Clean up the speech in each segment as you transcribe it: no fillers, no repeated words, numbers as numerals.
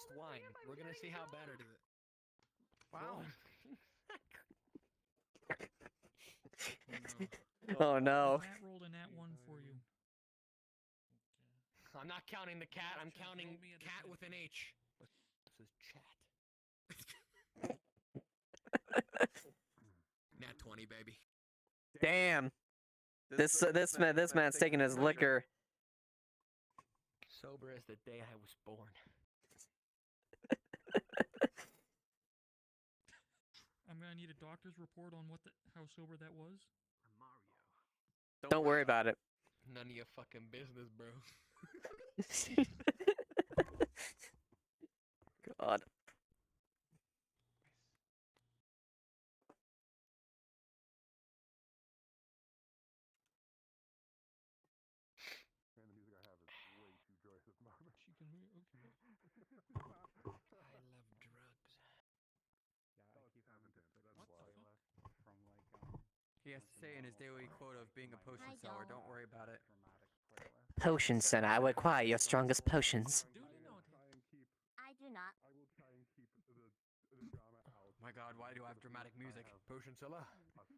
spiced wine. We're gonna see how bad it is. Wow. Oh no. Cat rolled a nat 1 for you. I'm not counting the cat. I'm counting cat with an H. This is chat. Nat 20, baby. Damn. This man's taking his liquor. Sober as the day I was born. I'm gonna need a doctor's report on how sober that was. Don't worry about it. None of your fucking business, bro. God. Man, the music I have is way too joyous at the moment. She can hear. Okay. I love drugs. Yeah, I keep having to. That's What why. the fuck? From like He has to say in his daily quote of being a potion seller, don't worry about it. Potions, son. I require your strongest potions. Do you know try and keep. I do not. I will try and keep the drama out. My god, why do I have dramatic music? Potion seller.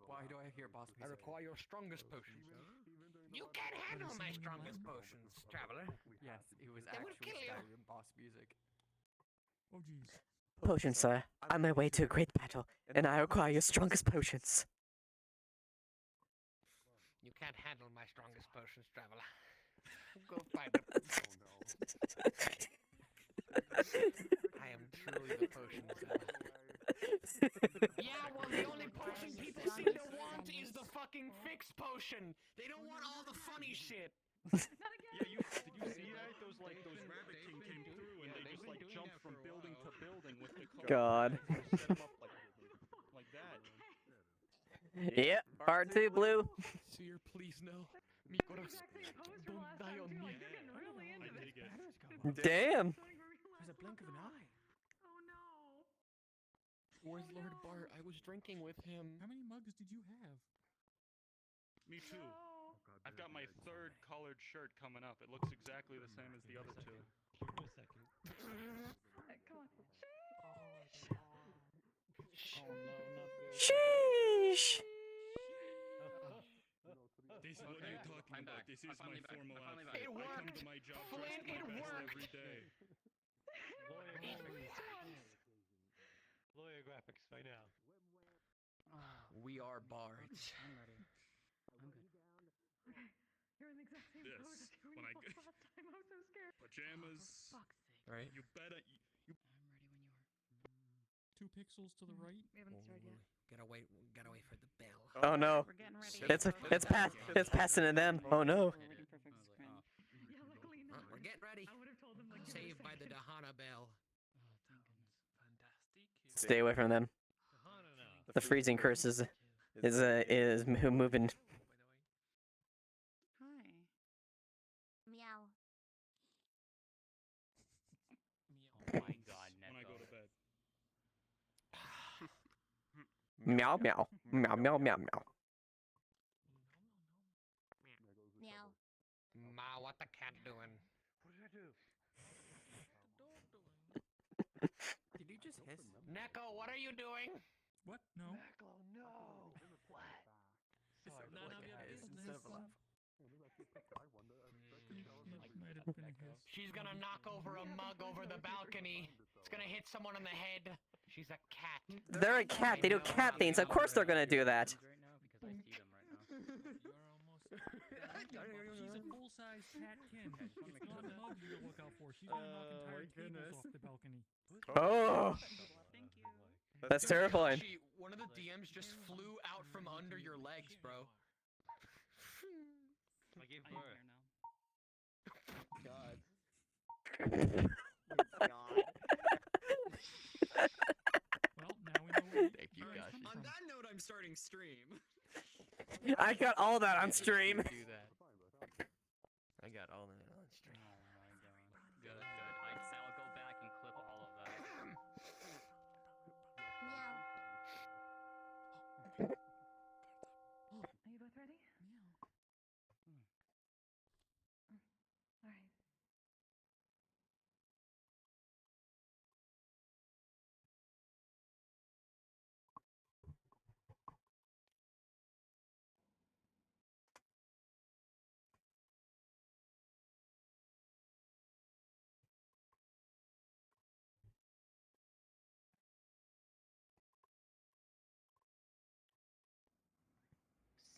Why do I hear boss I music? require your strongest potions. Even during the You weather- can't handle my Listen, strongest man. potions, traveler. Yes, it was They will actually kill you. Skyrim boss music. Oh jeez. Potion, sir. On my way to a great battle, and I require your strongest potions. You can't handle my strongest potions, traveler. Go find them. Oh no. I am truly the potion seller. Yeah, well, the only potion people seem to want is the fucking fixed potion. They don't want all the funny shit. Yeah, did you see that? Those rabbit king came through and they just like jumped from building to building with the car. God. Set them up like that. Yep. Part 2, Blue. Sir, please no. Mi corazón. Don't die on me. I dig it. Damn. There's a blink of an eye. Oh no. Where's Lord Bart? I was drinking with him. How many mugs did you have? Me too. Oh, God, I've got my there's the third collared shirt coming up. It looks exactly the same as the other two. Come on. Sheesh. This is what you're talking about. This is my formal outfit. It I come worked. to my job Flint, dressed my it best worked. every day. Lawyer graphics right now. We are bards. I'm ready. I'm good. You're in the exact same Yes, pose as you were when I last get- time. I was so scared. Pajamas. Fuck's sake. Right? You better. I'm ready when you are. 2 pixels to the right. We haven't started yet. Gotta wait for the bell. Oh no. We're getting ready. It's passing to them. Oh no. We're waiting for folks to screen. Yeah, luckily not. We're getting ready. I would have told them like Saved by the Dahana bell. Oh, thank goodness. Fantastic. Stay away from them. Hana now. The freezing curse is moving. Hi. Meow. Oh my god, When I go to bed. Meow meow. Meow meow meow meow. Meow. Ma, what the cat doing? What did I do? Did you just hiss? Neko, what are you doing? What? No. Echo, no. Sorry, None of your Hiss business. instead of a laugh. I wonder. Might have been a hiss. She's gonna knock over a mug over the balcony. It's gonna hit someone on the head. She's a cat. They're a cat. They do cat things. Of course they're gonna do that. Right now because I see them right now. You're almost. She's a full-size catkin. It's not the mugs you gotta look out for. She's gonna knock entire tables off the balcony. Oh, Thank you. that's terrifying. She, one of the DMs just flew out from under your legs, bro. I gave I'm birth. here now. God. Well, now we know where Thank you, where it's Gashi. coming On from. that note, I'm starting stream. I got all that on stream. Do that. I got all of it on stream. Oh my god. Good, good. I'll go back and clip all of that. Meow. Are you both ready?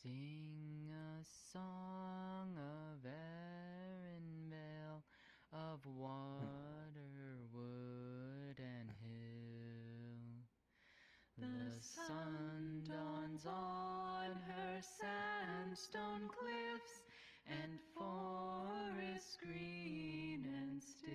sing a song of Erin Vale, of water, wood, and hill. The sun dawns on her sandstone cliffs and forests green and still.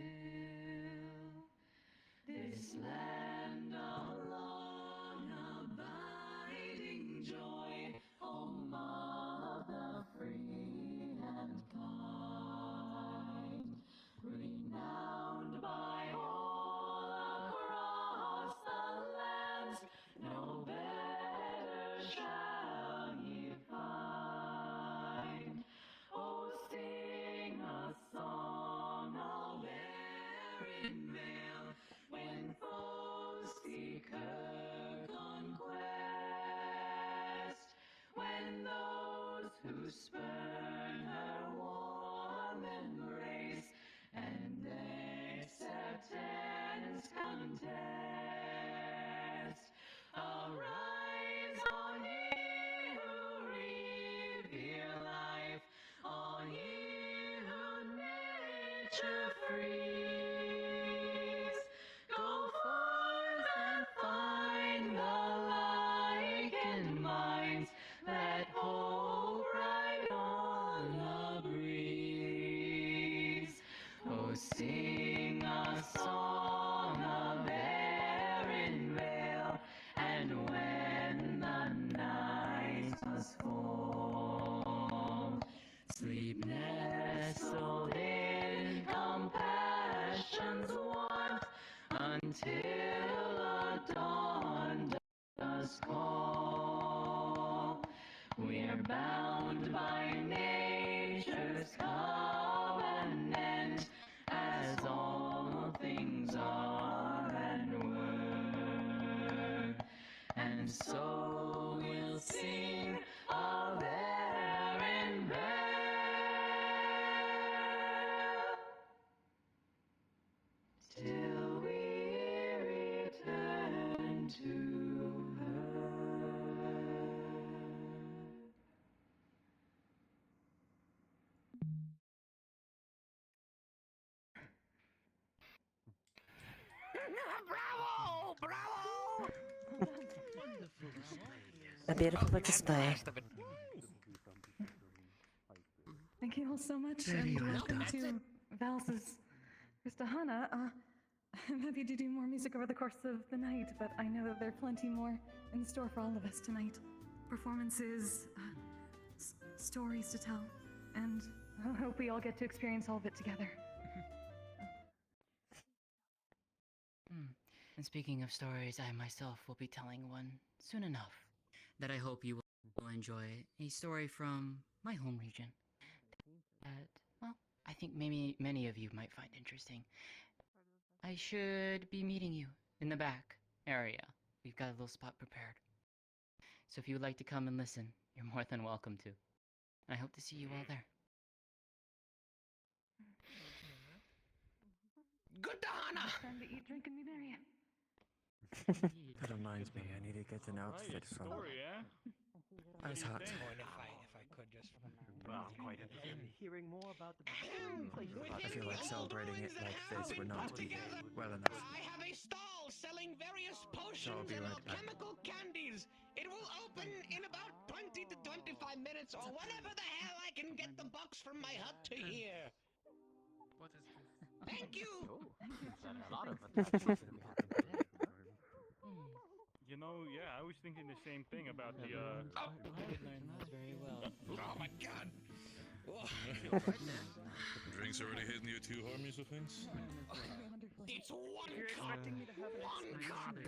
This land of long abiding joy, home of the free and kind, renowned by all across the lands, no better shall ye find. Oh, sing a song of Erin Vale, when foes seek her conquest, when those who spurn her warm embrace and acceptance contest. Arise, all ye who revere life, all ye who nature frees. Go forth and find the likened minds that hope right on the breeze. Oh, sing a song of Erin Vale, and when the night must fall, sleep nestled in compassion's warmth until a dawn does call. We're bound by nature's covenant, as all things are and were, and so we'll sing of Erin Vale till we return to her. Bravo! Bravo! A beautiful display. Thank you all so much, Very and well welcome done. to Vals's Hannah. I'm happy to do more music over the course of the night, but I know that there are plenty more in store for all of us tonight. Performances, stories to tell, and I hope we all get to experience all of it together. And speaking of stories, I myself will be telling one soon enough that I hope you will enjoy. A story from my home region that, well, I think maybe many of you might find interesting. I should be meeting you in the back area. We've got a little spot prepared. So if you would like to come and listen, you're more than welcome to. And I hope to see you all there. Good Hannah! Time to eat, drink, and be merry. That reminds me, I need to get an outfit from. Story, eh? I was hot. If I could just. Hearing more about the I feel like celebrating it like this would not be well enough. I have a stall selling various So potions I'll be and right back. alchemical candies. It will open in about 20 to 25 minutes or whenever the hell I can get the box from my hut to here. What is this? Thank you! a lot of attractions going to be happening today. You know, yeah, I was thinking the same thing about the, Very well. Oh my god! Drinks already hitting you too hard, Mr. Things? It's one cut! One cut!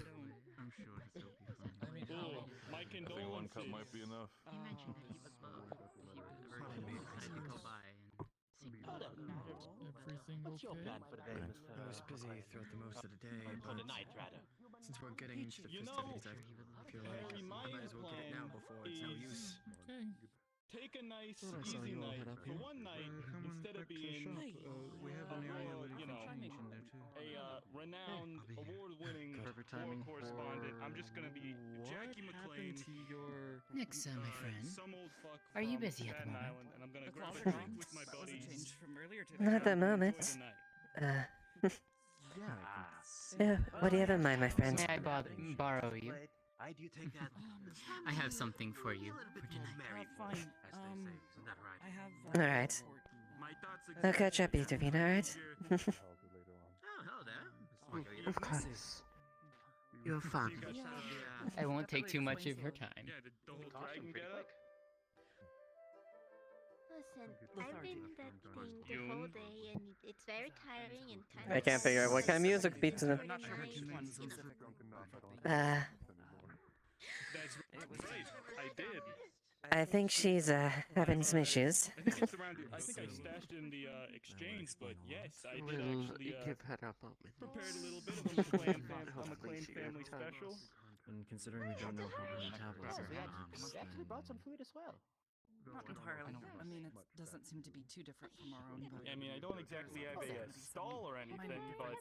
I'm sure it'll be fun. I mean, oh, my I think condolences. one cup might be enough. He mentioned that he would love if you decided to go by and sing. everything What's your okay? plan for the day, Mr. I was busy throughout the most of the day, For the but night, rather. since we're getting into the You know, festivities, I feel like Harry, my I might as well get it now plan before it's no is- use. Okay. Take a nice, Thought I saw easy you all night head up for here. one night Come on instead of back to the being shop. We have an area where you you can know, change in there too. a renowned, award-winning Perfect war correspondent. I'm just gonna be Jackie McLean. Nixa, my friend. Some old fuck Are you from busy at the Staten moment? Island, and I'm gonna grab a That's drink awesome. with my That was a buddies. change from earlier today. Not at the and enjoy moment. the night. Yeah, what do you have in mind, my friend? May I borrow you? I do take that. I have something for you for tonight. Fine. Isn't that right? I have. Alright. I'll catch up between, alright? Oh, hello there. Of course. You're fun. I won't take too much of your time. Yeah, the whole dragon get up. Listen, I've been that thing the whole day, and it's very tiring and kind I can't figure out what kind of music beats them. I'm not sure which one specifically. That's right. I did. I think she's, having some issues. I think it's around. I think I stashed it in the exchange, but yes, I did actually prepared a little bit of a McLean family special. And considering we don't know how many tablets We actually brought some food as well. Not entirely. I mean, it doesn't seem to be too different from our own, but... I mean, I don't exactly have a stall or anything, but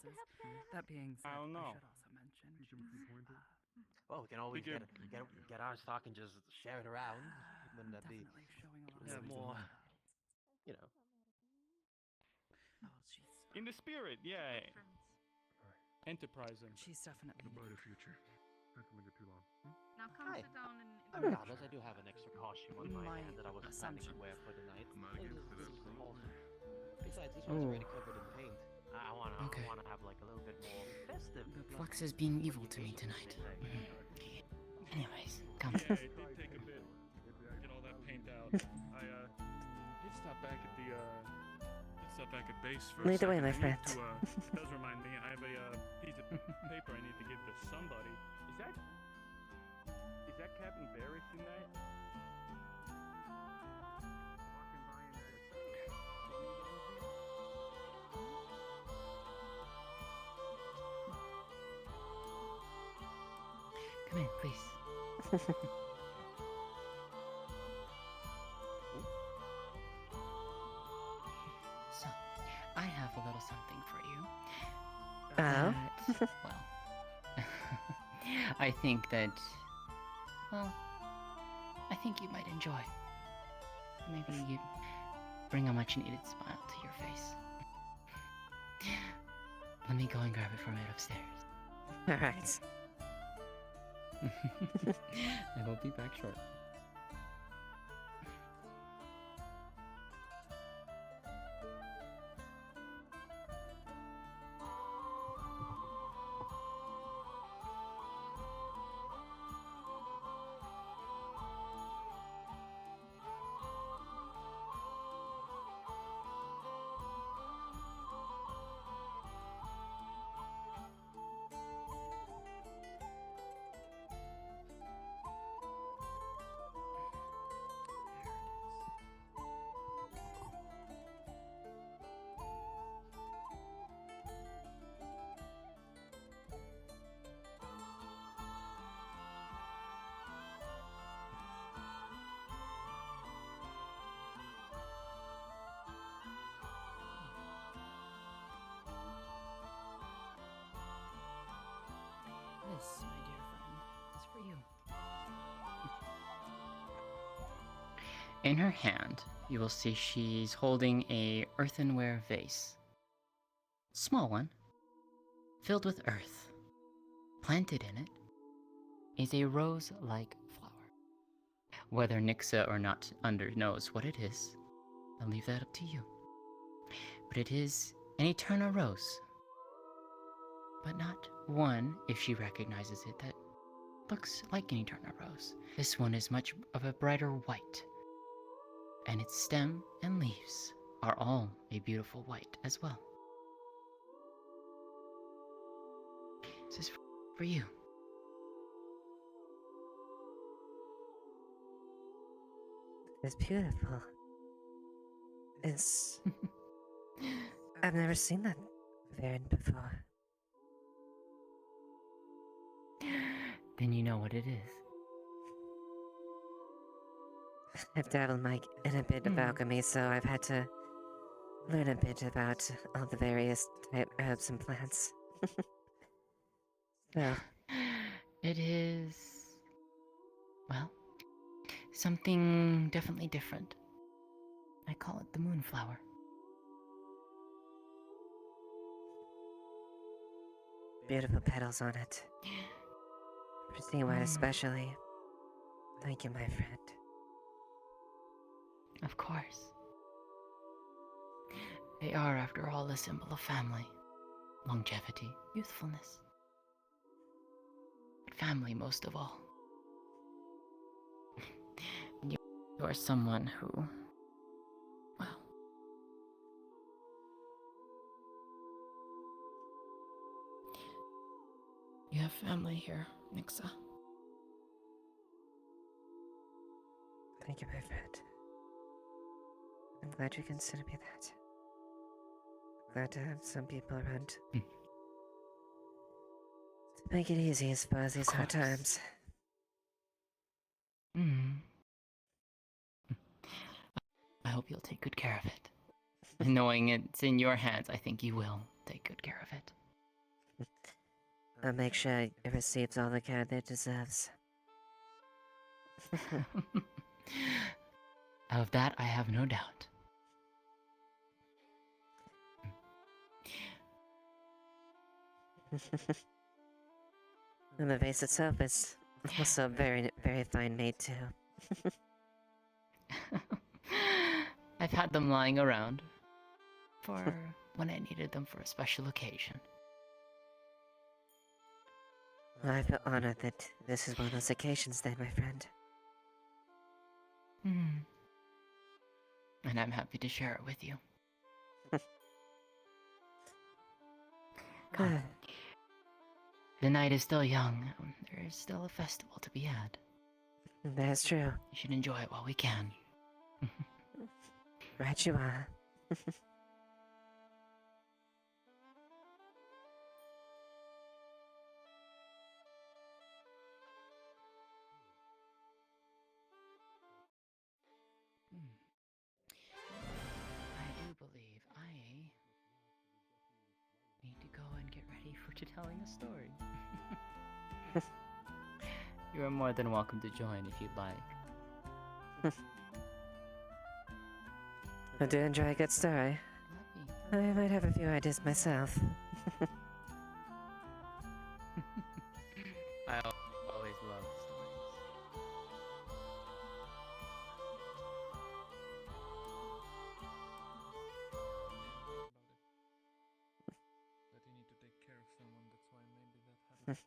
That being said, I don't know. should also mention... Well, we can always We get our stock and just share it around. Wouldn't that be definitely showing a lot of more, you know? Oh, she's... in the spirit, yeah. Enterprising. She's definitely... Brighter future. Not to linger too long. Now come Hi. sit down and... Regardless, I do have an extra costume on my My hand that I was planning to assumption. wear for the night. I'm not against it, actually. Besides, this one's already covered in paint. I wanna Okay. have like a little bit more festive. Flux is being evil to me tonight. Anyways, come. Yeah, it did take a bit. Get all that paint out. I did stop back at the base for Lead a the way, second. my I need friend. to, it does remind me, I have a piece of paper I need to give to somebody. Is that Captain Barris tonight? Come in, please. So, I have a little something for you. Oh? that- well, I think that, well, I think you might enjoy. Maybe you bring a much needed smile to your face. Let me go and grab it from it upstairs. Alright. I will be back shortly. This, my dear friend, is for you. In her hand, you will see she's holding a earthenware vase. Small one, filled with earth. Planted in it is a rose-like flower. Whether Nixa or not knows what it is, I'll leave that up to you. But it is an eternal rose. But not one, if she recognizes it, that looks like an eternal rose. This one is much of a brighter white, and its stem and leaves are all a beautiful white as well. This is for you. It's beautiful. It's... I've never seen that variant before. Then you know what it is. I've dabbled in a bit of alchemy, so I've had to learn a bit about all the various type herbs and plants. So, It is, well, something definitely different. I call it the moonflower. Beautiful petals on it. Pristine white especially. Thank you, my friend. Of course. They are, after all, a symbol of family, longevity, youthfulness. Family, most of all. And you are someone who, well, you have family here, Nixa. Thank you, my friend. I'm glad you consider me that. Glad to have some people around. To make it easy as far as these hard times. I hope you'll take good care of it. And knowing it's in your hands, I think you will take good care of it. I'll make sure it receives all the care that it deserves. Of that, I have no doubt. And the vase itself is also very, very fine made too. I've had them lying around for when I needed them for a special occasion. Well, I feel honored that this is one of those occasions then, my friend. And I'm happy to share it with you. Come. The night is still young. There is still a festival to be had. That's true. We should enjoy it while we can. Right you are. I do believe I need to go and get ready for telling a story. You are more than welcome to join if you'd like. I do enjoy a good story. I might have a few ideas myself. I always love stories. That you need to take care of someone, that's why maybe that happened.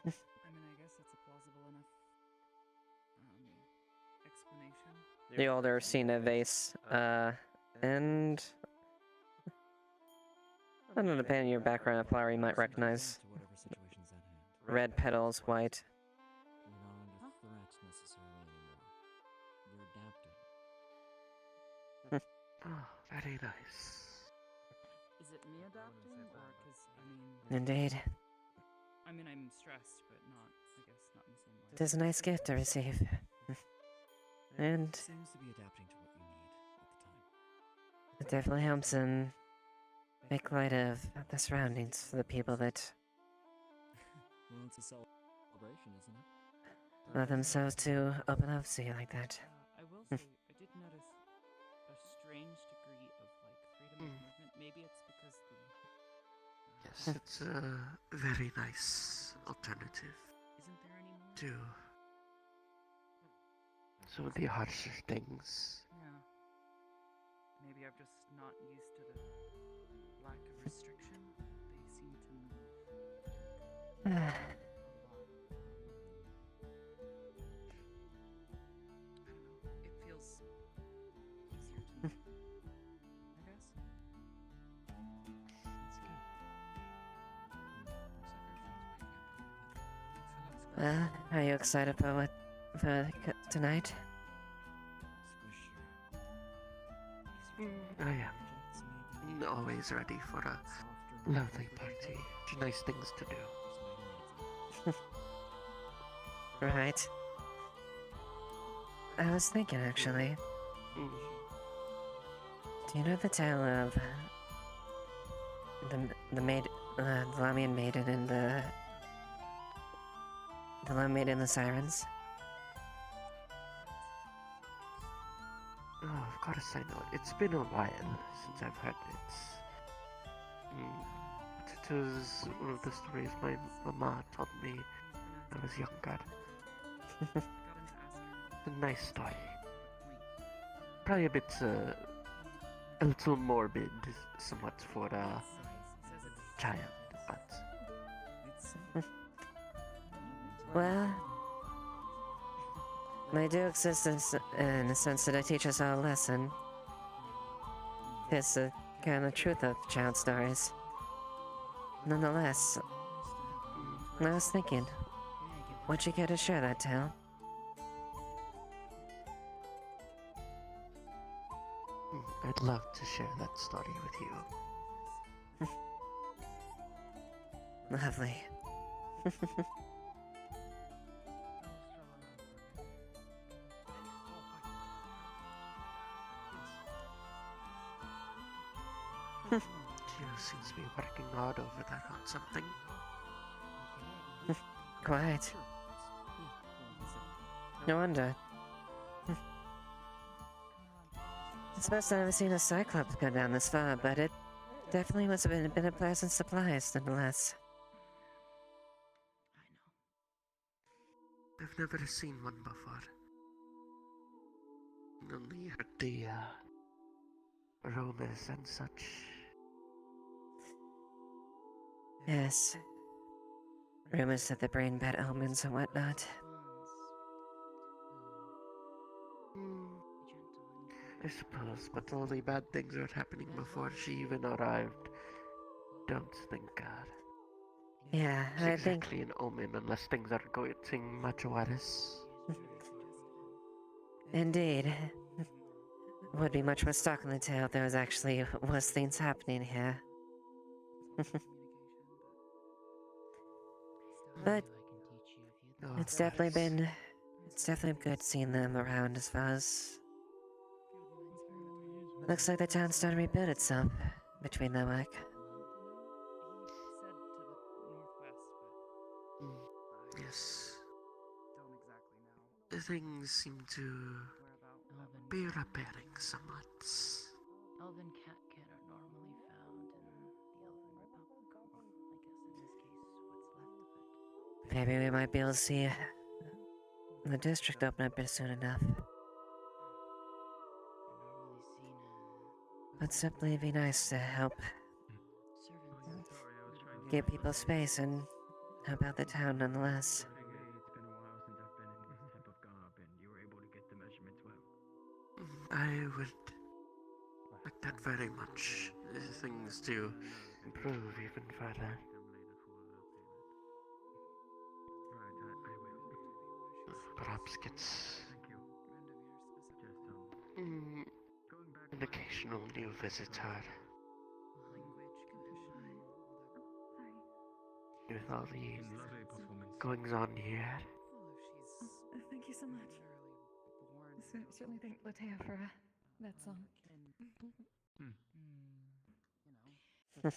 I mean, I guess that's a plausible enough explanation. The older Cena vase, and I don't know, depending on your background of flower, you might recognize red petals, white. You're not under threat necessarily anymore. You're adapting. Oh, very nice. Is it me adapting, or because I mean? Indeed. I mean, I'm stressed, but not. I guess not in the same way. It is a nice gift to receive. And Seems to be adapting to what you need at the time. it definitely helps in make light of the surroundings for the people that Well, it's a celebration, isn't it? allow themselves to open up to you like that. I will say, I did notice a strange degree of freedom of movement. Maybe it's because the. Yes, it's a very nice alternative Isn't there any more? to some of the harsher things. Yeah. Maybe I'm just not used to the lack of restriction. They seem to move. A lot. It feels easier to me. I guess. That's good. Well, are you excited for tonight? I am always ready for a lovely party. Nice things to do. Right. I was thinking, actually. Do you know the tale of the the Lamian Maiden and the Lamian Maiden and the Sirens. Oh, of course I know. It's been a while since I've heard it. But it was one of the stories my mama told me when I was younger. A nice story. Probably a bit, a little morbid, somewhat for a child, but... Well, they do exist in a sense that they teach us all a lesson. It's the kind of truth of child stories. Nonetheless, I was thinking, would you care to share that tale? I'd love to share that story with you. Lovely. Gio seems to be working hard over there on something. Quite. No wonder. It's the first I've ever seen a Cyclops go down this far, but it definitely must have been a pleasant surprise, nonetheless. I've never seen one before. Only heard the rumors and such. Yes. Rumors of the brain bed omens and whatnot. I suppose, but only bad things were happening before she even arrived. Don't think, God. Yeah, It's I think... exactly an omen unless things are going much worse. Indeed. Would be much more stock in the tale if there was actually worse things happening here. But it's definitely good seeing them around as far as... Looks like the town's starting to rebuild itself between their work. Yes. Things seem to be repairing somewhat. Elven cat are normally found in the Elven Republic. Or, I guess in this case, what's left of it. Maybe we might be able to see the district open up soon enough. But simply it'd be nice to help give people space and help out the town nonetheless. I would like that very much. Things to improve even further. Perhaps get an occasional new visitor. With all the goings on here. Thank you so much. Certainly thank Latea for that song. How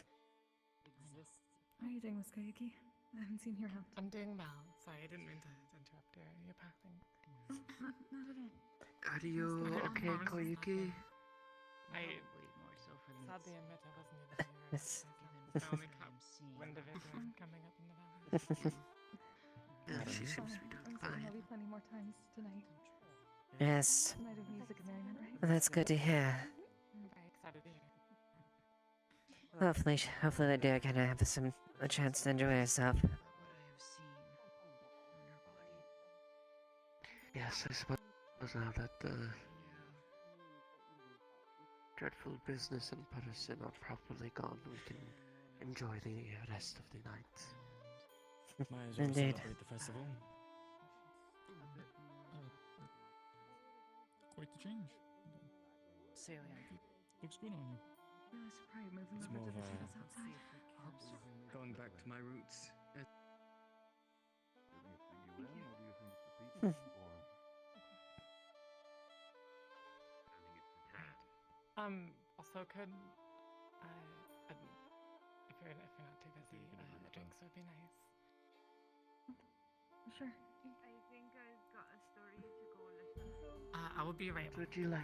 are you doing, Miss Koyuki? I haven't seen you around. I'm doing well. Sorry, I didn't mean to interrupt your pathing. Not at all. Are you okay, Koyuki? I sadly admit I wasn't able to hear it. I only caught wind of it coming up in the valley. Yeah, she seems to be doing fine. There'll be plenty more times tonight. Yes. Night of music and merriment, right? Well, that's good to hear. I'm very excited to hear. Hopefully the deer can have a chance to enjoy herself. Yes, I suppose now that the dreadful business and person are properly gone, we can enjoy the rest of the night. Might as well Indeed. celebrate the festival. Quite the change. Salient. Looks good on you. I should probably move them It's over more to of the a- tables outside. Going back to my roots. Also, could I, if you're not too busy, drinks would be nice. Sure. I think I've got a story to go listen to. I will be right back. Would you like?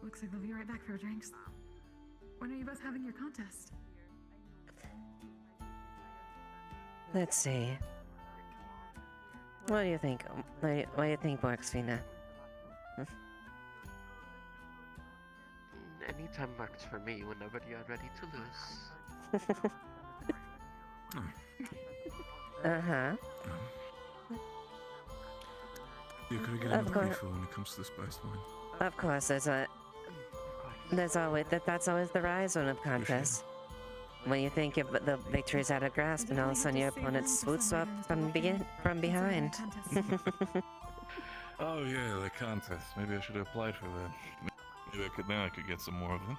Looks like they'll be right back for drinks. When are you both having your contest? Let's see. What do you think? What do you think works, Vina? Anytime works for me whenever you're ready to lose. Uh-huh. You're gonna get enough info when it comes to the spiced wine. Of course, that's always the rise one of contests. When you think the victory's out of grasp, and all of a sudden your opponent swoops up from behind. Oh yeah, the contest. Maybe I should have applied for that. Maybe I could get some more of them.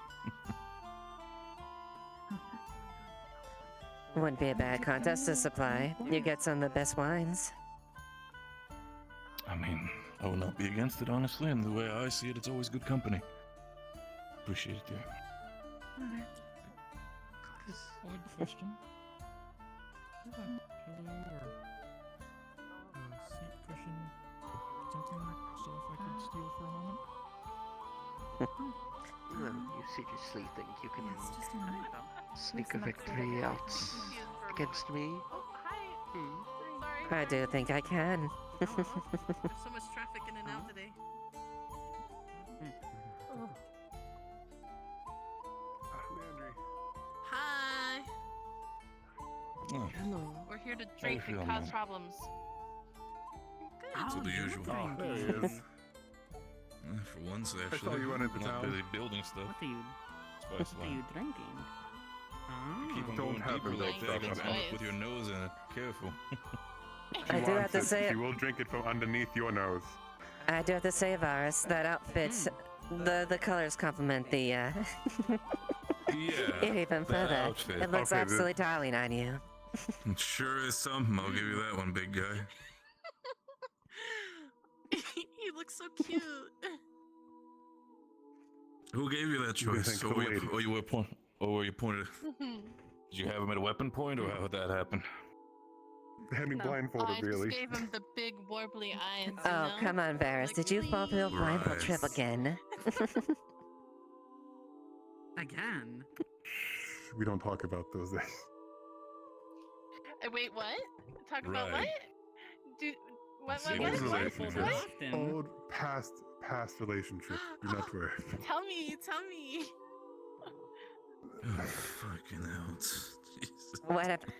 Wouldn't be a bad contest to supply. You get some of the best wines. I mean, I would not be against it, honestly, and the way I see it, it's always good company. Appreciate it, dear. Odd question. Hello, or seat cushion, something, so if I could steal for a moment? Well, you seriously think you can sneak a victory out against me? I do think I can. There's so much traffic in and out today. Hi. Oh. Hello. We're here to drink and cause problems. So the usual. Oh, there he is. For once, actually. I thought you wanted the not town. busy building stuff. What are you drinking? Keep on Don't going have deeper the like that, you're gonna stuff. end up with your nose in it. Careful. I do have to say, She will drink it from underneath your nose. I do have to say, Varus, that outfit, the colors complement the, Yeah. even that outfit. outfit. It looks Okay, absolutely darling on you. It sure is something. I'll give you that one, big guy. You look so cute. Who gave you that You choice? think Or the were you pointed? Did you have him at a weapon point, or how would that happen? Had me blindfolded, I really. just gave him the big warbly eyes. You Oh, know? come on, Varus. Like, Did you fall through a blindfold Right. trip again? Again? We don't talk about those days. Wait, what? Talk about what? Right. What? Old What? relationship. What? Old past relationship. Do not worry. Tell me. Tell me. Oh, fucking hell. Jesus. What happened?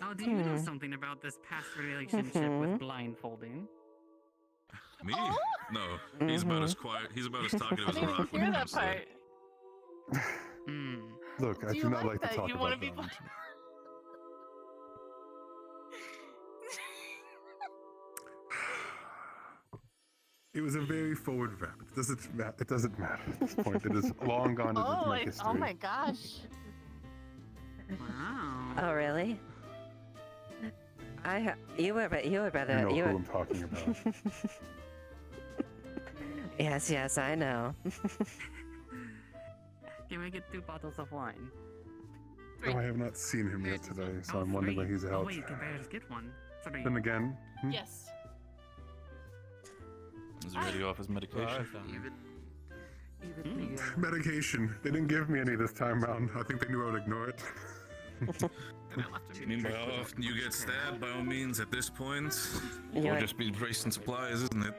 Oh, do you know something about this past relationship with blindfolding? Me? No. He's about as quiet. He's about as talkative as a rock when Hear it that comes to part. that. Look, I Do do you not like to that? talk You about wanna be them. It was a very forward rap. It doesn't matter at this point. It is long gone into my history. Oh my gosh. Wow. Oh, really? You were brother. You know who I'm talking about. Yes, I know. Can we get 2 bottles of wine? Oh, I have not seen him yet today, so I'm wondering where he's Oh out. wait, you can better just get one. 3. Then again, Yes. Is he ready off his medication? medication. They didn't give me any this time round. I think they knew I would ignore it. I mean, by how often you get stabbed, by all means, at this point, Yeah. it'll just be racing supplies, isn't it?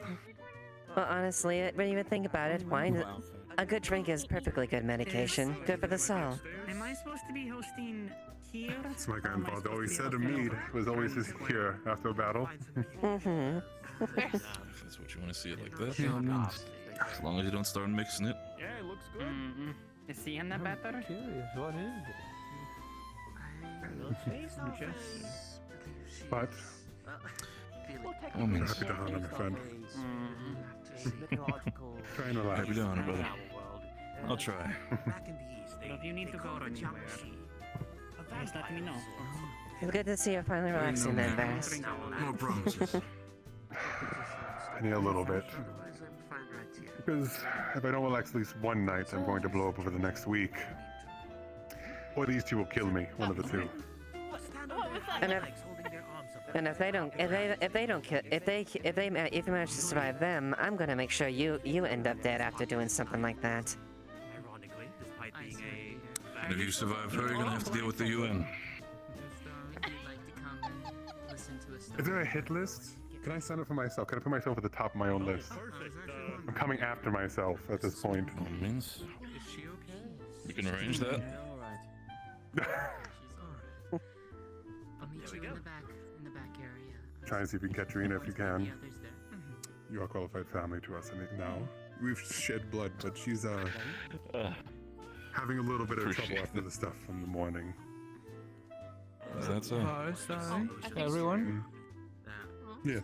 Well, honestly, when you would think about it, wine, a good drink is perfectly good medication. Good for the soul. Am I supposed to be hosting here? So my grandfather always said a mead was always his cure after a battle. Mm-hmm. If that's what you want to see it like that, by all means. As long as you don't start mixing it. Yeah, it looks good. Is he in the better? Curious, what is it? But I mean, happy to honor my friend. Try and relax. happy to honor, brother. I'll try. If you need to go anywhere, just let me know. It's good to see you finally relaxing then, Varus. No promises. I need a little bit. Otherwise, I'm fine right here. Because if I don't relax at least one night, I'm going to blow up over the next week. Or these two will kill me, one of the two. And if they manage to survive them, I'm gonna make sure you end up dead after doing something like that. Ironically, despite being a... And if you survive her, you're gonna have to deal with the UN. Is there a hit list? Can I sign up for myself? Can I put myself at the top of my own list? I'm coming after myself at this point. By all means. We can arrange that. I'll meet you in the back area. Try and see if you can catch Nyna if you can. Yeah, there's there. You are qualified family to us now. We've shed blood, but she's having a little bit of trouble after the stuff from the morning. Is that so? Everyone? Yes.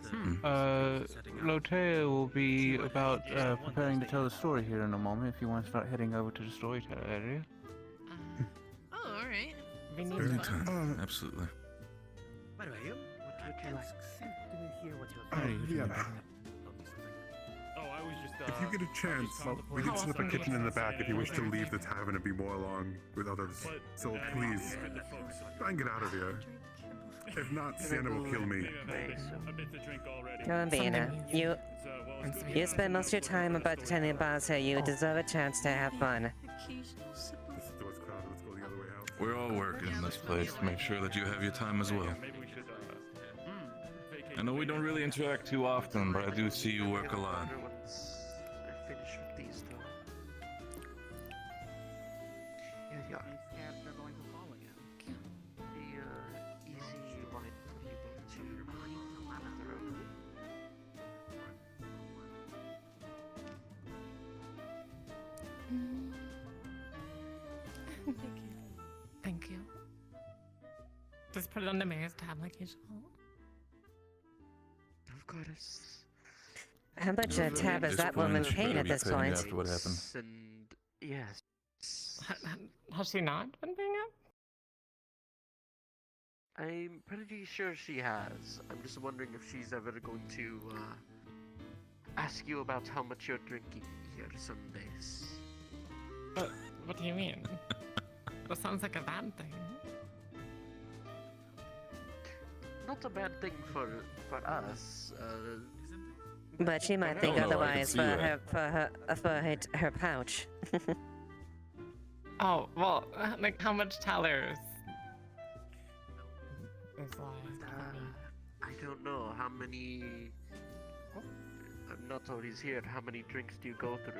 Lotea will be about preparing to tell the story here in a moment if you want to start heading over to the storyteller area. Oh, alright. Anytime. Absolutely. By the way, what would you like to hear what you're Yeah. Oh, I was just. If you get a chance, we can set up a kitchen in the back if you wish to leave the tavern and be more along with others. So please, try and get out of here. If not, Sienna will kill me. Bambina, you spend most of your time about attending the bars here. You deserve a chance to have fun. We're all working in this place to make sure that you have your time as well. I know we don't really interact too often, but I do see you work a lot. Once I finish with these, though. Here you are. They're going to fall again. The easy wine for you both to throw. Thank you. Just put it on the mayor's tab like usual. Of course. How much tab is that woman paying at this point? After what happened. And yes. Has she not been paying up? I'm pretty sure she has. I'm just wondering if she's ever going to ask you about how much you're drinking here some days. What do you mean? That sounds like a bad thing. Not a bad thing for us. But she might think otherwise for her pouch. Oh, well, like how much tellers? I don't know how many. I'm not always here. How many drinks do you go through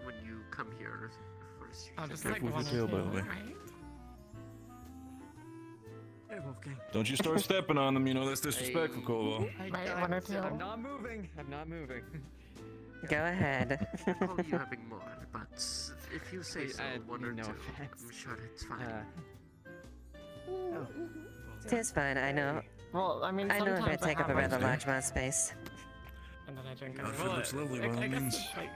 when you come here for Oh, just Careful like with one your or tail, two, by the way. right? Don't you start stepping on them, you know that's disrespectful, Koval. Right, one or two. I'm not moving. I'm not moving. Go ahead. recall you having more, but if you say so, one or two, I'm sure it's fine. It's fine, I know. Well, I mean, I know if I sometimes take up a have, rather like, large amount of space. And then I drink Well, other if it looks lovely, by all I guess means. it's like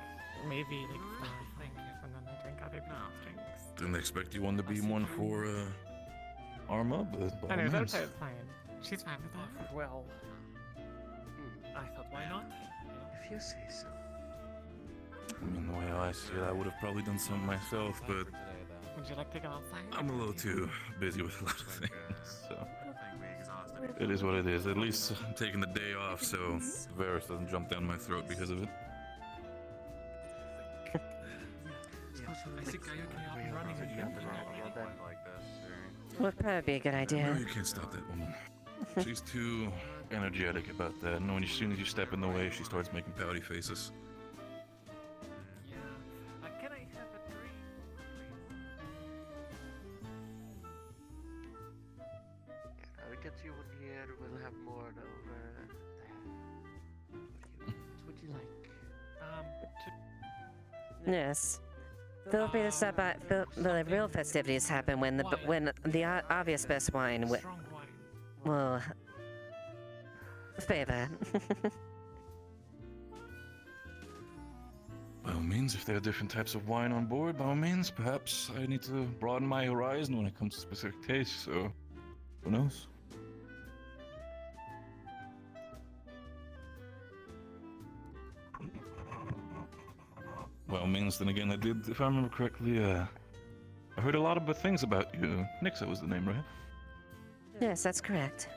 maybe like 5 drinks, and then I drink other people's drinks. Didn't expect you one to be one for Arma, but by all Anyways, means. it's fine. She's fine with that. Well, I thought, why not? If you say so. I mean, the way I see it, I would have probably done something myself, but Would you like to go outside? I'm a little too busy with a lot of things, so it is what it is. At least I'm taking the day off, so Varus doesn't jump down my throat because of it. Would probably be a good No, idea. you can't stop that woman. She's too energetic about that, and as soon as you step in the way, she starts making pouty faces. Can I have a drink, I'll get you one here. We'll have more over there. What would you like? Yes. Feel free to stop by. The real festivities happen when the obvious best wine will favor. By all means, if there are different types of wine on board, by all means, perhaps I need to broaden my horizon when it comes to specific tastes, so who knows? Well, means then again, I did, if I remember correctly, I heard a lot of things about you. Nixa was the name, right? Yes, that's correct.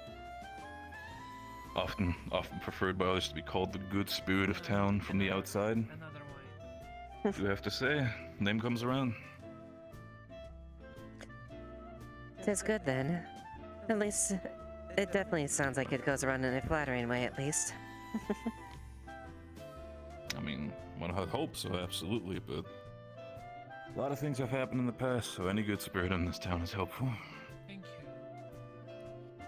Often preferred by others to be called the good spirit of town from the outside. Another wine. Do have to say, name comes around. It's good then. At least, it definitely sounds like it goes around in a flattering way, at least. I mean, one would hope so, absolutely, but a lot of things have happened in the past, so any good spirit in this town is helpful. Thank you.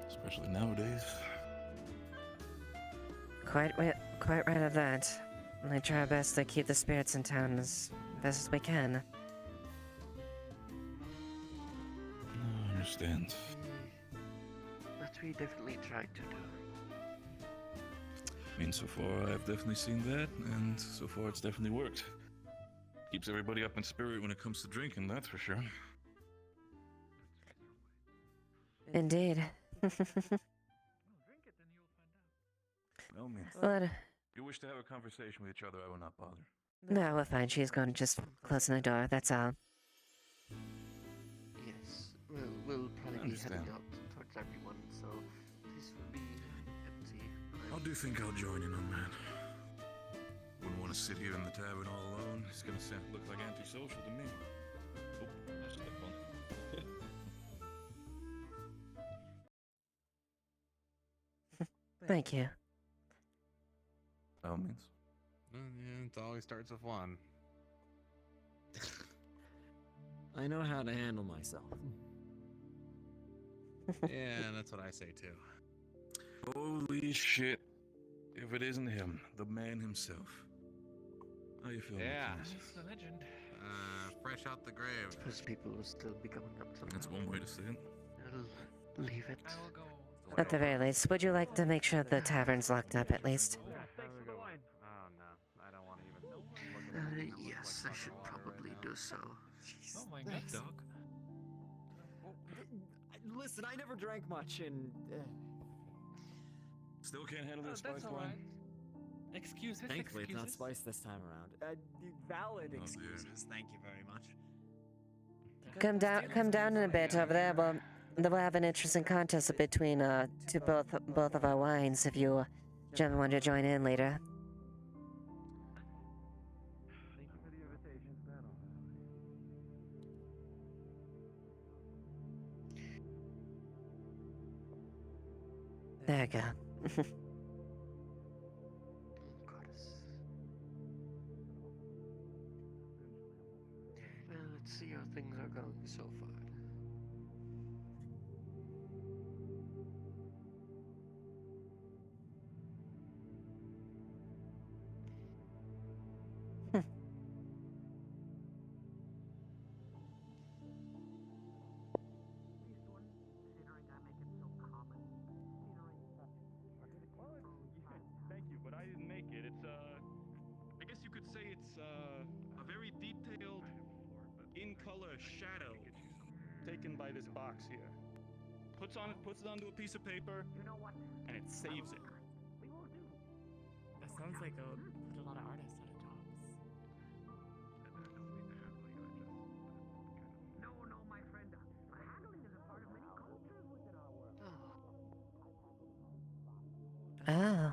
Especially nowadays. Quite right of that. I try our best to keep the spirits in town as best as we can. I understand. That we definitely tried to do. I mean, so far I've definitely seen that, and so far it's definitely worked. Keeps everybody up in spirit when it comes to drinking, that's for sure. Indeed. No, man. But, If you wish to have a conversation with each other, I will not bother. no, we're fine. She's going to just closing the door, that's all. Yes, we'll probably be heading out towards everyone, so this will be empty. I do think I'll join in on that. Wouldn't want to sit here in the tavern all alone. It's gonna look like antisocial to me. Oh, that's not fun. Thank you. By all means. Yeah, it always starts with one. I know how to handle myself. Yeah, that's what I say too. Holy shit. If it isn't him, the man himself. How you feeling? Yeah. He's the legend. Fresh out the grave. Because people will still be going up to That's one way to say it. I'll leave it. I will go. At the very least, would you like to make sure the tavern's locked up at least? Oh no, I don't want to even. Yes, I should probably do so. Oh my god, dog. Listen, I never drank much, and Still can't handle this That's spice alright. wine? Excuses. thankfully it's not excuses. spiced this time around. Valid dear. excuses. Thank you very much. Come down in a bit over there. We'll have an interesting contest between both of our wines if you gentlemen want to join in later. There you go. Well, let's see how things are going so far. Thank you, but I didn't make it. It's I guess you could say it's a very detailed, in-color shadow taken by this box here. Puts it onto a piece of paper, and it saves it. That sounds like a put a lot of artists out of jobs. No, my friend. Haggling is a part of many cultures within our world. Oh,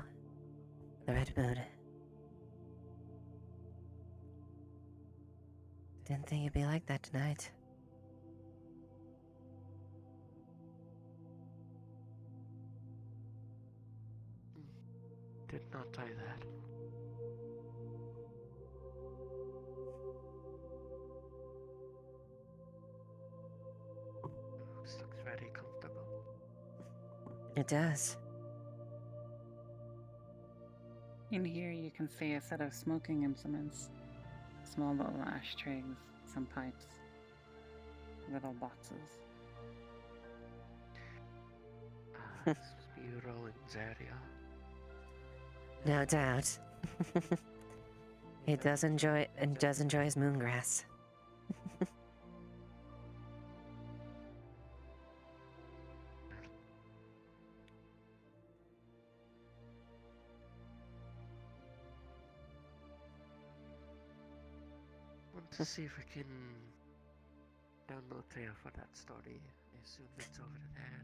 the red mood. Didn't think it'd be like that tonight. Did not tie that. This looks very comfortable. It does. In here, you can see a set of smoking implements, small little ashtrays, some pipes, little boxes. This must be Rowan's area. No doubt. He does enjoy his moongrass. want to see if I can download trailer for that story. I assume it's over there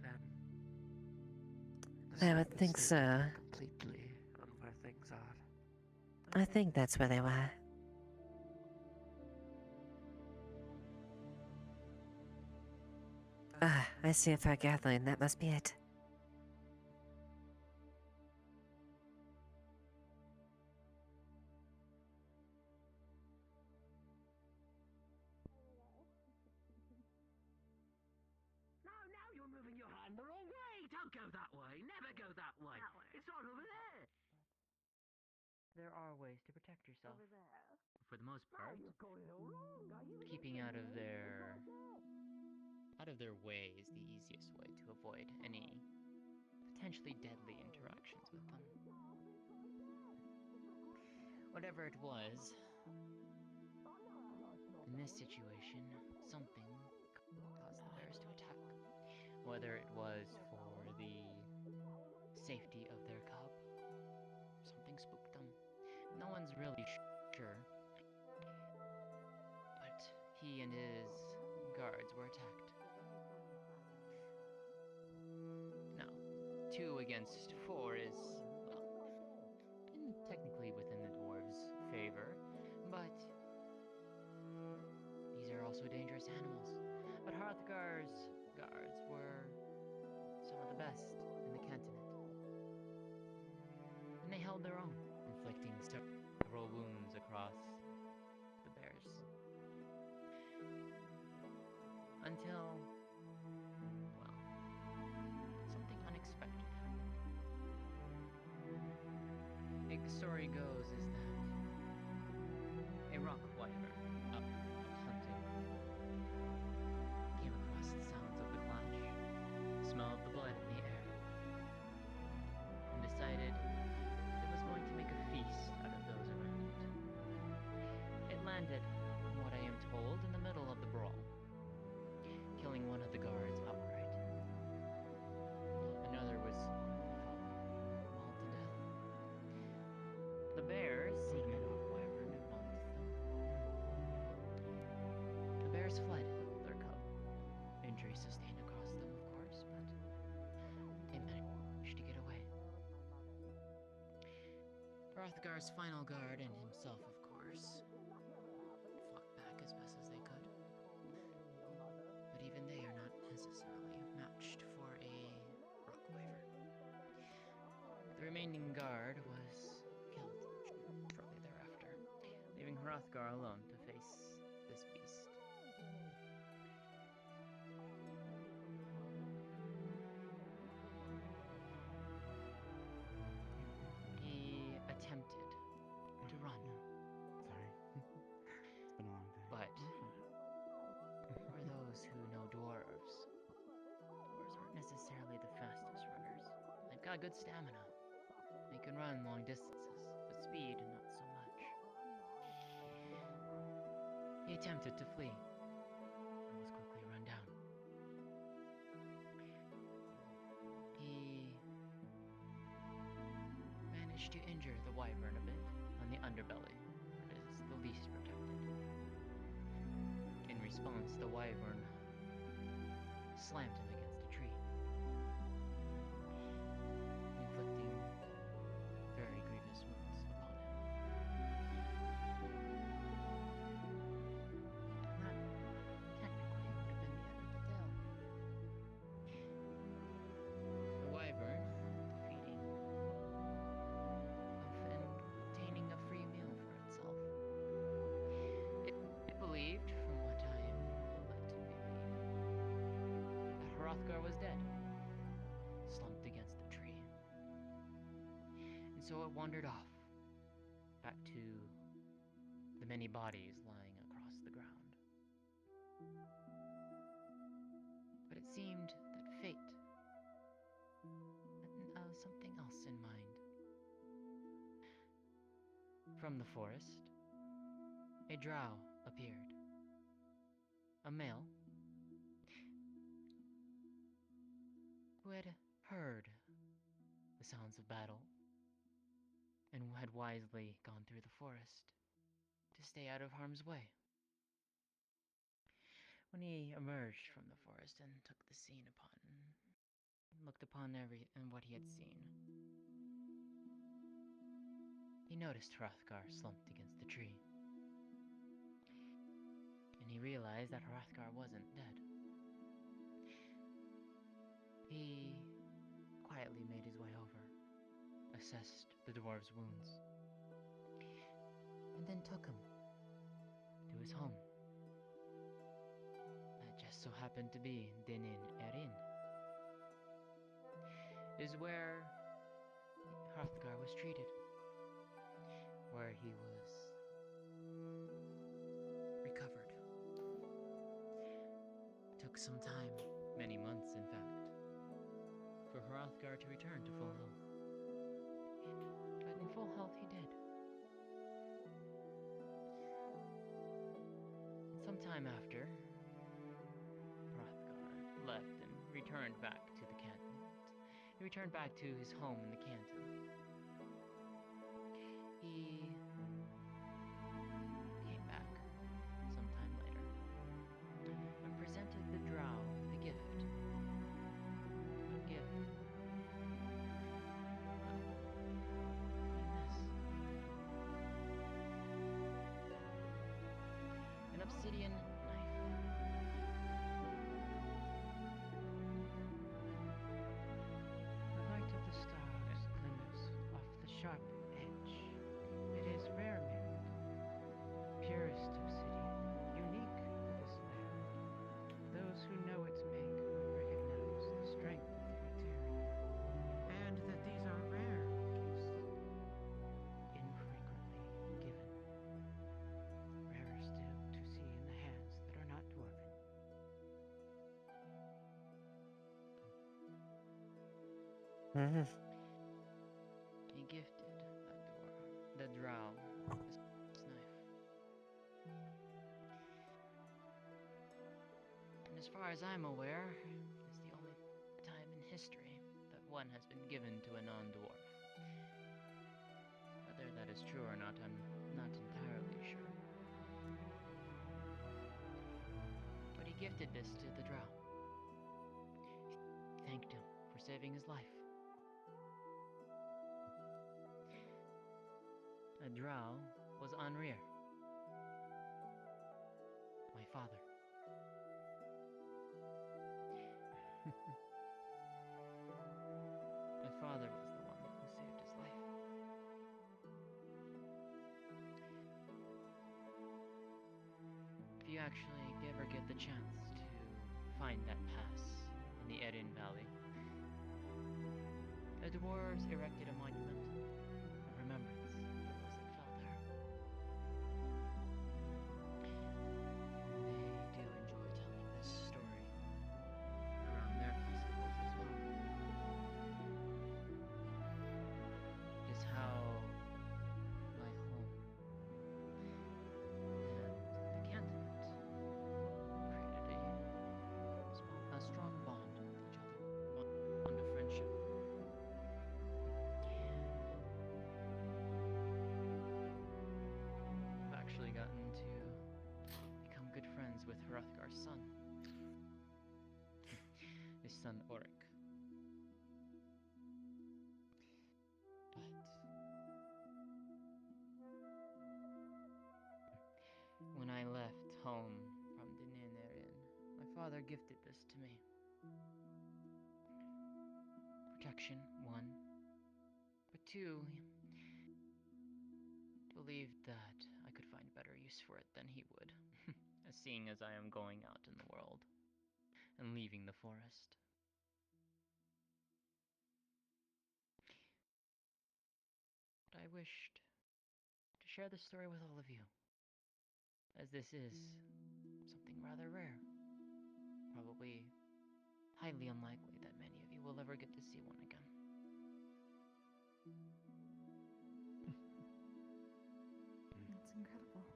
then. I would think so. Completely on where things are. I think that's where they were. Ah, I see a fire gathering. That must be it. Now you're moving your hand the wrong way! Don't go that way! Never go that way! It's not over there! There are ways to protect yourself. Over there. For the most Now part, you're going all wrong! Are you keeping out of listening? their way is the easiest way to avoid any potentially deadly interactions with them. Whatever it was, in this situation, something caused the bears to attack. Whether it was for the safety of their cub, something spooked them. No one's really sure, but he and his guards were attacked. Now, 2 against 4 is, well, technically within the dwarves' favor, but these are also dangerous animals. But Hrothgar's guards were some of the best in the cantonment, and they held their own, inflicting several wounds across the bears. Until, well, something unexpected happened. The story goes is that a rock wyvern up hunting came across the sounds of the clash, smelled the blood in the air, and decided it was going to make a feast out of those around it. It landed, from what I am told, in the middle of the brawl, killing one of the guards outright. Another was mauled to death. The bears, seeing the rock wyvern, acknowledged them. The bears fled their cub. Injuries sustained across them, of course, but they managed to get away. Hrothgar's final guard and himself, of course, fought back as best as they could. But even they are not necessarily matched for a rock wyvern. The remaining guard was killed shortly thereafter, leaving Hrothgar alone to face this beast. He attempted to run. Sorry. It's been a long day. But for those who know dwarves aren't necessarily the fastest runners. They've got good stamina. They can run long distances, but speed not so much. He attempted to flee and was quickly run down. He managed to injure the wyvern a bit on the underbelly, where it is the least protected. In response, the wyvern slammed him against a tree, inflicting very grievous wounds upon him. And that technically would have been the end of the tale. The wyvern defeating and obtaining a free meal for itself. It believed, from what I am led to believe, that Hrothgar was dead, slumped against the tree. And so it wandered off, back to the many bodies lying across the ground. But it seemed that fate had something else in mind. From the forest, a drow appeared. A male who had heard the sounds of battle and who had wisely gone through the forest to stay out of harm's way. When he emerged from the forest and took the scene looked upon and what he had seen, he noticed Hrothgar slumped against the tree. And he realized that Hrothgar wasn't dead. He quietly made his way over, assessed the dwarves' wounds, and then took him to his home. That just so happened to be Dinin Erin, is where Hrothgar was treated, where he was recovered. Took some time, many months in fact, for Hrothgar to return to full health. But in full health he did. Sometime after, Hrothgar left and returned back to the canton. He returned back to his home in the canton. He came back sometime later and presented the drow with a gift. A gift. An obsidian knife. The light of the stars glimmers off the sharp edge. It is rare made, purest obsidian, unique to this land. Those who know its make would recognize the strength of the material, and that these are rare gifts, infrequently given. Rarer still to see in the hands that are not dwarven. He gifted the drow this knife. And as far as I'm aware, it's the only time in history that one has been given to a non-dwarf. Whether that is true or not, I'm not entirely sure. But he gifted this to the drow. He thanked him for saving his life. A drow was Anrir, my father. My father was the one who saved his life. If you actually ever get the chance to find that pass in the Erin Valley, the dwarves erected a monument of remembrance for those that fell there. They do enjoy telling this story around their festivals as well. Is how my home and the cantonment created a strong bond with each other, bond of friendship. I've actually gotten to become good friends with Hrothgar's son, his son Oric. But when I left home from Dinenarian, my father gifted this to me. Protection, one. But two, he believed that I could find better use for it than he would, seeing as I am going out in the world and leaving the forest. But I wished to share this story with all of you, as this is something rather rare. Probably highly unlikely that many of you will ever get to see one again. That's incredible.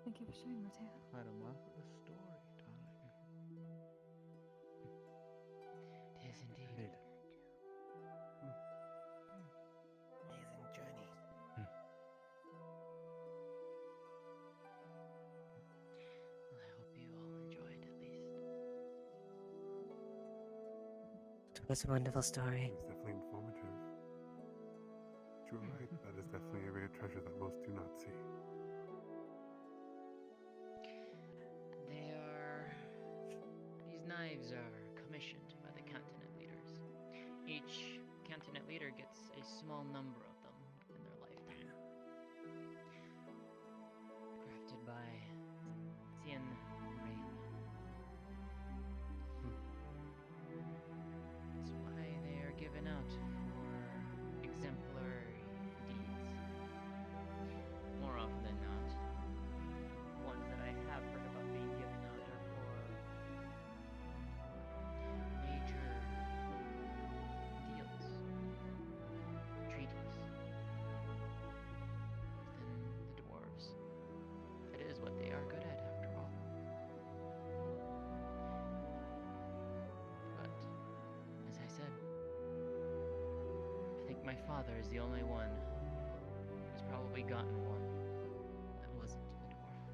Thank you for sharing, Mateo. Quite a marvelous story, darling. It is indeed. Amazing journey. was a wonderful story. It's definitely informative. But you were right, that is definitely a rare treasure that most do not see. These knives are commissioned by the continent leaders. Each continent leader gets a small number of them in their lifetime. Crafted by Tien Rain. That's why they are given out for exemplary deeds. More often than not, ones that I have heard about being given out are for major deals, treaties within the dwarves. It is what they are good at, after all. But, as I said, I think my father is the only one who's probably gotten one that wasn't a dwarf.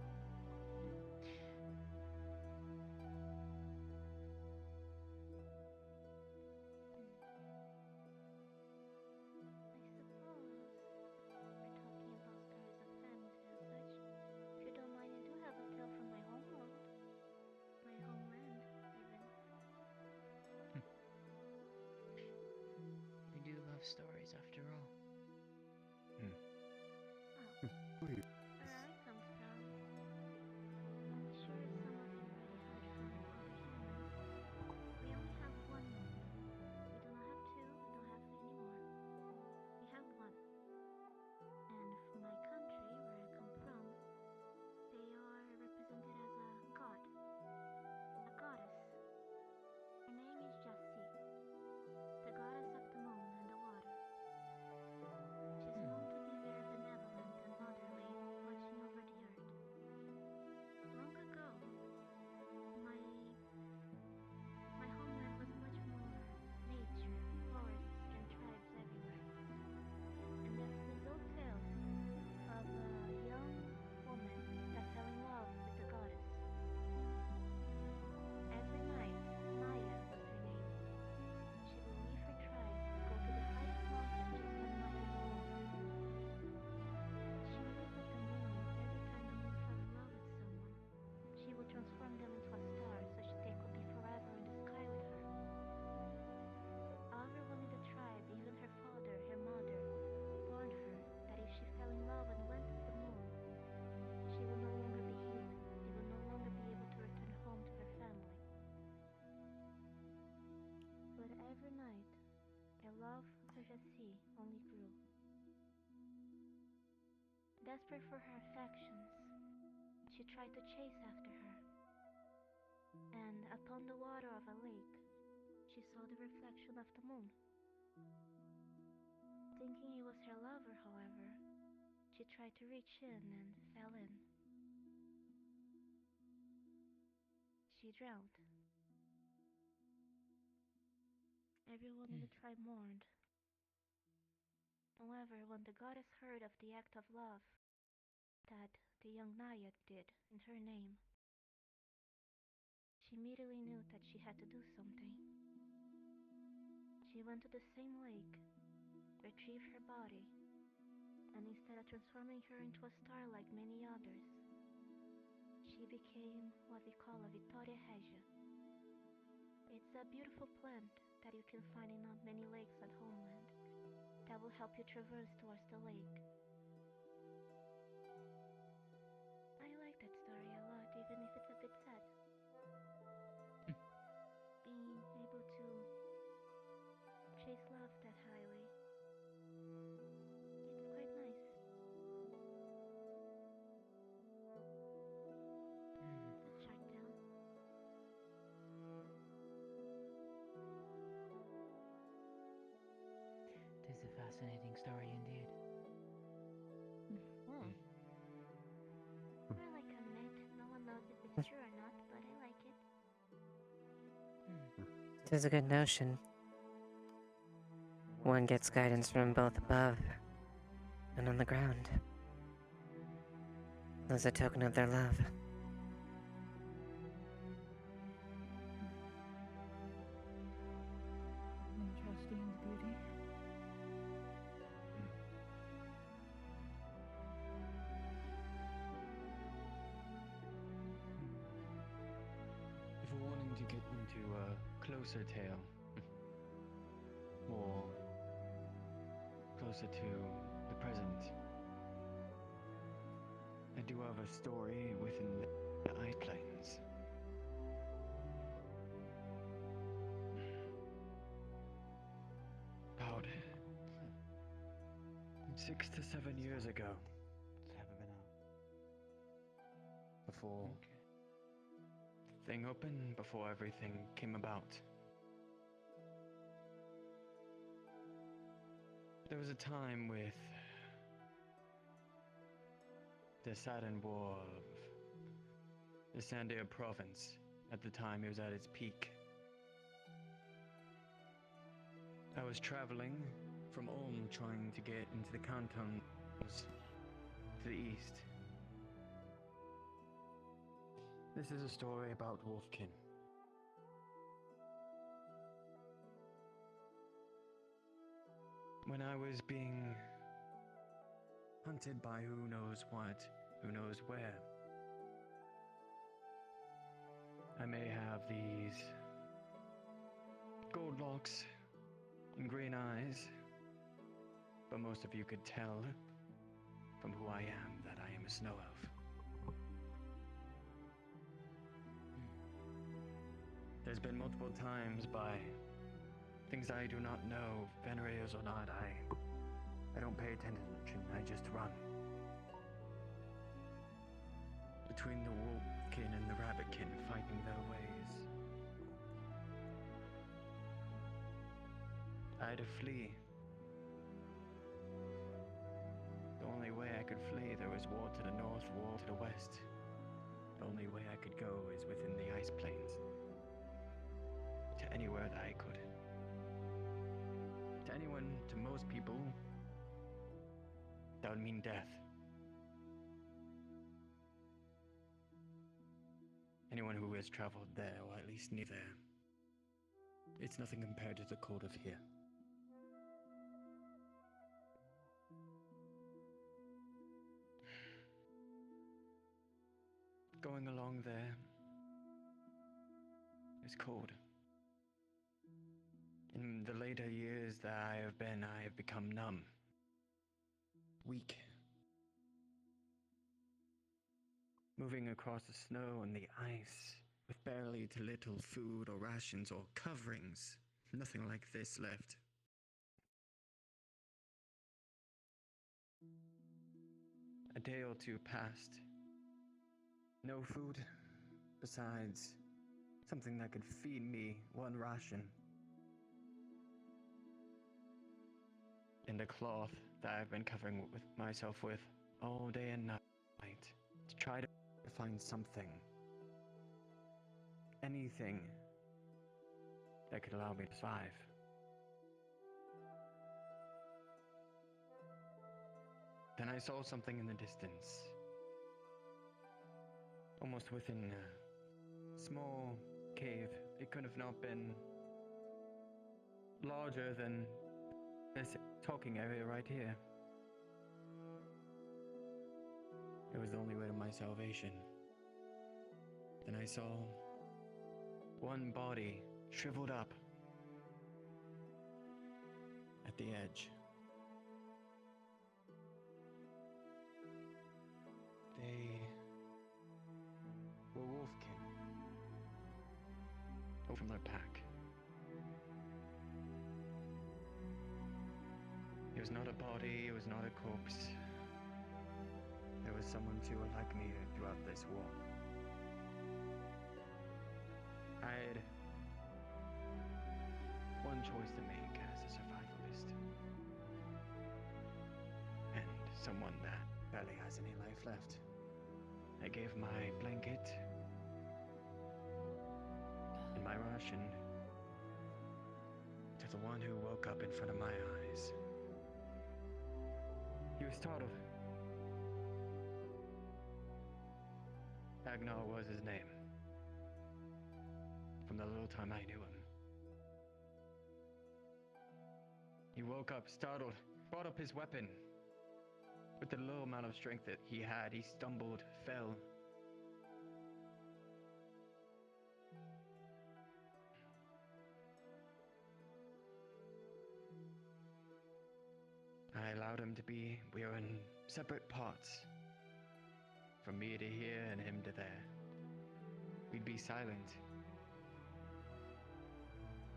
If you don't mind, I do have a tale from my homeworld. My homeland, even. We do love stories, after all. Please. Where I come from, I'm sure some of you already heard from other humans. We only have one moon. We do not have two, we don't have any more. We have one. And from my country, where I come from, they are represented as a god. A goddess. Her name is Jassi, the goddess of the moon and the water. She's known to be very benevolent and motherly, watching over the earth. Long ago, my homeland was much more nature, forests, and tribes everywhere. And there's this old tale of a young woman that fell in love with the goddess. Every night, Nyna was her name. She would leave her tribe, go to the highest mountain just admire the moon. She would look at the moon. Every time the moon fell in love with someone, she would transform them into a star such they could be forever in the sky with her. Everyone in the tribe, even her father, her mother, warned her that if she fell in love and went to the moon, she would no longer be here. They would no longer be able to return home to her family. But every night, her love for Jassi only grew. Desperate for her affections, she tried to chase after her. And upon the water of a lake, she saw the reflection of the moon. Thinking he was her lover, however, she tried to reach in and fell in. She drowned. Everyone in the tribe mourned. However, when the goddess heard of the act of love that the young Nyna did in her name, she immediately knew that she had to do something. She went to the same lake, retrieved her body, and instead of transforming her into a star like many others, she became what we call a Vitória Regia. It's a beautiful plant that you can find in not many lakes at homeland that will help you traverse towards the lake. I like that story a lot, even if it's a bit sad. Being able to chase love that highly, it's quite nice. Shut down. It is a fascinating story indeed. More like a myth. No one knows if it's true or not, but I like it. It is a good notion. One gets guidance from both above and on the ground. As a token of their love. closer tale. More closer to the present. I do have a story within the Ice Plains. About 6 to 7 years ago. Haven't been out. Before the thing opened, before everything came about. There was a time with the Saturn War of the Sandia province. At the time, it was at its peak. I was traveling from Ulm, trying to get into the cantons to the east. This is a story about Wolfkin. When I was being hunted by who knows what, who knows where, I may have these gold locks and green eyes, but most of you could tell from who I am that I am a snow elf. There's been multiple times by things I do not know, venerators or not, I don't pay attention, I just run. Between the wolfkin and the rabbitkin fighting their ways. I had to flee. The only way I could flee, there was war to the north, war to the west. The only way I could go is within the ice plains. To anywhere that I could. To anyone, to most people, that would mean death. Anyone who has traveled there, or at least near there, it's nothing compared to the cold of here. Going along there is cold. In the later years that I have become numb, weak. Moving across the snow and the ice, with barely to little food or rations or coverings, nothing like this left. A day or two passed. No food, besides something that could feed me one ration. And a cloth that I've been covering with myself with all day and night to try to find something, anything that could allow me to survive. Then I saw something in the distance, almost within a small cave. It could have not been larger than this talking area right here. It was the only way to my salvation. Then I saw one body shriveled up at the edge. They were wolfkin. From their pack. It was not a body, it was not a corpse. There was someone too like me throughout this war. I had one choice to make as a survivalist. And someone that barely has any life left. I gave my blanket and my ration to the one who woke up in front of my eyes. He was startled. Agnar was his name. From the little time I knew him. He woke up startled, brought up his weapon. With the little amount of strength that he had, he stumbled, fell. allowed him to be. We are in separate parts. From me to here and him to there. We'd be silent.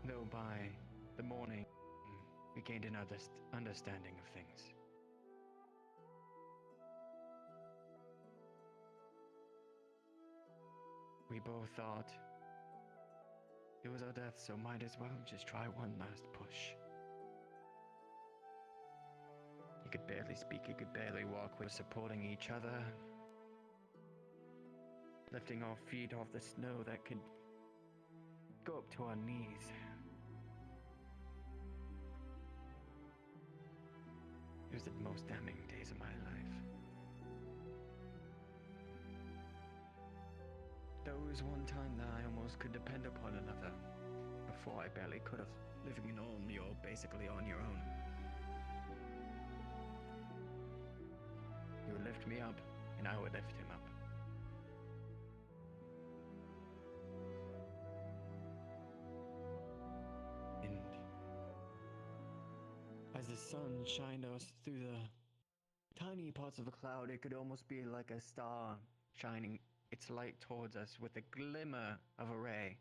Though by the morning, we gained an understanding of things. We both thought it was our death, so might as well just try one last push. He could barely speak, he could barely walk. We were supporting each other, lifting our feet off the snow that could go up to our knees. It was the most damning days of my life. There was one time that I almost could depend upon another. Before I barely could have. Living alone, you're basically on your own. He would lift me up, and I would lift him up. And as the sun shined us through the tiny parts of a cloud, it could almost be like a star shining its light towards us with a glimmer of a ray.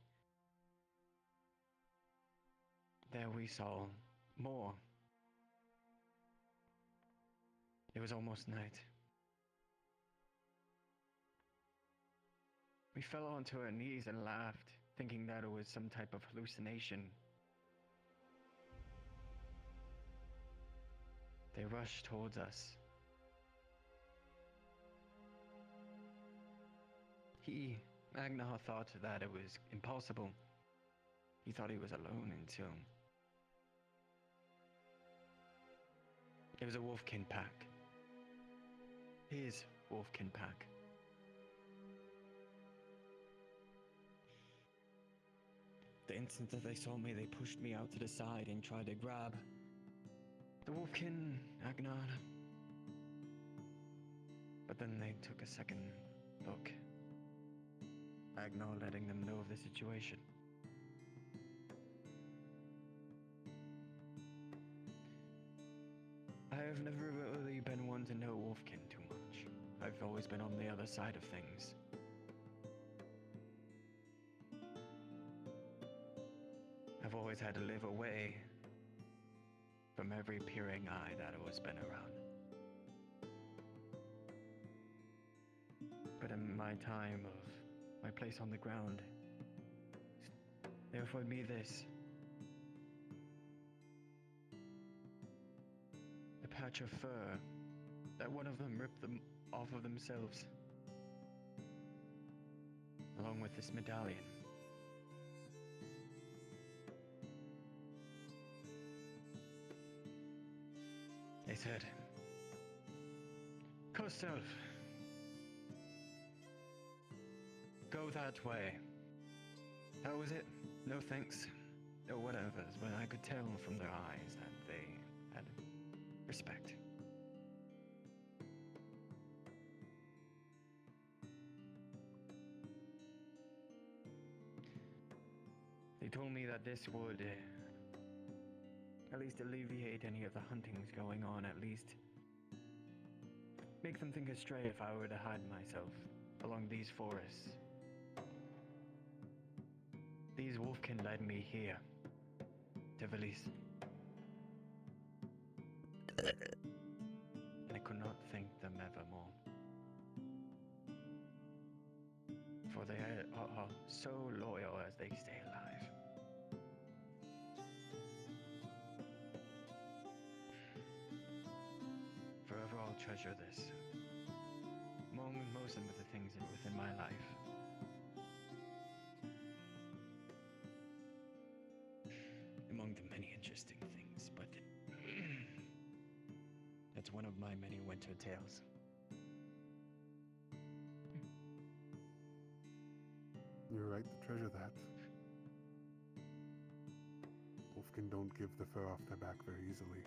There we saw more. It was almost night. We fell onto our knees and laughed, thinking that it was some type of hallucination. They rushed towards us. Agnar thought that it was impossible. He thought he was alone until it was a wolfkin pack. His wolfkin pack. The instant that they saw me, they pushed me out to the side and tried to grab the wolfkin, Agnar. But then they took a second look. Agnar letting them know of the situation. I have never really been one to know wolfkin too much. I've always been on the other side of things. I've always had to live away from every peering eye that has been around. But in my time of my place on the ground, they offered me this. A patch of fur that one of them ripped them off of themselves, along with this medallion. They said, Koself, go that way. That was it. No thanks. No whatevers, but I could tell from their eyes that they had respect. They told me that this would at least alleviate any of the huntings going on, at least make them think astray if I were to hide myself along these forests. These wolfkin led me here, to Valise. And I could not thank them evermore. For they are so loyal as they stay alive. Forever I'll treasure this. Among most of the things within my life. Among the many interesting things, but that's one of my many winter tales. You're right to treasure that. Wolfkin don't give the fur off their back very easily.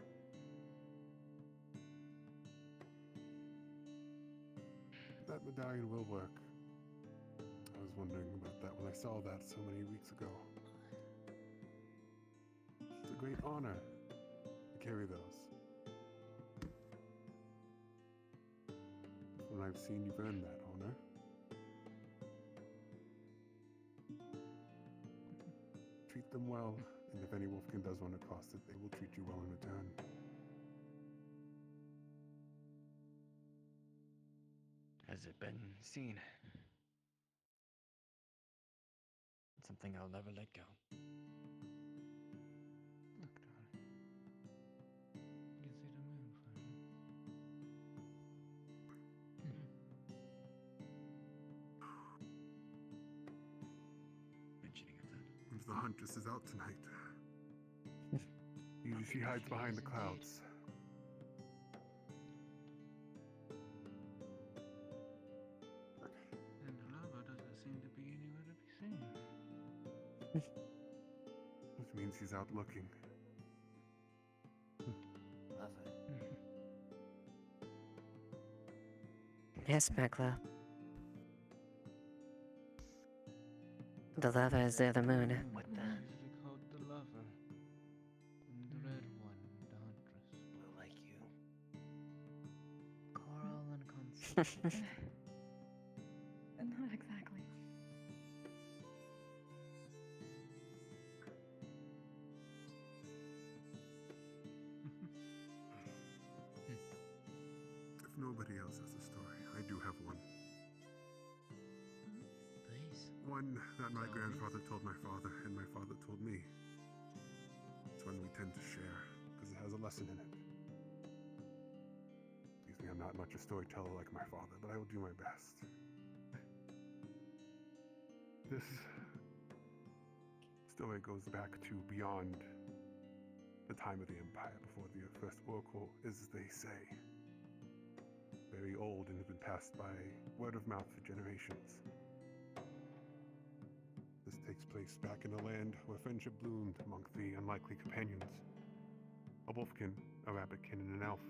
That medallion will work. I was wondering about that when I saw that so many weeks ago. It's a great honor to carry those. I've seen you've earned that honor. Treat them well, and if any wolfkin does run across it, they will treat you well in return. Has it been seen? It's something I'll never let go. Look, darling. You can see the moon for me. Mentioning of that. And the huntress is out tonight. Usually she hides behind the clouds. And the lava doesn't seem to be anywhere to be seen. Which means he's out looking. Yes, Maklo. The lava is there, the moon. What the? Usually called the lover. And the red one, the huntress. Will like you. Coral and Constance. Not exactly. If nobody else has a story, I do have one. Please. One that my grandfather told my father, and my father told me. It's one we tend to share, because it has a lesson in it. Excuse me, I'm not much a storyteller like my father, but I will do my best. This story goes back to beyond the time of the Empire, before the first oracle, as they say. Very old and has been passed by word of mouth for generations. This takes place back in a land where friendship bloomed among the unlikely companions. A wolfkin, a rabbitkin, and an elf.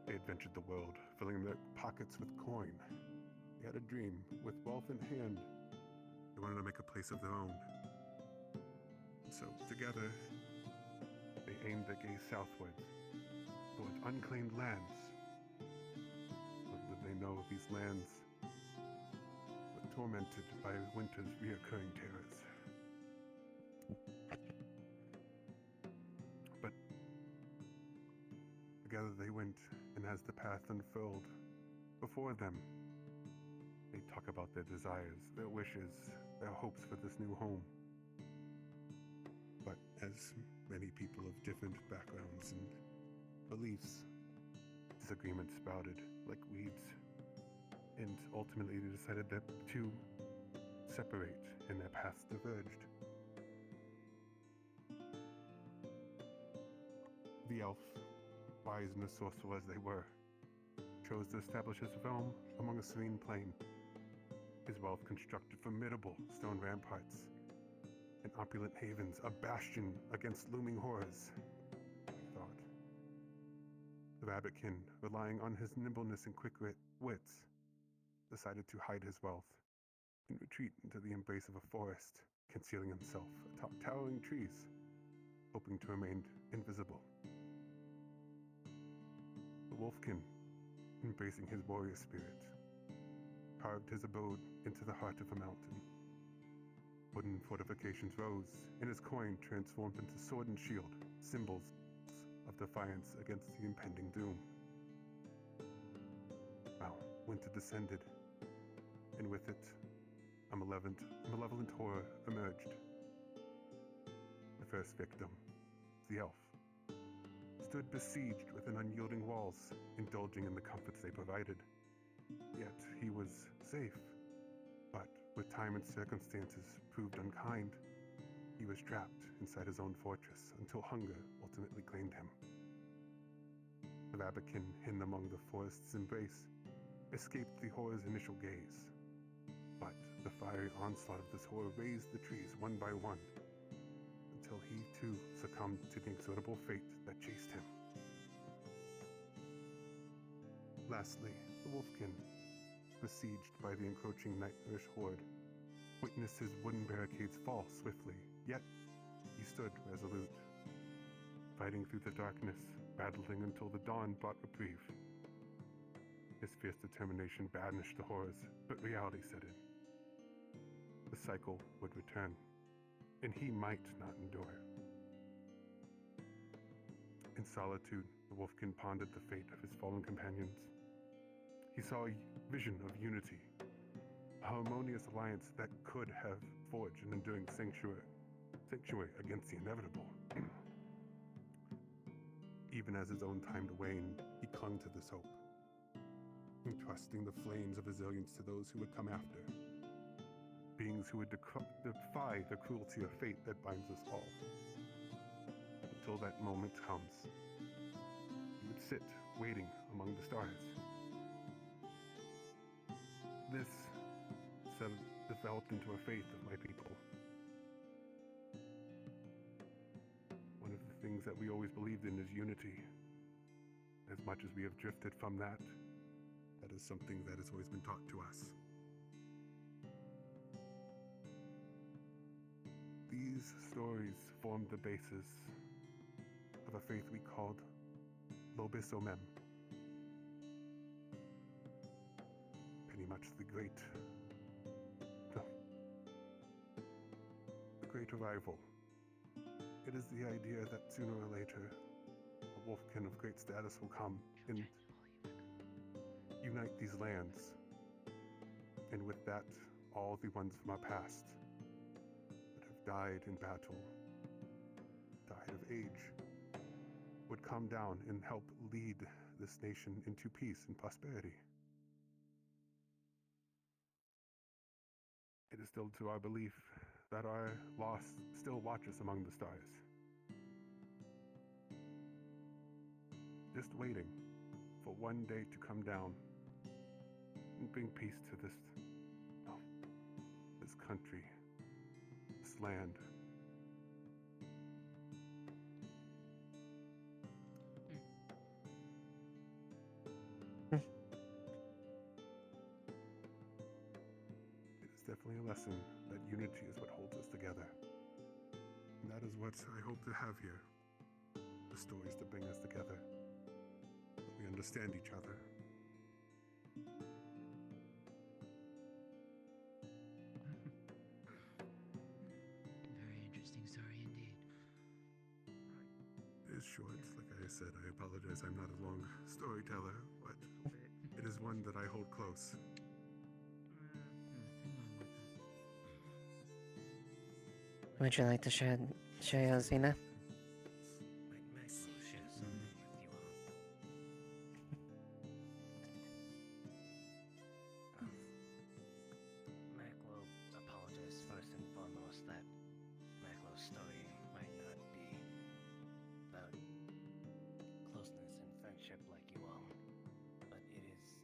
They adventured the world, filling their pockets with coin. They had a dream. With wealth in hand, they wanted to make a place of their own. So, together, they aimed their gaze southwards, towards unclaimed lands. Little did they know these lands were tormented by winter's reoccurring terrors. But together they went, and as the path unfurled before them, they talk about their desires, their wishes, their hopes for this new home. But as many people of different backgrounds and beliefs, disagreement sprouted like weeds, and ultimately they decided that to separate and their paths diverged. The elf, wise and resourceful as they were, chose to establish his realm among a serene plain. His wealth constructed formidable stone ramparts and opulent havens, a bastion against looming horrors, he thought. The rabbitkin, relying on his nimbleness and quick wits, decided to hide his wealth and retreat into the embrace of a forest, concealing himself atop towering trees, hoping to remain invisible. The wolfkin, embracing his warrior spirit, carved his abode into the heart of a mountain. Wooden fortifications rose, and his coin transformed into sword and shield, symbols of defiance against the impending doom. Now, winter descended, and with it, a malevolent horror emerged. The first victim, the elf, stood besieged within unyielding walls, indulging in the comforts they provided. Yet he was safe, but with time and circumstances proved unkind, he was trapped inside his own fortress until hunger ultimately claimed him. The rabbitkin, hidden among the forest's embrace, escaped the horror's initial gaze. But the fiery onslaught of this horror razed the trees one by one, until he too succumbed to the inexorable fate that chased him. Lastly, the wolfkin, besieged by the encroaching nightmarish horde, witnessed his wooden barricades fall swiftly, yet he stood resolute, fighting through the darkness, battling until the dawn brought reprieve. His fierce determination banished the horrors, but reality set in. The cycle would return, and he might not endure. In solitude, the wolfkin pondered the fate of his fallen companions. He saw a vision of unity, a harmonious alliance that could have forged an enduring sanctuary against the inevitable. Even as his own time waned, he clung to this hope, entrusting the flames of resilience to those who would come after, beings who would defy the cruelty of fate that binds us all. Until that moment comes, he would sit waiting among the stars. This developed into a faith of my people. One of the things that we always believed in is unity. As much as we have drifted from that, that is something that has always been taught to us. These stories formed the basis of a faith we called Lobis Omem. Pretty much the great arrival. It is the idea that sooner or later, a wolfkin of great status will come and unite these lands. And with that, all the ones from our past that have died in battle, died of age, would come down and help lead this nation into peace and prosperity. It is still to our belief that our loss still watches among the stars. Just waiting for one day to come down and bring peace to this country, this land. It is definitely a lesson that unity is what holds us together. And that is what I hope to have here. The stories to bring us together. That we understand each other. Very interesting story indeed. It is short, like I said. I apologize I'm not a long storyteller, but it is one that I hold close. Would you like to share yours, Nyna? Mac will apologize first and foremost that Maclo's story might not be about closeness and friendship like you all, but it is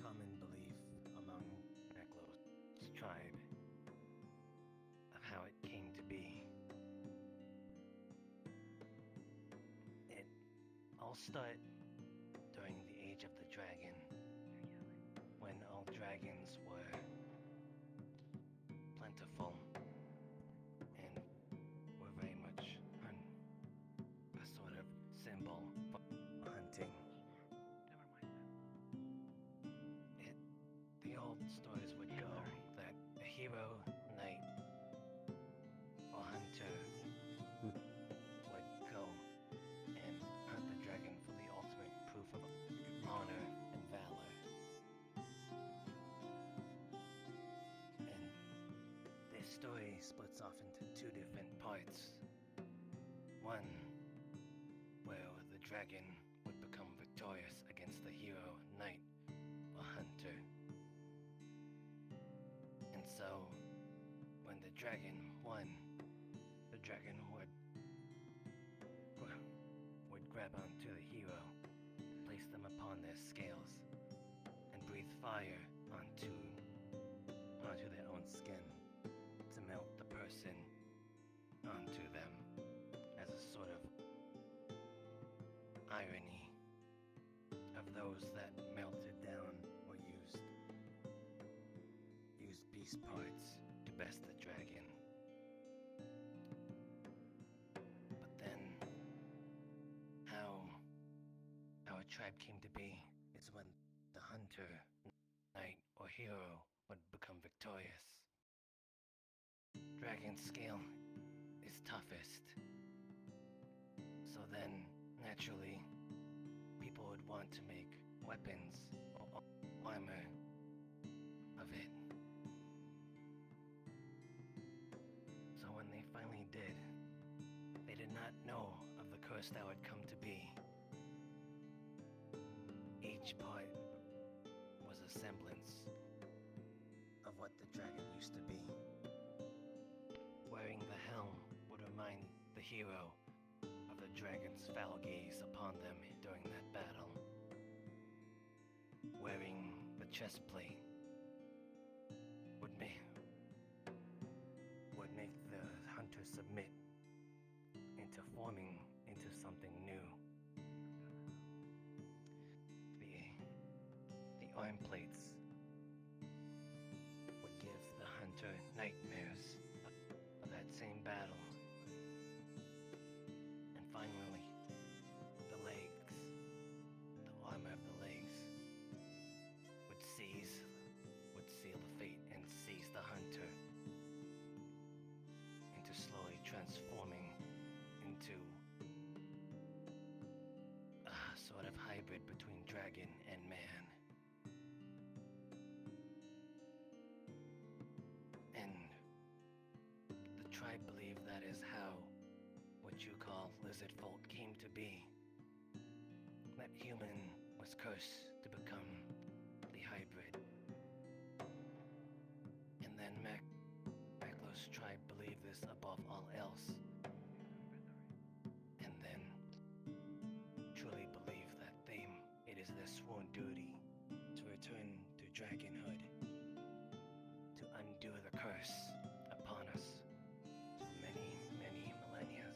common belief among Maclo's tribe of how it came to be. It all started during the Age of the Dragon, when all dragons were plentiful and were very much a sort of symbol for hunting. The old stories would go that a hero, knight, or hunter would go and hunt the dragon for the ultimate proof of honor and valor. And this story splits off into two different parts. One, where the dragon would become victorious against the hero, knight, or hunter. And so, when the dragon won, the dragon would grab onto the hero, place them upon their scales, and breathe fire onto their own skin to melt the person onto them as a sort of irony of those that melted down or used beast parts to best the dragon. But then, how our tribe came to be is when the hunter, knight, or hero would become victorious. Dragon scale is toughest. So then, naturally, people would want to make weapons or armor of it. So when they finally did, they did not know of the curse that would come to be. Each part was a semblance of what the dragon used to be. Wearing the helm would remind the hero of the dragon's foul gaze upon them during that battle. Wearing the chest plate would make the hunter submit into forming into something new. The arm plates would give the hunter nightmares of that same battle. And finally, the legs, the armor of the legs, would seal the fate and seize the hunter into slowly transforming into a sort of hybrid between dragon and man. And the tribe believe that is how what you call lizard folk came to be. That human was cursed to become the hybrid. And then Maklo's tribe believed this above all else. And then truly believe that it is their sworn duty to return to dragonhood, to undo the curse upon us for many, many millennia.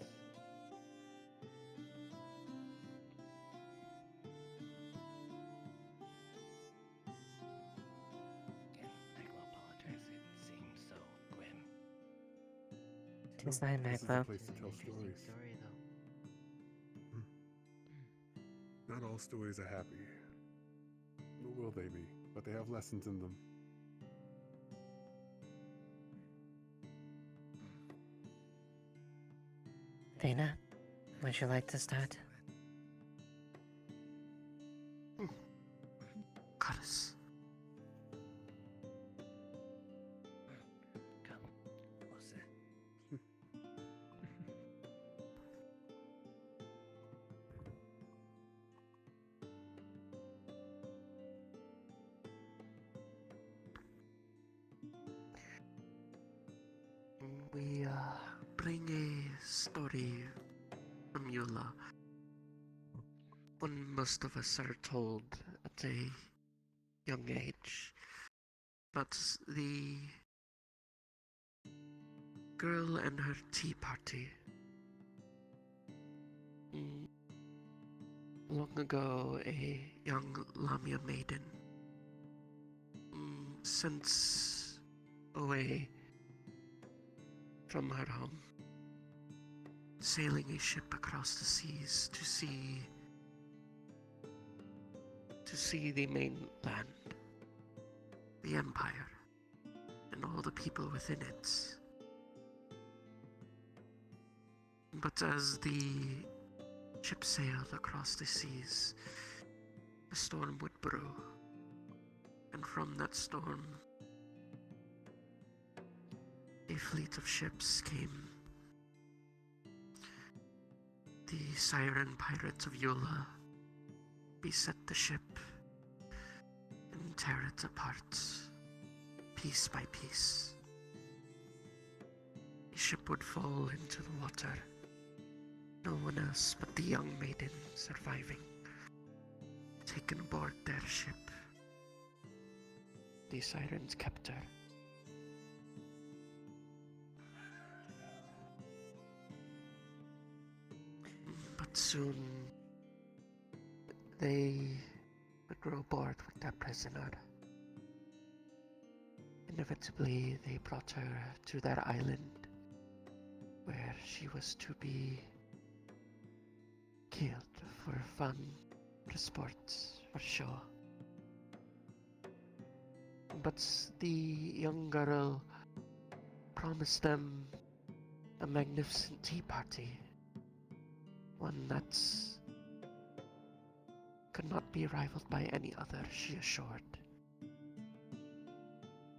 Again, Maklo apologize. It seems so grim. Tis fine, This is Maklo. a place to tell stories. Story though. Not all stories are happy. Nor will they be, but they have lessons in them. Nyna, would you like to start? Goddess. Come closer. We bring a story from Eula. One most of us are told at a young age, but the girl and her tea party. Long ago, a young Lamia maiden sent away from her home, sailing a ship across the seas to see the mainland, the empire, and all the people within it. But as the ship sailed across the seas, a storm would brew, and from that storm, a fleet of ships came. The siren pirates of Eula beset the ship and tear it apart, piece by piece. The ship would fall into the water, no one else but the young maiden surviving, taken aboard their ship. The sirens kept her. But soon they would grow bored with their prisoner. Inevitably, they brought her to their island, where she was to be killed for fun, for sports, for show. but the young girl promised them a magnificent tea party. One that's could not be rivaled by any other, she assured.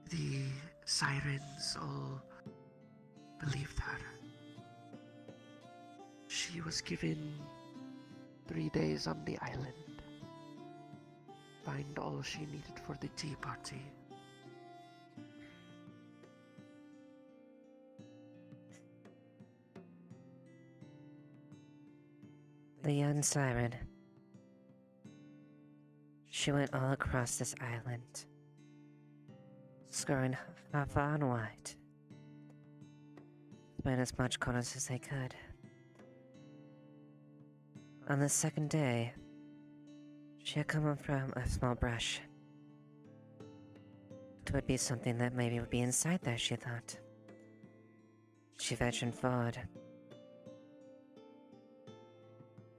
The sirens all believed her. She was given 3 days on the island. Find all she needed for the tea party. The young siren. She went all across this island, scouring far and wide, spent as much corners as they could. On the second day, she had come up from a small brush. It would be something that maybe would be inside there, she thought. She ventured forward.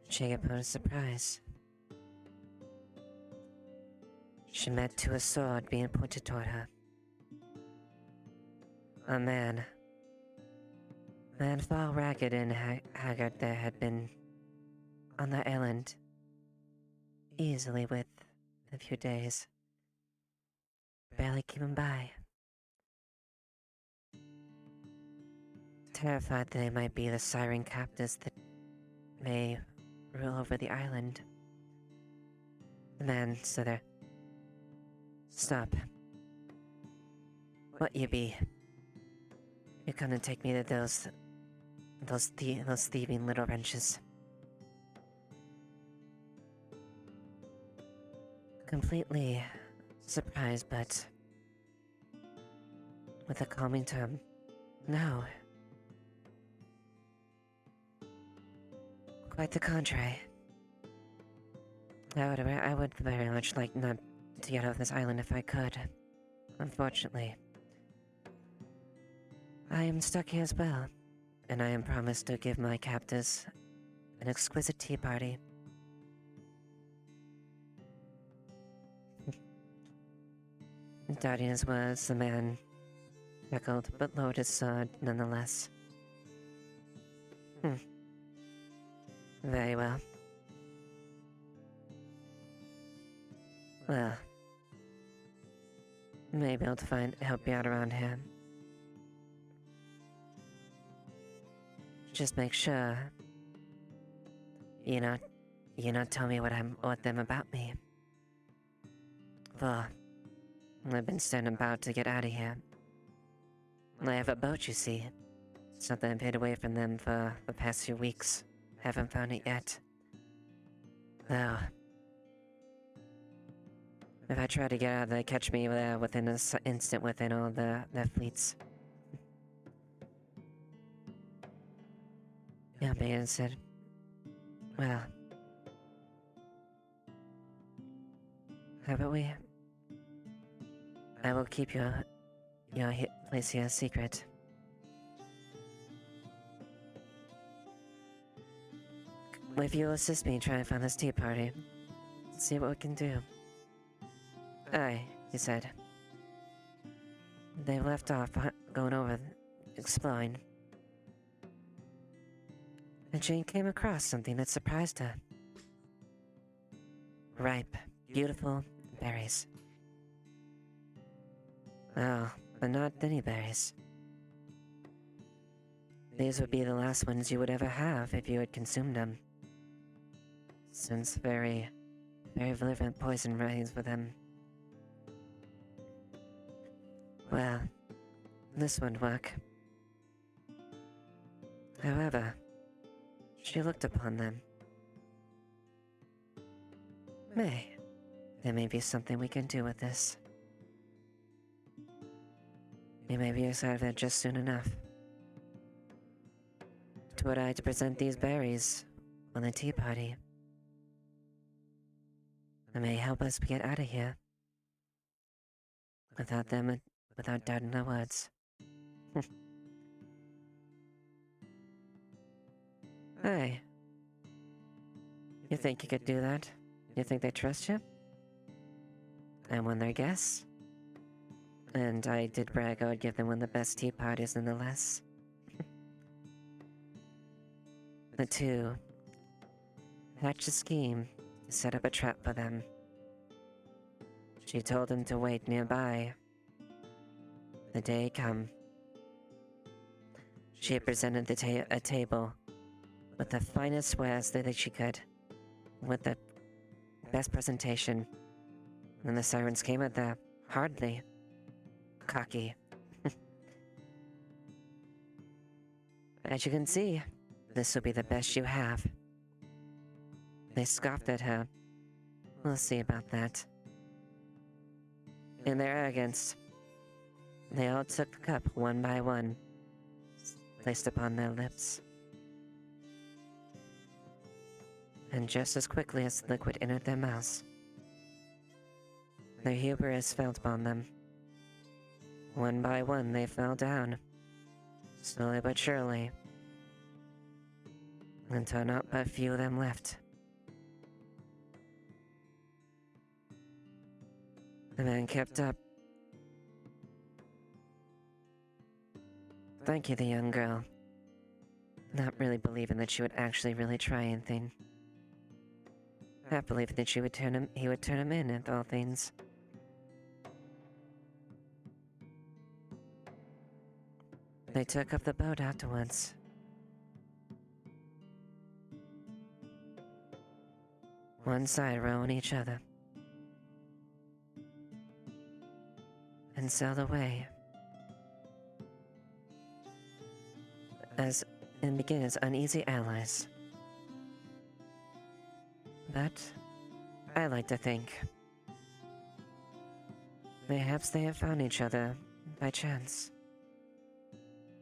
She upon a surprise. She met to a sword being pointed toward her. A man far ragged and haggard there had been on the island, easily with a few days, barely keeping by. Terrified that they might be the siren captives that may rule over the island, the man stood there. Stop. What you be? You're gonna take me to those thieving little wrenches. Completely surprised, but with a calming tone. No. Quite the contrary. I would very much like not to get off this island if I could. Unfortunately, I am stuck here as well, and I am promised to give my captors an exquisite tea party. Doubting his words, the man chuckled, but lowered his sword nonetheless. Very well. Well, may be able to help you out around here. Just make sure you not tell me what them about me. For I've been standing about to get out of here. I have a boat, you see. It's not that I've hid away from them for the past few weeks. Haven't found it yet. Though, if I try to get out, they catch me there within an instant within all their fleets. Yeah, Baden said, well, how about we? I will keep your place here a secret. If you'll assist me try and find this tea party, see what we can do. Aye, he said. They left off going over, exploring. And Jane came across something that surprised her. Ripe, beautiful berries. Oh, but not any berries. These would be the last ones you would ever have if you had consumed them. Since very violent poison reigns with them. Well, this wouldn't work. However, she looked upon them. There may be something we can do with this. You may be out of it just soon enough. Were I to present these berries on the tea party, it may help us get out of here. Without doubting our words. Hey. You think you could do that? You think they trust you? And when they're guests? And I did brag I would give them one of the best tea parties nonetheless. The two hatched a scheme to set up a trap for them. She told them to wait nearby. The day come. She had presented a table with the finest wares that she could, with the best presentation. And the sirens came at the hardly cocky. As you can see, this will be the best you have. They scoffed at her. We'll see about that. In their arrogance, they all took the cup one by one, placed upon their lips. And just as quickly as the liquid entered their mouths, their hubris fell upon them. One by one they fell down, slowly but surely, until not but few of them left. The man kept up. Thank you, the young girl. Not really believing that she would actually really try anything. Half believing that he would turn him in at all things. They took up the boat afterwards. One side rowing each other. And sailed away. And begin as uneasy allies. But I like to think perhaps they have found each other by chance.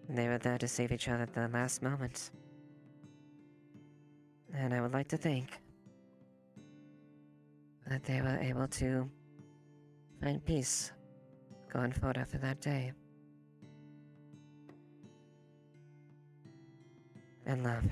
They were there to save each other at the last moment. And I would like to think that they were able to find peace going forward after that day. And love.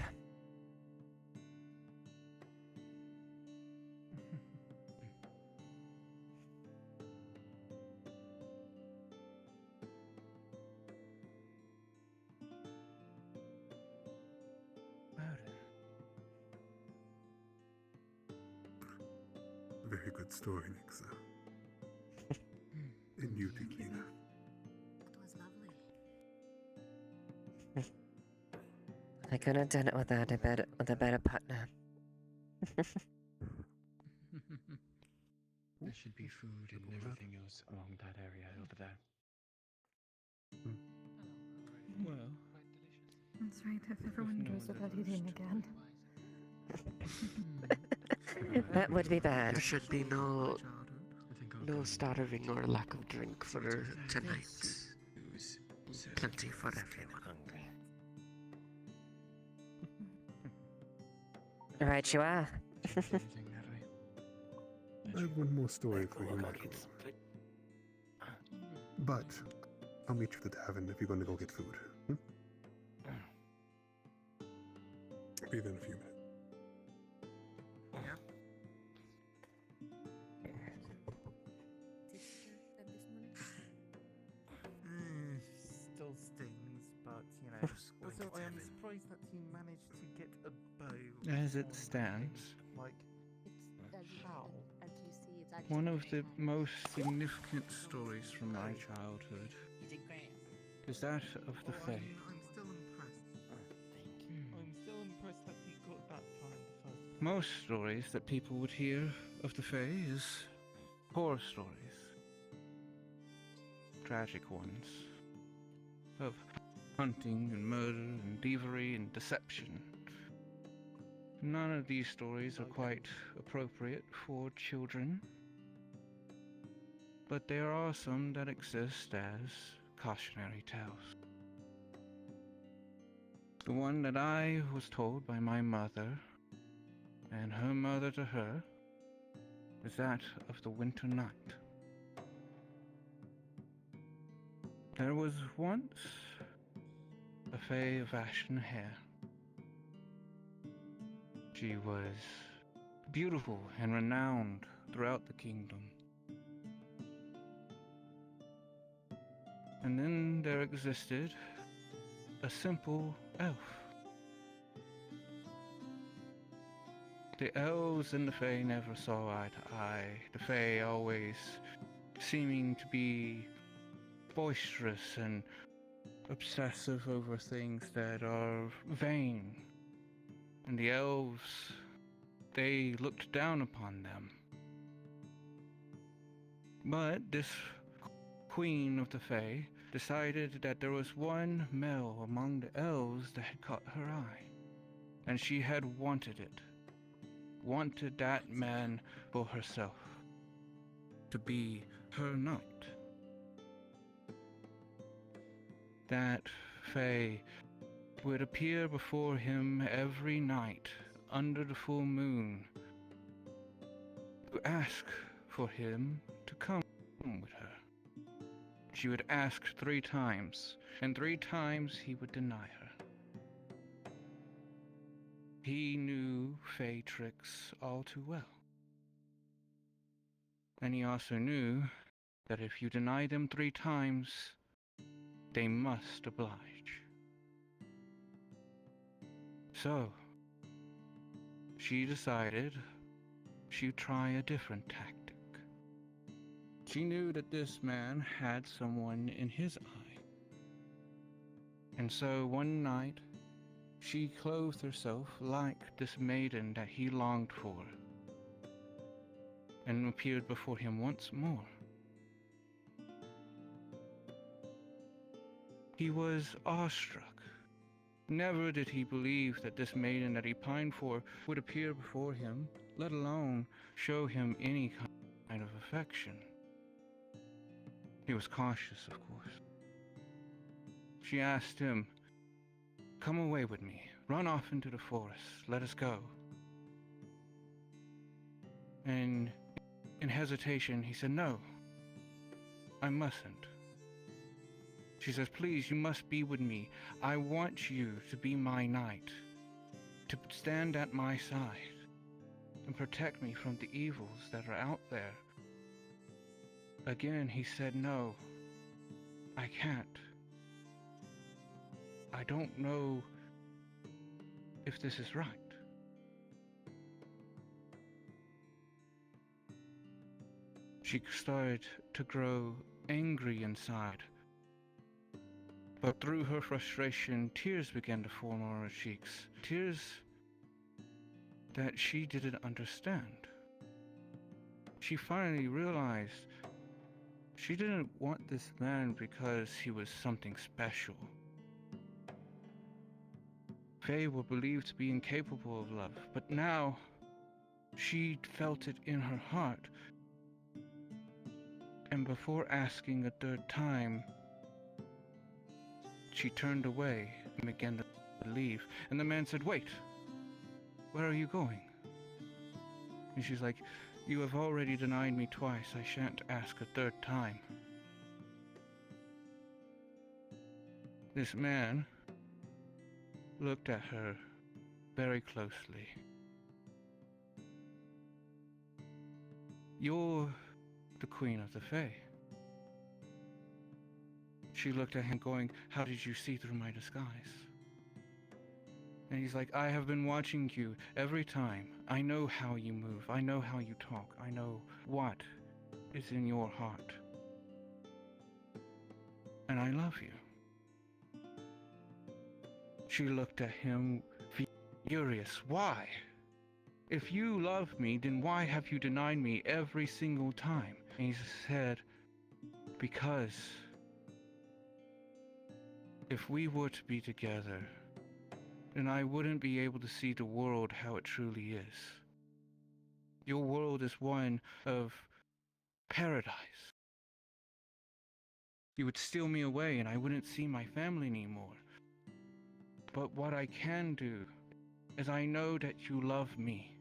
Very good story, Nixa. And you too, Nyna. It was lovely. I couldn't have done it without a better partner. There should be food and everything else along that area over there. Well, That's right, if everyone goes without eating again. That would be bad. There should be no starving or lack of drink for tonight. Plenty for everyone. Right you are. I have one more story for you, Michael. But I'll meet you at the tavern if you're going to go get food. Be there in a few minutes. Still stings, but you know. Also, I am surprised that he managed to get a bow. As it stands, Like, how? As you see, it's actually one of the most significant stories from my childhood is that of the Fae. I'm still impressed. I'm still impressed that he got that far in the first place. Most stories that people would hear of the Fae is horror stories. Tragic ones. Of hunting and murder and thievery and deception. None of these stories are quite appropriate for children. But there are some that exist as cautionary tales. The one that I was told by my mother, and her mother to her, is that of the winter night. There was once a Fae of ashen hair. She was beautiful and renowned throughout the kingdom. And then there existed a simple elf. The elves and the Fae never saw eye to eye, the Fae always seeming to be boisterous and obsessive over things that are vain. And the elves, they looked down upon them. But this queen of the Fae decided that there was one male among the elves that had caught her eye, and she had wanted it. Wanted that man for herself, to be her knight. That Fae would appear before him every night under the full moon to ask for him to come with her. She would ask 3 times, and 3 times he would deny her. He knew Fae tricks all too well. And he also knew that if you deny them 3 times, they must oblige. So, she decided she'd try a different tactic. She knew that this man had someone in his eye. And so one night, she clothed herself like this maiden that he longed for, and appeared before him once more. He was awestruck. Never did he believe that this maiden that he pined for would appear before him, let alone show him any kind of affection. He was cautious, of course. She asked him, "Come away with me. Run off into the forest. Let us go." And in hesitation, he said, "No, I mustn't." She says, "Please, you must be with me. I want you to be my knight, to stand at my side and protect me from the evils that are out there." Again, he said, "No, I can't. I don't know if this is right." She started to grow angry inside, but through her frustration, tears began to form on her cheeks. Tears that she didn't understand. She finally realized she didn't want this man because he was something special. Fae were believed to be incapable of love, but now she felt it in her heart. And before asking a 3rd time, she turned away and began to leave. And the man said, "Wait, where are you going?" And she's like, "You have already denied me twice. I shan't ask a 3rd time." This man looked at her very closely. "You're the Queen of the Fae." She looked at him going, "How did you see through my disguise?" And he's like, "I have been watching you every time. I know how you move. I know how you talk. I know what is in your heart. And I love you." She looked at him furious. "Why? If you love me, then why have you denied me every single time?" And he said, "Because if we were to be together, then I wouldn't be able to see the world how it truly is. Your world is one of paradise. You would steal me away and I wouldn't see my family anymore. But what I can do is I know that you love me.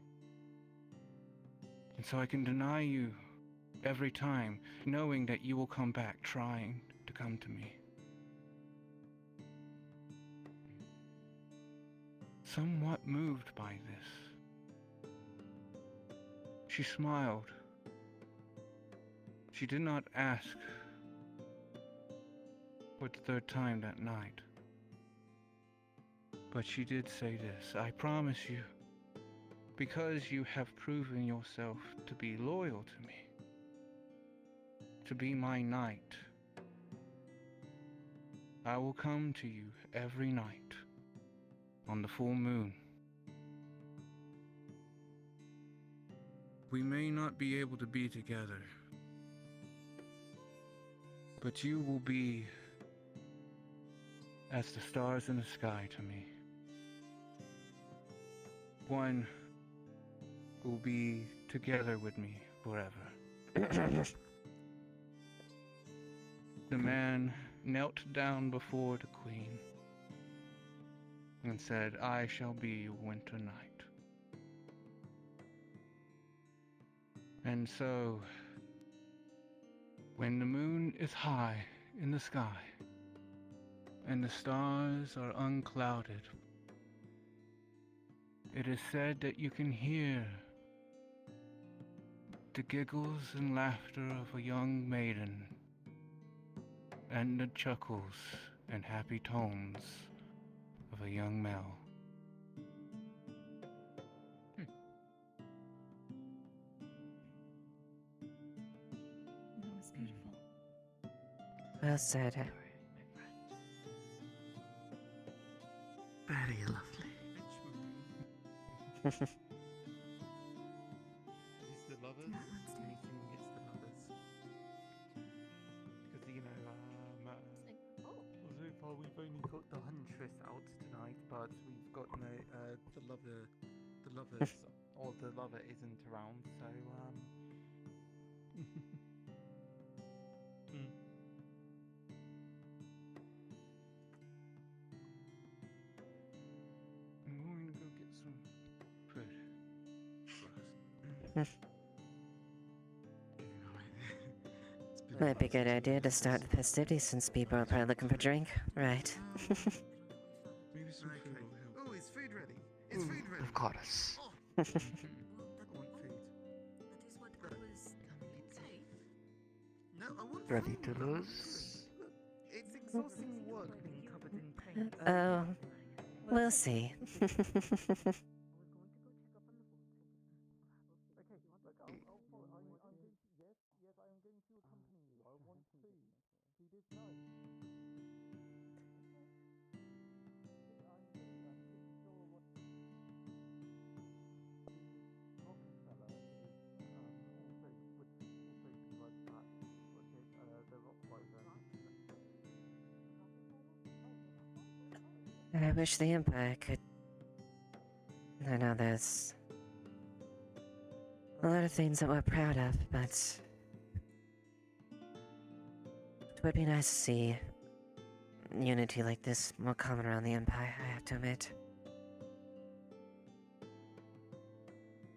And so I can deny you every time, knowing that you will come back trying to come to me." Somewhat moved by this, she smiled. She did not ask for the third time that night. But she did say this: I promise you, because you have proven yourself to be loyal to me, to be my knight, I will come to you every night on the full moon. We may not be able to be together, but you will be as the stars in the sky to me. One will be together with me forever. The man knelt down before the queen and said, I shall be your winter night. And so, when the moon is high in the sky and the stars are unclouded, it is said that you can hear the giggles and laughter of a young maiden and the chuckles and happy tones of a young male. That was beautiful. Well said. Very lovely. It's the lovers. Meeting it's the lovers. Because so far we've only got the huntress out tonight, but we've got the lovers, or the lover isn't around. So I'm going to go get some food. Might be a good idea to start the festivities since people are probably looking for a drink, right? Maybe some food will help. Oh, is food ready? Is food ready? Of course. I want food. That is what I was saying. No, I want Ready food. to lose? Look, it's exhausting work being covered in paint. Oh, we'll see. I wish the Empire could... I know there's a lot of things that we're proud of, but it would be nice to see unity like this more common around the Empire, I have to admit.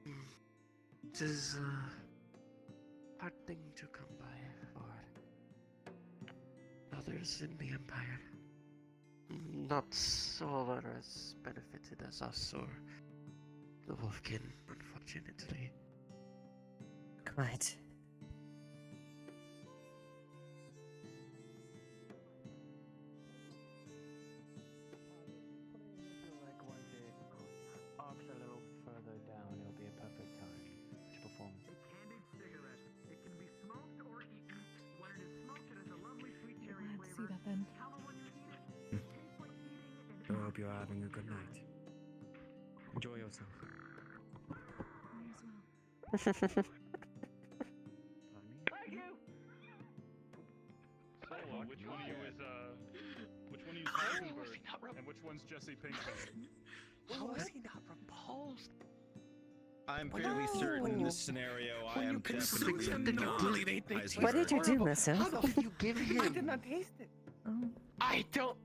It is a hard thing to come by for others in the Empire. Not all are as benefited as us or the Wolfkin, unfortunately. Quite. Like once it arcs a little further down, it'll be a perfect time to perform. A candied cigarette. It can be smoked or eaten. When it is smoked, it has a lovely sweet cherry Glad to see flavor. that then. Tell them when you eat it. It tastes like eating So I hope you're having a good night. Enjoy yourself. Thank you. So, which one of you is Heisenberg, and which one's Jesse Pinkman? How is he not repulsed? I'm fairly certain in this scenario I am definitely not Heisenberg. What did you do, Listen? How did you give him? I did not taste it. Oh. I don't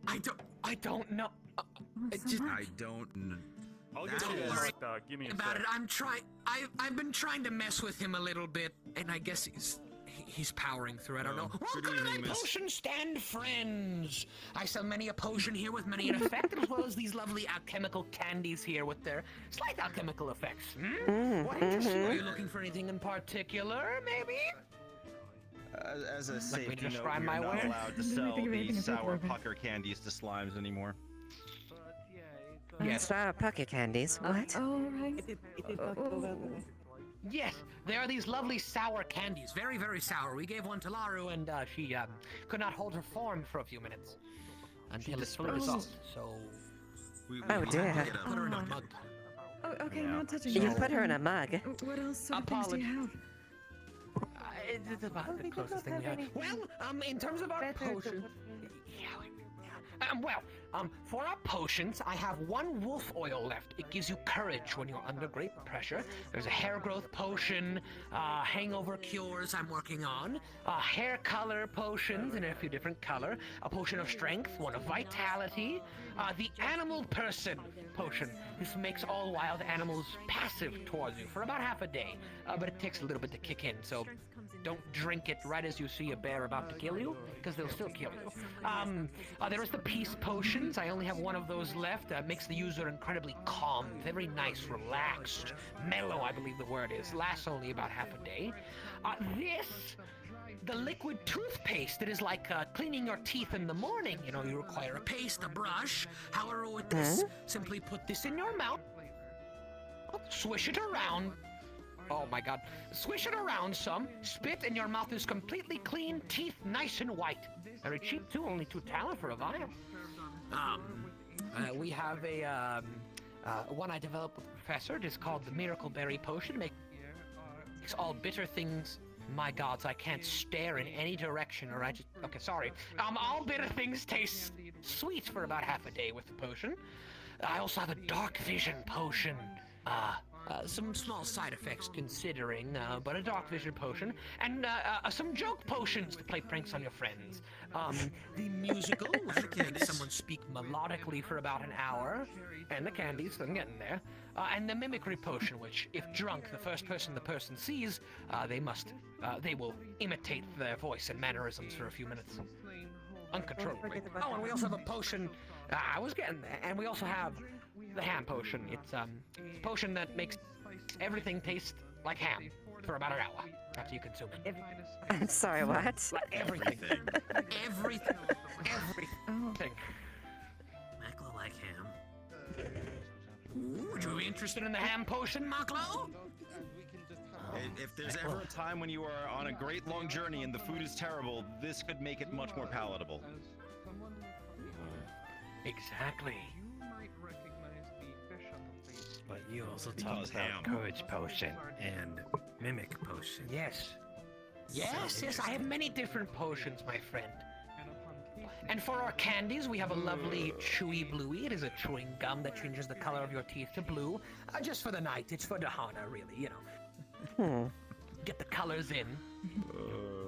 know. I don't. I'll get That you is- give me a About sec. it, I've been trying to mess with him a little bit, and I guess he's powering through. I don't know. Good Welcome to evening, my miss. potion stand, friends. I sell many a potion here with many an effect, as well as these lovely alchemical candies here with their slight alchemical effects. What interests you? Are you looking for anything in particular, maybe? As a me safety note, describe we my are not wares? allowed to Didn't sell think of the anything of that, sour Robin. pucker candies to slimes anymore. Yes. Sour pocket candies. What? Oh, right. Yes, there are these lovely sour candies. Very, very sour. We gave one to Laru, and she could not hold her form for a few minutes until it fully dissolved. So Oh dear. put her in a mug. Oh, okay, not touching You that. put her in a mug. What else sort of things do you have? It's about the closest thing we have. Well, in terms of our potions, for our potions, I have one wolf oil left. It gives you courage when you're under great pressure. There's a hair growth potion, hangover cures I'm working on, hair color potions in a few different color, a potion of strength, one of vitality, the animal person potion. This makes all wild animals passive towards you for about half a day, but it takes a little bit to kick in, so don't drink it right as you see a bear about to kill you, because they'll still kill you. There is the peace potions. I only have one of those left. Makes the user incredibly calm, very nice, relaxed, mellow, I believe the word is. Lasts only about half a day. The liquid toothpaste that is like cleaning your teeth in the morning. You know, you require a paste, a brush. However, with this, simply put this in your mouth, swish it around. Oh my god. Swish it around some, spit, and your mouth is completely clean, teeth nice and white. Very cheap too, only 2 talent for a vial. We have a one I developed with the professor. It is called the Miracle Berry Potion. Makes all bitter things. My gods, I can't stare in any direction or I just... Okay, sorry. All bitter things taste sweet for about half a day with the potion. I also have a dark vision potion. Some small side effects considering, but a dark vision potion, and some joke potions to play pranks on your friends. The musical, which makes someone speak melodically for about an hour, and the candies, I'm getting there, and the mimicry potion, which, if drunk, the first person the person sees, they will imitate their voice and mannerisms for a few minutes. Uncontrollably. Oh, and we also have a potion, I was getting there, and we also have the ham potion. It's a potion that makes everything taste like ham for about an hour after you consume it. I'm sorry, what? Everything. Everything. Maklo like ham. Would you be interested in the ham potion, Maklo? If there's ever a time when you are on a great long journey and the food is terrible, this could make it much more palatable. Exactly. But you also talked about courage potion and mimic potion. Yes. Yes, I have many different potions, my friend. And for our candies, we have a lovely chewy bluey. It is a chewing gum that changes the color of your teeth to blue. Just for the night. It's for Dahana, really, you know. Get the colors in.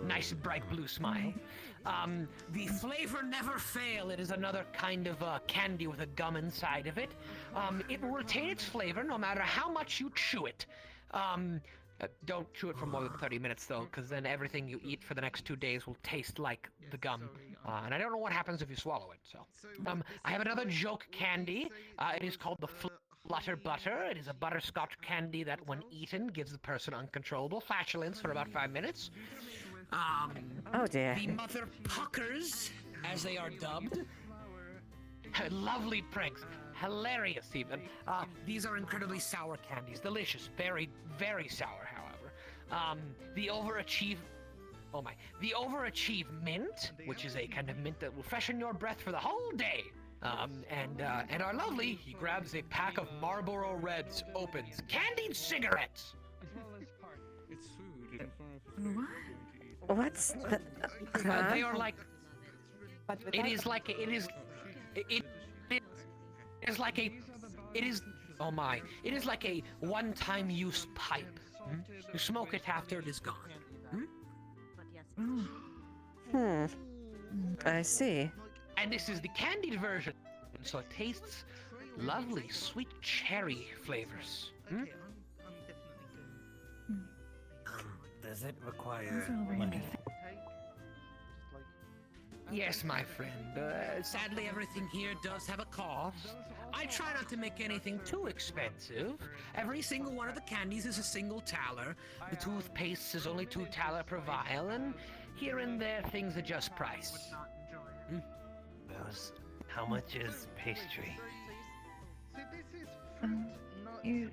Nice bright blue smile. The flavor never fail. It is another kind of candy with a gum inside of it. It will retain its flavor no matter how much you chew it. Don't chew it for more than 30 minutes though, because then everything you eat for the next 2 days will taste like the gum. And I don't know what happens if you swallow it, so. I have another joke candy. It is called the Flutter Butter. It is a butterscotch candy that when eaten gives the person uncontrollable flatulence for about 5 minutes. Oh dear. The Mother Puckers, as they are dubbed. Lovely pranks. Hilarious even. These are incredibly sour candies. Delicious. Very, very sour, however. The Overachieve Mint, which is a kind of mint that will freshen your breath for the whole day. And our lovely, he grabs a pack of Marlboro Reds, opens, candied cigarettes. It's food in front of What? What's the... They are like... It is like a one-time use pipe. You smoke it after it is gone. I see. And this is the candied version, so it tastes lovely, sweet cherry flavors. Does it require money? Yes, my friend. Sadly, everything here does have a cost. I try not to make anything too expensive. Every single one of the candies is a single taler. The toothpaste is only 2 taler per vial, and here and there things adjust price. Those. How much is pastry? So this is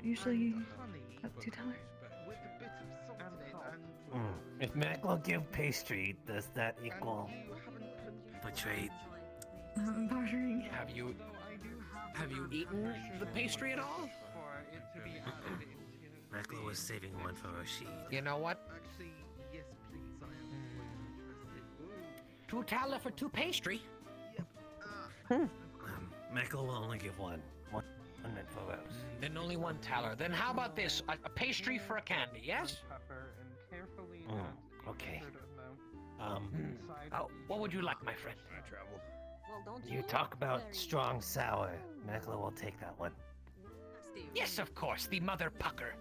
Usually about $2. with a bit of salt in it and If Mac will give pastry, does that equal betrayed? Bartering. Have you eaten the pastry at all? for it to be added into Mac was saving one for Rashid. You know what? Actually, yes, please. I am quite interested. $2 for 2 pastry. Mac will only give one. One meant for Rose. Then only $1. Then how about this? A pastry for a candy, yes? Pepper and carefully Okay. What would you like, my friend? I travel. You talk about strong sour. Macla will take that one. Yes, of course, the mother pucker.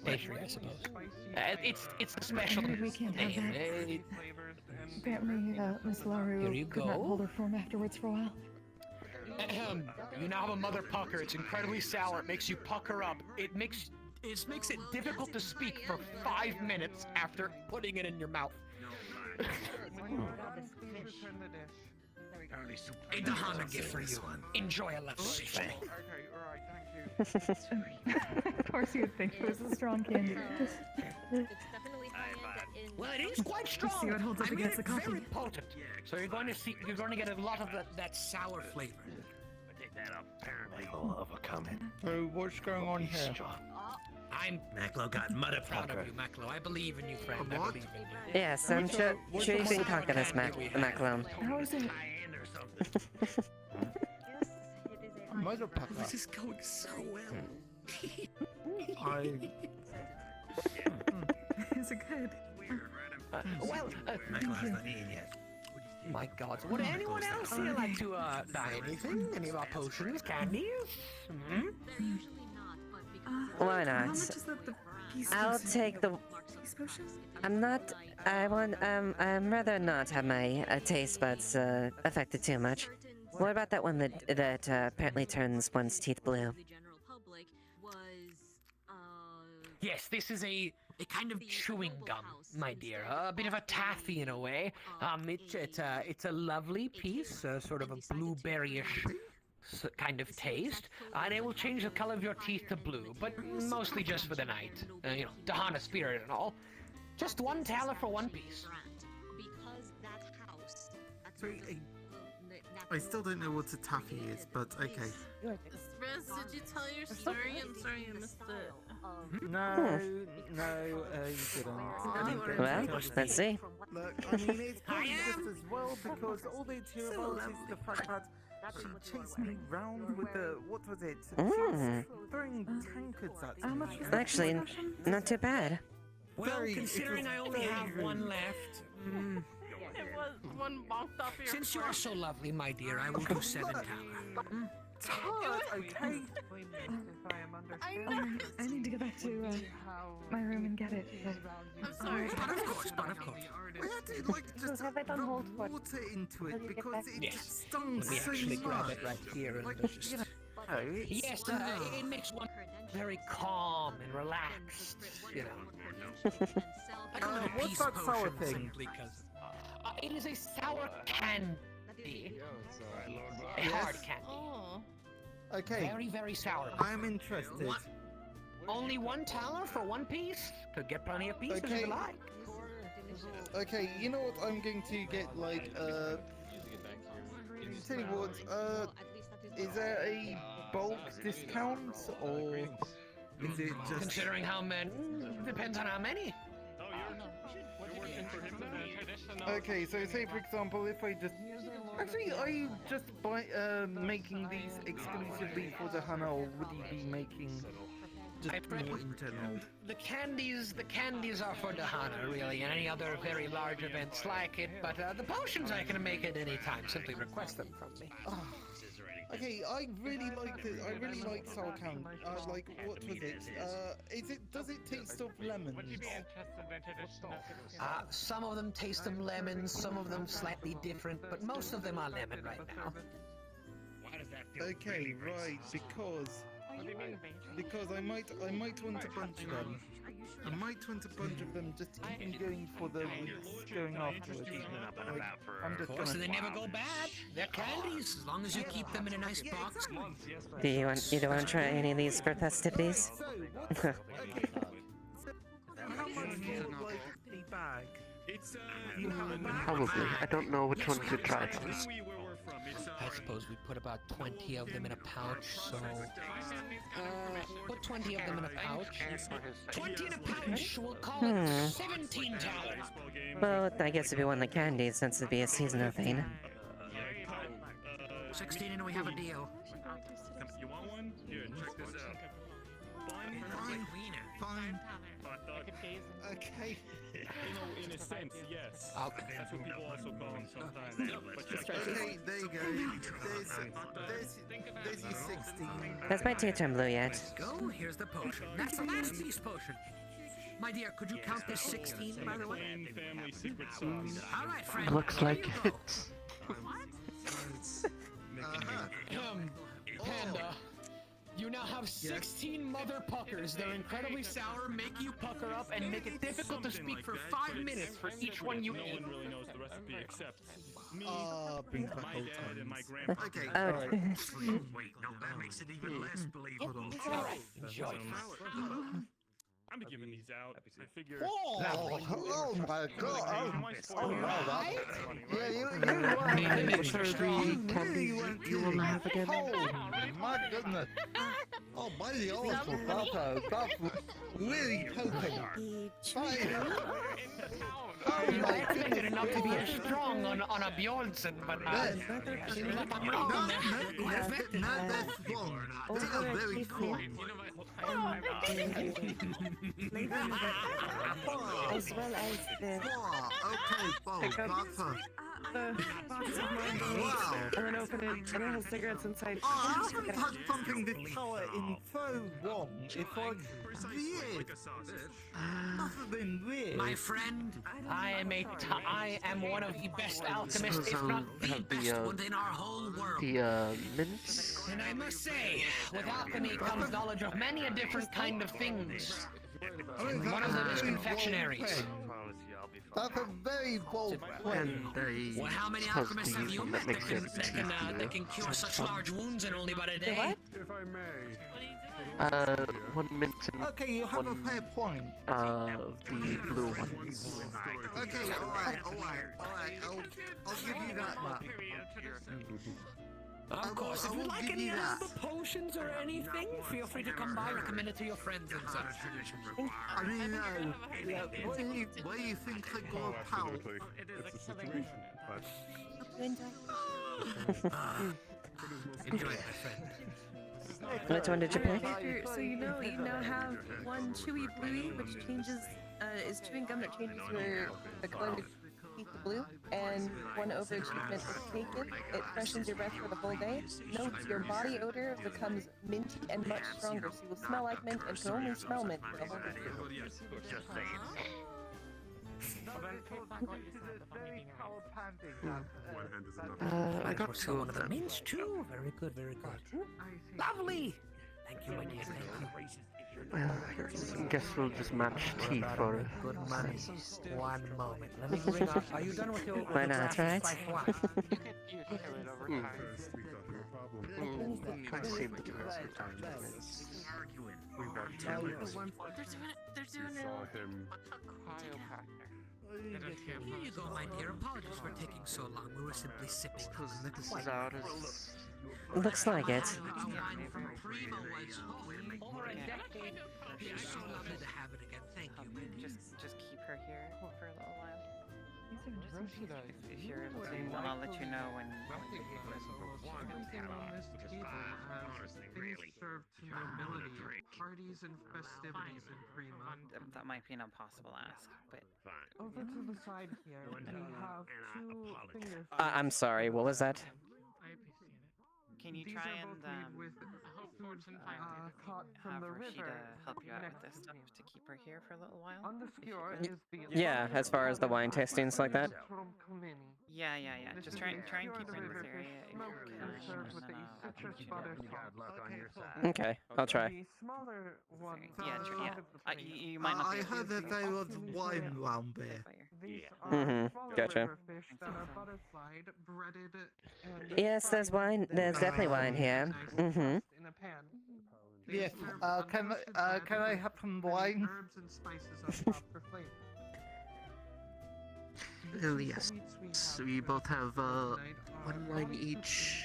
Pastry, I suppose. It's a special We can't have name. that. Apparently, Miss Laru Here you could not go. hold her form afterwards for a while. You now have a mother pucker. It's incredibly sour. It makes you pucker up. It makes it difficult to speak for 5 minutes after putting it in your mouth. A Dahana gift for you. Enjoy a left Okay, alright, thank you. Of course you'd think it was a strong candy. Well, it is quite strong. See what holds up I mean, against the it's coffee. very potent. So you're going to get a lot of that sour flavor. Mac will overcome it. So what's going on here? I'm Maclo got mother proud pucker. of you, Maclo. I believe in you, friend. I What? believe in you. Yes, I'm sure you can conquer this, Maclone. How is it? Mother pucker. This is going so well. Is it good? Maclo has not eaten yet. My God. Would anyone else here like to buy anything? Any of our potions, candies? Why How not? much is the peace I'll potion? take the. Peace potion? I'm rather not have my taste buds affected too much. What about that one that apparently turns one's teeth blue? Yes, this is a kind of chewing gum, my dear. A bit of a taffy in a way. It's a lovely piece, sort of a blueberry-ish kind of taste, and it will change the color of your teeth to blue, but mostly just for the night. Dahana spirit and all. Just $1 for 1 piece. Sorry, I still don't know what a taffy is, but okay. Riz, did you tell your story? I'm sorry I missed it. No, you didn't. Well, let's see. Look, I mean, it's probably just as well because all they hear about is the fact that she chased me round with the, what was it? She was throwing tankards at me. Actually, not too bad. Well, considering I only have one left, It was one bonked off your since you are so lovely, my dear, I will do $7. It's hard, okay? I know. I need to go back to my room and get it. I'm sorry. But of course. We had to, like, just rub water into it because it just stung Let me so actually grab much. it right here and Like, just... you know, Yes, it makes one very calm and relaxed, you know. Like a little what's peace that sour potion thing? simply 'cause, it is a sour candy. A hard candy. Oh. Okay, Very, very sour. I'm interested. Only $1 for 1 piece? Could get plenty of pieces if Okay. you like. Okay, you know what? I'm going to get like tell you what, is there a bulk discount or is it just? Considering how many, depends on how many. Okay, so say for example, if I just actually, are you just making these exclusively for the Hana, or would you be making just more in general? The candies are for Dahana, really, and any other very large events like it. But the potions I can make at any time. Simply request them from me. Okay, I really like it. I really like sour candy. Like, what was it? Does it taste of lemons? Some of them taste of lemons, some of them slightly different, but most of them are lemon right now. Okay, right, because I might want a bunch of them. I might want a bunch of them just to keep me going for the weeks going afterwards. I'm Of just course, gonna... they never go bad. They're candies, as long as you keep them in a nice box. You don't want to try any of these for festivities? How much for, like, a bag? It's Probably. I don't know which one to try. I suppose we put about 20 of them in a pouch, so... put 20 of them in a pouch. 20 in a pouch! We'll call it 17 towers! Well, I guess if you want the candies, since it'd be a seasonal thing. 16 and we have a deal. You want one? Here, check this out. Fine. Okay. In a sense, yes. That's what people also call them sometimes. But check Okay, there you go. There's your 16. Has my tea turned blue yet? Go, here's the potion. That's the last peace potion. My dear, could you count this 16, by the way? Family secret sauce. All right, friend. Looks like it. Panda, you now have 16 mother puckers. They're incredibly sour, make you pucker up, and make it difficult to speak for 5 minutes for each one you eat. No one really knows the recipe except me, been my whole dad, and my times. grandpa. Okay, alright. Wait, no, that makes it even less believable. All right, enjoy. I'm giving these out. I figure. Oh my god! Oh wow! Yeah, you Which are the candies you want to have again? Oh my goodness! Oh, by the awful that's really poking. Oh I my expected goodness! it not to be as strong on a Bjornsen, but seems like I'm wrong there. No, that's wrong. They are very cool. As well as the Okay, Bob, Papa. boxes of mangoes, and then open it, and it has cigarettes inside. Oh, I haven't had something this color in so long. It's like weird. Other than weird. My friend, I am one of the best alchemists, if not the best one in our whole world. The mints? And I must say, with alchemy comes knowledge of many a different kind of things. One of them is confectionaries. That's a very bold claim. Well, how many alchemists have you met that can cure such large wounds in only about a day? If I may. 1 mint and Okay, you have a fair point. the blue one. Okay, alright. I'll give you that much. Of course, if you'd like any other potions or anything, feel free to come by, recommend it to your friends and such. I mean, what do you think I go about? It's a situation, but Enjoy it, my friend. Which one did you pick? So you now have one chewy bluey, which changes, is chewing gum that changes the color to teeth blue, and one overachievement is taken. It freshens your breath for the whole day. Note your body odor becomes minty and much stronger, so you will smell like mint and can only smell mint for the whole day. I got 2 of them. Mints too. Very good, very good. Lovely. Thank you, my dear. Thank you. Well, I guess we'll just match tea for Good money. One moment. Let me bring up. Are you done with your? Why not, right? first we thought there were problems. Can't seem to give us the time. We walked They're through doing it. it. We saw him. Here you go, my dear. Apologies for taking so long. We were simply sipping. This is ours. Looks like it. So lovely to have it again. Thank you. Just keep her here for a little while. If you're able to, then I'll let you know when. Everything on this table has things served to nobility, parties and festivities in Prima. That might be an impossible ask, but. Over to the side here, we have 2 fingers. I'm sorry, what was that? Can you These try are and both made with food caught from have the river Rashida help you out next with this to stuff Prima. to keep her here for a little while? On the if you skewer could? is the Yeah, as far as the wine largest tastings like that. from Comini. Yeah. This Just is try a and keep her in skewered this area riverfish if you smoked can. and served with And then, a citrus butter sauce. Okay, I'll try. The smaller one. You might not be I able heard to. that there was wine round there. These are smaller Gotcha. riverfish that are butterflied, breaded, and Yes, there's wine. There's definitely wine here. in a pan. They Yes, serve can untoasted I bread have some with wine? herbs and spices on top for flavor. Yes. So we both have one wine each.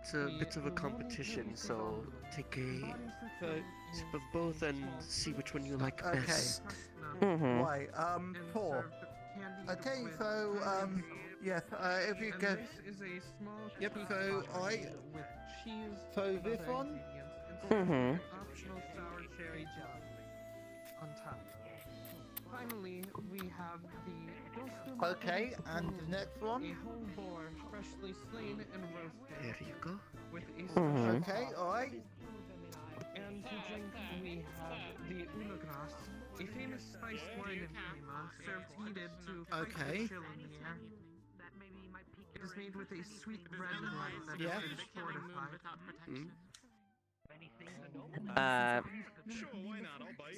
It's a bit of a competition, so take a sip of both and see which one you like Okay. best. Right, 4. Okay, so, yes, if you go... This is a small Yep, cake so pie with cheese So and this other one? ingredients, and some optional sour cherry jelly on top. Finally, we have the roasted Okay, and the next one? a whole boar freshly slain and roasted. There you go. With a special Okay, alright. And to drink, we have the ulagras, a famous spiced wine in Prima, served heated to fight Okay. the chill in the air. It is made with a sweet red wine that has been fortified.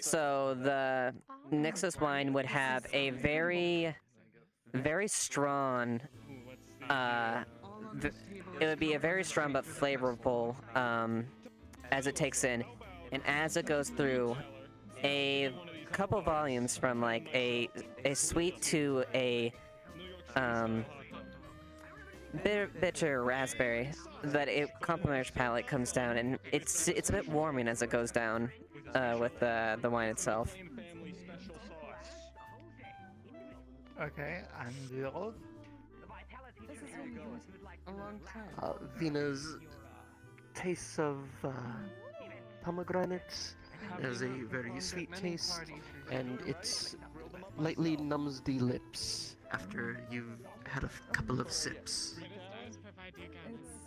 So the Nixus wine would have a very, very strong, it would be a very strong but flavorful, as it takes in, and as it goes through, a couple volumes from like a sweet to a, bitter raspberry, that it complements your palate comes down, and it's a bit warming as it goes down with the wine itself. Okay, and yours? A long time. Vina's tastes of pomegranates has a very sweet taste, and it lightly numbs the lips after you've had a couple of sips. It's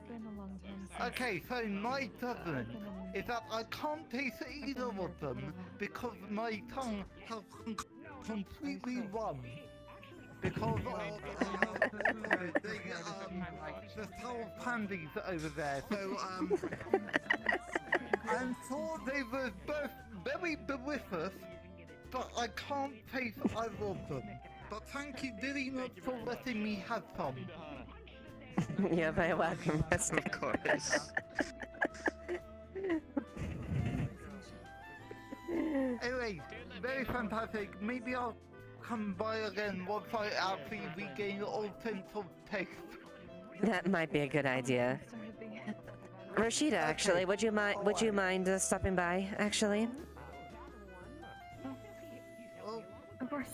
been a long time. Okay, so my judgment is that I can't taste either of them because my tongue has completely run. Because of the sour pandies over there. So, I'm sure they were both very delicious, but I can't taste either of them. But thank you very much for letting me have some. You're very welcome, yes, of course. Anyway, very fantastic. Maybe I'll come by again once I actually regain all sense of taste. That might be a good idea. Rashida, actually, would you mind stopping by? Actually, Of course.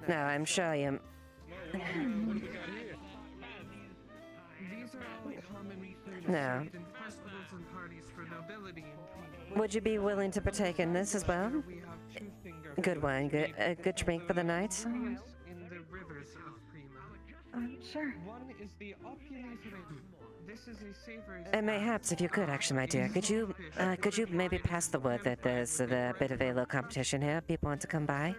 no, I'm sure you. These are all common food No. served in festivals and parties for nobility in Prima. Would you be willing to partake in this as well? We have two-finger Good wine, good a good drink for the night. ingredients in the rivers of Prima. Sure. One is the opulent red. This is a savory And mayhaps, if you could, actually, my dear, could you maybe pass the word that there's a bit of a little competition here? People want to come by,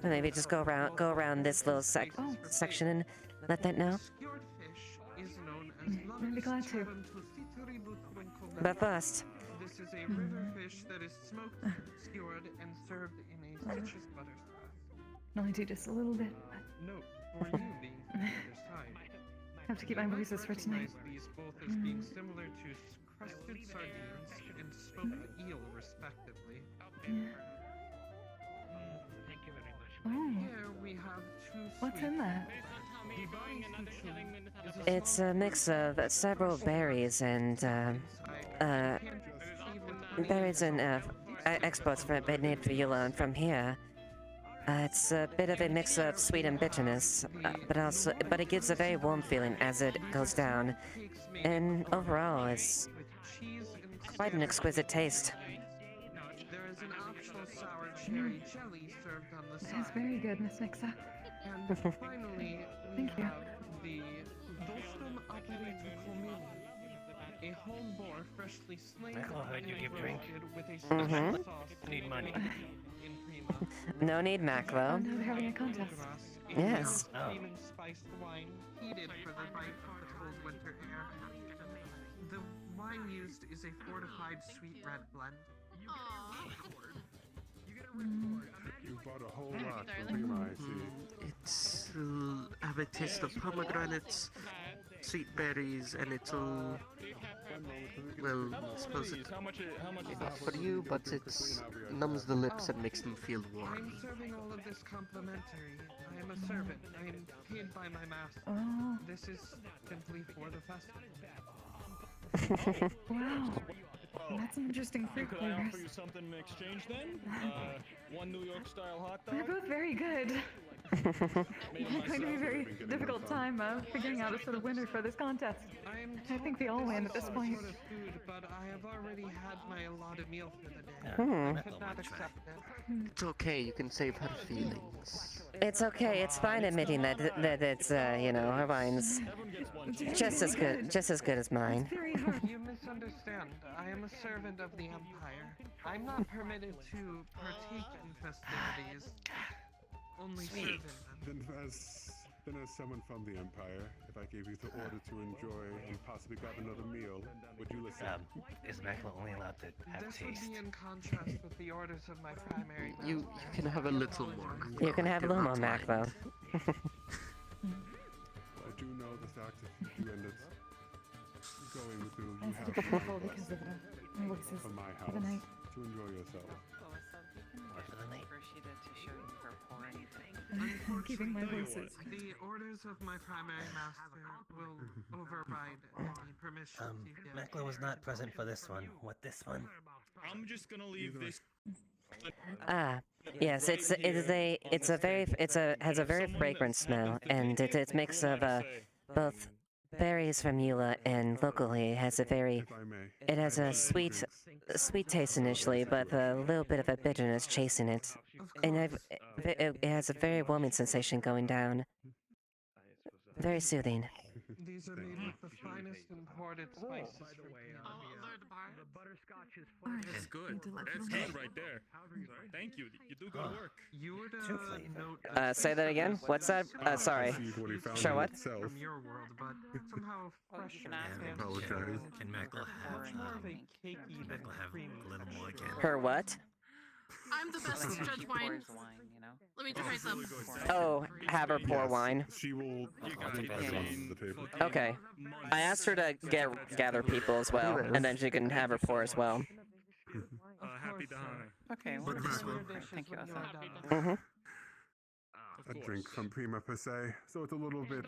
and maybe just go around this little section and let that know. skewered fish is known as I'd be glad to. But first, This is a river fish that is smoked, skewered, and served in a citrus butter sauce. Can only do just a little bit, but No, for you being from the other side. have to keep my voices for tonight. Recognize these both as being similar to crusted sardines and smoked eel, respectively. Oh, Here we have two what's in sweets. that? The body sushi is it's a mix of several berries and berries and exports made for you alone from here. It's a bit of a mix of sweet and bitterness, but it gives a very warm feeling as it goes down, and overall, it's quite an exquisite taste. There is an optional sour cherry jelly served on the side. That's very good, Miss Nixa. And finally, we Thank you. have the Dostum operator comune. A whole boar freshly slain Michael, heard you give drink? with a Mhm. special sauce. Need money. In prima. No need, Oh Maclo. no, they're having a contest. Yes. Cream and spiced wine, heated for the bite of the cold winter air. The wine used is a fortified sweet red blend. You bought a whole lot from Prima, I see. It'll have a taste of pomegranates, sweet berries, and it'll. Well, I suppose it's How much is not for you, but it numbs the lips and makes them feel warm. I'm serving all of this complimentary. I am a servant. I am paid by my master. Oh. This is simply for the festival. Wow. That's some interesting fruit Could I offer flavors. you something in exchange then? One New York style hot dog? They're both very good. It's going to be a very difficult time figuring out a sort of winner for this contest. I think we all win at this point. Sort of food, but I have already had my allotted meal for the day. Hmm. I could not accept it. It's okay, you can save her feelings. It's okay. It's fine admitting that it's you know, her wine's just as good as mine. You misunderstand. I am a servant of the Empire. I'm not permitted to partake in festivities. Only serve in them. Then as someone from the Empire, if I gave you the order to enjoy and possibly grab another meal, would you listen? Is Maclo only allowed to have This taste? would be in contrast with the orders of my primary master. You can have a little more. You can have a little more, Maclo. I do know the fact that you end up going through. I You have have to be careful because of the voices from my for the house night. to enjoy yourself. Appreciated to show you her pouring. I'm keeping my voices. The orders of my primary master will override any permission you give. Maclo was not present for this one. What this one? I'm just gonna leave this. Ah, yes. Has a very fragrant smell, and it's a mix of both berries from Eula and locally. It has a sweet taste initially, but a little bit of a bitterness chasing it, and it has a very warming sensation going down. Very soothing. These are made with the finest imported spices from The butterscotch is That's good. That's good right there. Thank you. You do good work. You would note Say that again. What's that? Sorry. Sure. What? from your world, but somehow fresher. Apologize. Can Maclo have? More of a cakey Can than Maclo have creamy. a little more again? Her what? I'm the best to judge wine. Let me try some. Oh, have her pour wine. She will. The table. Okay. I asked her to gather people as well, and then she can have her pour as well. Happy to honor. Okay, Look at this one. thank you, Asa. Mm-hmm. A drink from Prima per se, so it's a little bit,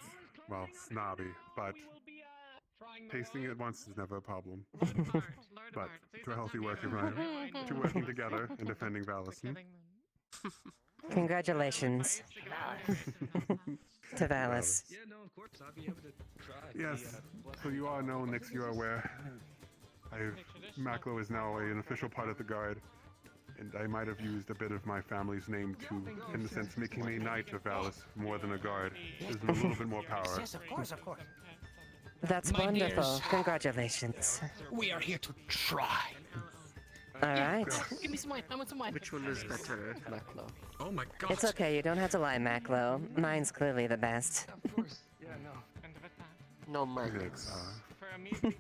well, snobby, but tasting it once is never a problem. But to a healthy work environment, to working together and defending Valison. Congratulations to Valis. Yeah, no, of course. I'll be able to try. Yes, so you all know, Nix, you are aware. Maclo is now an official part of the Guard, and I might have used a bit of my family's name to, in the sense, making me a knight of Valis more than a guard. There's a little bit more power. Yes, of course, of course. That's My wonderful. dears. Congratulations. We are here to try. Alright. Give me some wine. I want some wine. Which one is better, Maclo? Oh my god. It's okay, you don't have to lie, Maclo. Mine's clearly the best. Yeah, no. No, mine. Nix, For a measly $5,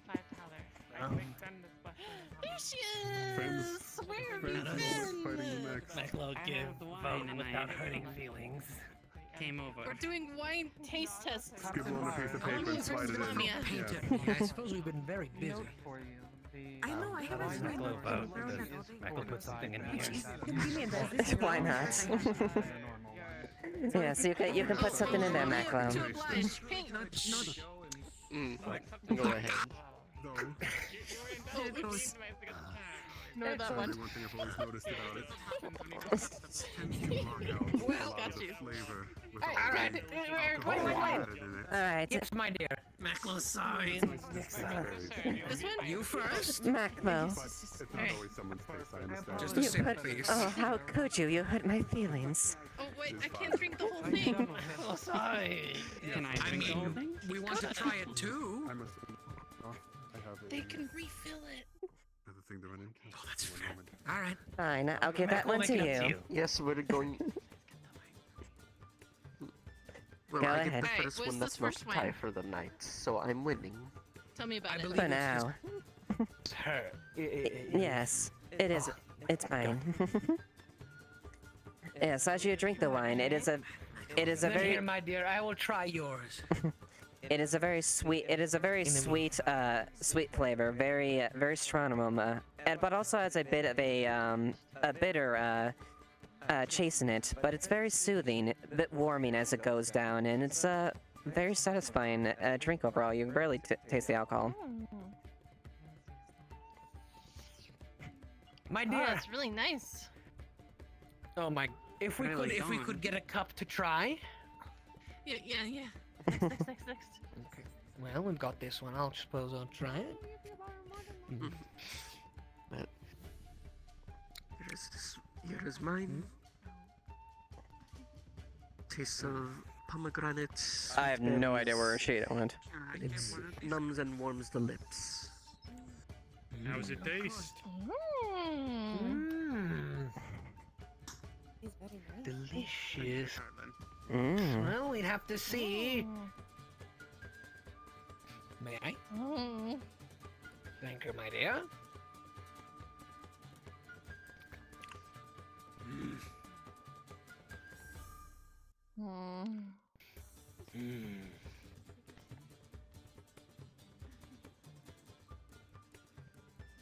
I can extend this blessing. Here she Friends- is! Where have friends you always been? fighting the next. Maclo, give vote without hurting feelings. Came over. We're doing wine taste tests. Give one a piece of paper and slide it in. I suppose we've been very busy. Note for you. I know, I How does Maclo vote? Does Maclo put something in here? Why not? Yes, you can put something in there, Maclo. To oblige. Pink. Go ahead. Oh, oops. Ignore that one. One thing I've always noticed about it. Well, got you. Flavor with Alright, added in it. Alright. Yes, my dear. Maclo, sorry. This one? You first. Maclo. It's not always someone's taste, I understand. Just You a sip, put. please. Oh, how could you? You hurt my feelings. Oh wait, I can't drink the whole thing. Oh, sorry. Can I I drink the whole mean, thing? we want to try it too. I must. I have They can refill it. another thing to run into. Oh, that's One fair. moment. All right. Fine, I'll give that We'll one make to it up you. Yes, we're going. Well, Go I ahead. get the Alright, first what's one the that's not first to tie one? for the night, so I'm winning. Tell me about I it. believe For it's now. her. Yes, it is. It's fine. Yes, as you drink the wine, it is a Good very here, my dear. I will try yours. it is a very sweet sweet flavor, very strong aroma, but also has a bit of a bitter chase in it, but it's very soothing, a bit warming as it goes down, and it's a very satisfying drink overall. You can barely taste the alcohol. My Oh, dear. that's really nice. Oh my. If we could get a cup to try. Yeah. Next. Okay. Well, we've got this one. I'll suppose I'll try it. But here is mine. Tastes of pomegranate. I have no idea where Rashida went. It numbs and warms the lips. How's it taste? Delicious. Mm. Well, we'd have to see. May I? Thank you, my dear.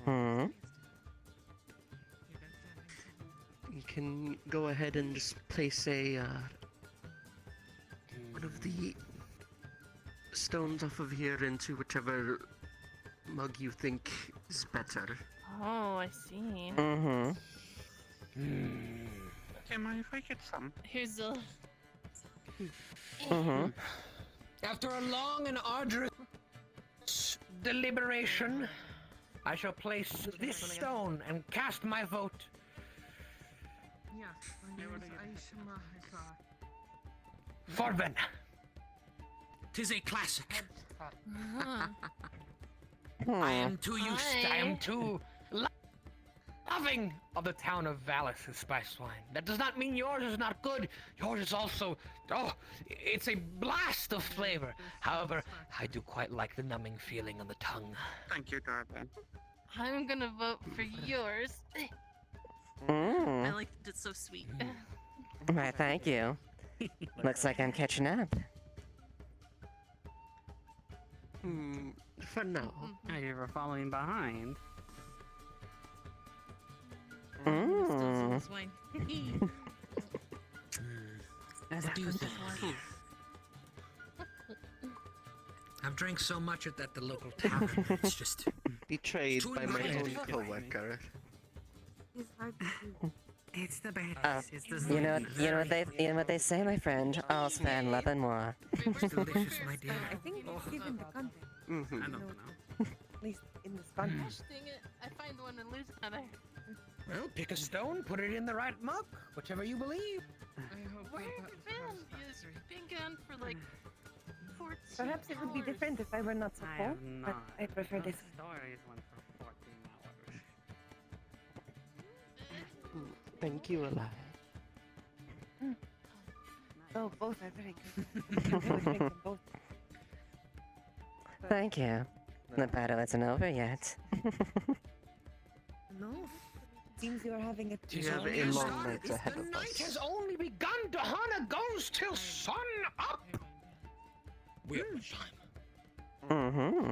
Hmm. You can go ahead and just place a one of the stones off of here into whichever mug you think is better. Oh, I see. Mm-hmm. Okay, mind if I get some? Here's a. Mm-hmm. After a long and arduous deliberation, I shall place this stone and cast my vote. Yes, my name is Aisha Mahika. Forben. 'Tis a classic. I am too used. I am too loving of the town of Valis' spice wine. That does not mean yours is not good. Yours is also, it's a blast of flavor. However, I do quite like the numbing feeling on the tongue. Thank you, darling. I'm gonna vote for yours. Mm. I liked it. It's so sweet. Why, thank you. Looks like I'm catching up. For now. Oh, you were following behind. Mm. This wine. What do you think? I've drank so much at the local tavern. It's just Betrayed too by my own inviting. coworker. It's the berries. It's the You know what they say, my friend. All span love and more. It's delicious, my dear. I think given the context, Mm-hmm. I don't know. at least in this context. Dang it! I find one and lose another. Well, pick a stone, put it in the right mug, whichever you believe. I hope Where that have you been? It's been gone for like 14 Perhaps it would be hours. different if I were not so I full, have but not. I prefer this. Stories went for 14 hours. Thank you, Eli. Oh, both are very good. I would drink them both. Thank you. The battle isn't over yet. No. Seems you are having a You have a long night ahead The of night us. has only begun. Dahana goes till sun up. We have much time. Mm-hmm.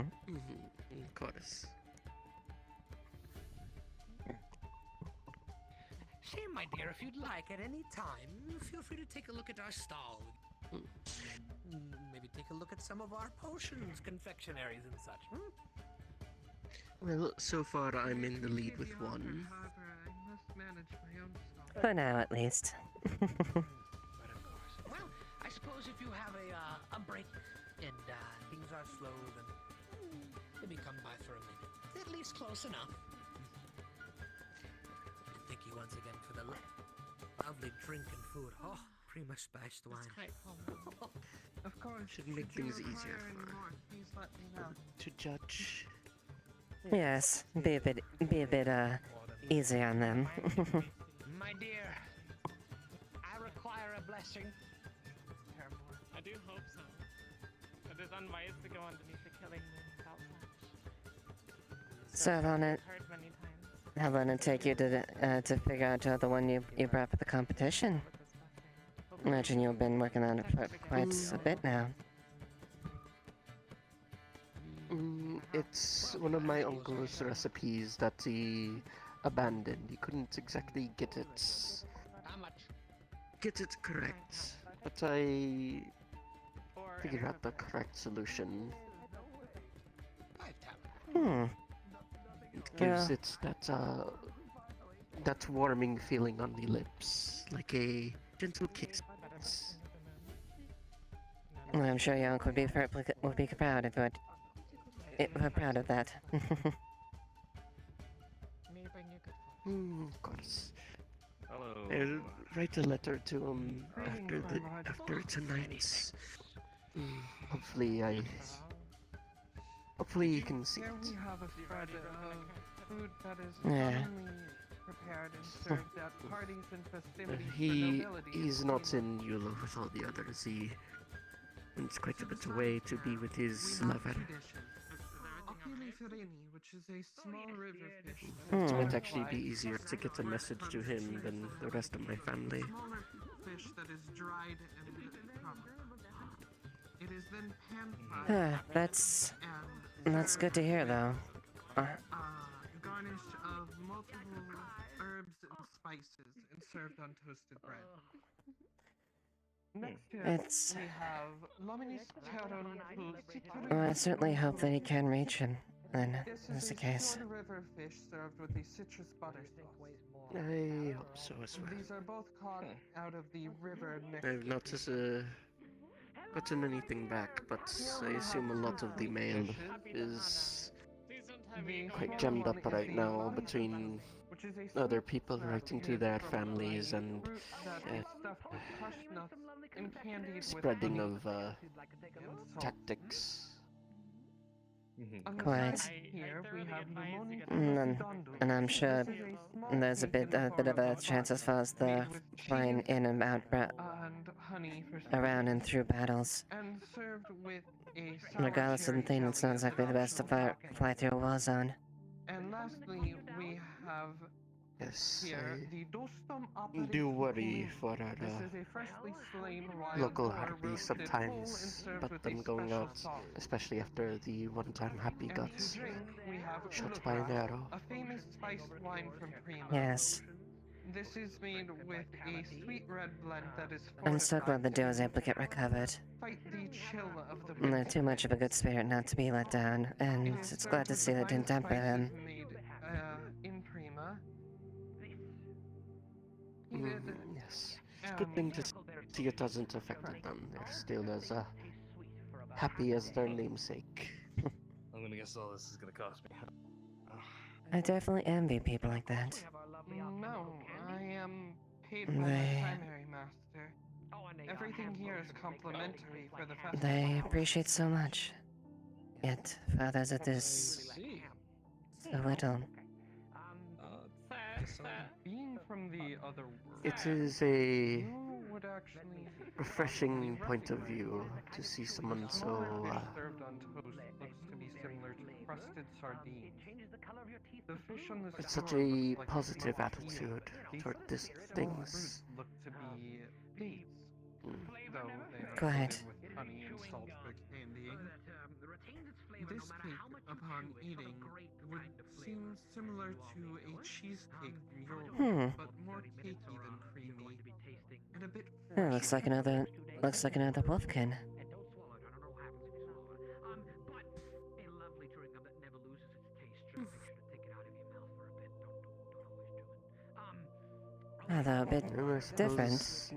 Of course. Say, my dear, if you'd like at any time, feel free to take a look at our stall. Maybe take a look at some of our potions, confectionaries, and such. Well, so far I'm in the lead with one. however, I must manage my own stuff. For now, at least. But of course. Well, I suppose if you have a break and things are slow, then maybe come by for a minute. At least close enough. Thank you once again for the lovely drink and food. Oh, prima spiced wine. Of course. Should make Should you things easier require any for more, please let me know. to judge. Yes, be a bit easy on them. My dear, I require a blessing. I do hope so. It is unwise to go underneath the killing moon without So how long it take you to figure out the one you brought for the competition? Imagine you've been working on it for quite a bit now. It's one of my uncle's recipes that he abandoned. He couldn't exactly get it correct, but I figured out the correct solution. It gives it that warming feeling on the lips, like a gentle kiss. Well, I'm sure your uncle would be proud of it. Proud of that. Of course. Hello. I'll write a letter to him after tonight's. Hopefully you can see Here it. we have a spread of food that is Yeah. commonly prepared and served at parties and festivities for nobility. He's not in Yule with all the others. He went quite a bit away to be with his lover. Oculi Firini, which is a small river fish. It might actually be easier to get a message to him than the rest of my family. Smaller fish that is dried and covered. It is then pan-fried That's good to hear, though. garnished of multiple herbs and spices and served on toasted bread. Next here, It's- we have Lominis Teron Well, I certainly hope that he can reach him, then, This that's is the a case. short river fish served with a citrus butter sauce. I hope so as well. These are both caught out of the river next I've not gotten anything back, but I assume a lot of the mail is quite jammed up right now between other people writing to their families and spreading of tactics. Quite. Here we have Pneumoni And I'm sure there's a bit of a chance as far as the flying in and out and honey for around and through battles. and served with a sour Regardless of the cherry thing, it's not jelly exactly the best to fly through a war zone. And lastly, we have Yes, here the Dostum I do worry for our This is a freshly slain wild local boar harpy roasted whole and sometimes, served but with them a going special out, sauce. especially after the one-time happy And got to drink, we have shot by an Ulukra, arrow. a famous spiced wine from Prima. Yes. This is made with a sweet red blend that is I'm so glad fortified the duo to was able to get recovered. fight the chill of the And they're too much of a good spirit not to be let down, and it's glad to see that didn't dampen him. made in Prima. Yes, it's a good thing to see it hasn't affected them. They're still as happy as their namesake. I'm gonna guess all this is gonna cost me. I definitely envy people like that. No, I am paid by my They- primary master. Everything here is complimentary for the festival. They appreciate so much. Yet, for others it is so little. Being from the other world, It is a you would actually refreshing point of view to see someone so fish served on toast looks to be similar to crusted sardines. The fish on the it's such store a looks like positive smoked attitude eel. toward these These things. fruit look to be dates, though they are Quiet. coated with honey and salt for candying. This cake, upon eating, would seem similar to a cheesecake from Europe, but more cakey than creamy, and a bit Oh, looks like another wolfkin. Although a bit different.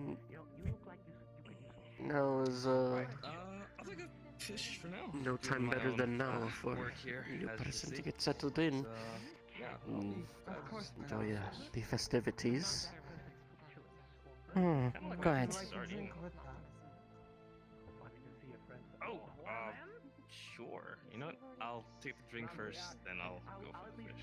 Now is I'll take a fish for now. no time My better own, than now for work here, a new as you person to see. get settled in. So, yeah, Mm, Of course, enjoy the festivities. Good. Oh, sure. You know what? I'll take the drink first, then I'll go for the fish.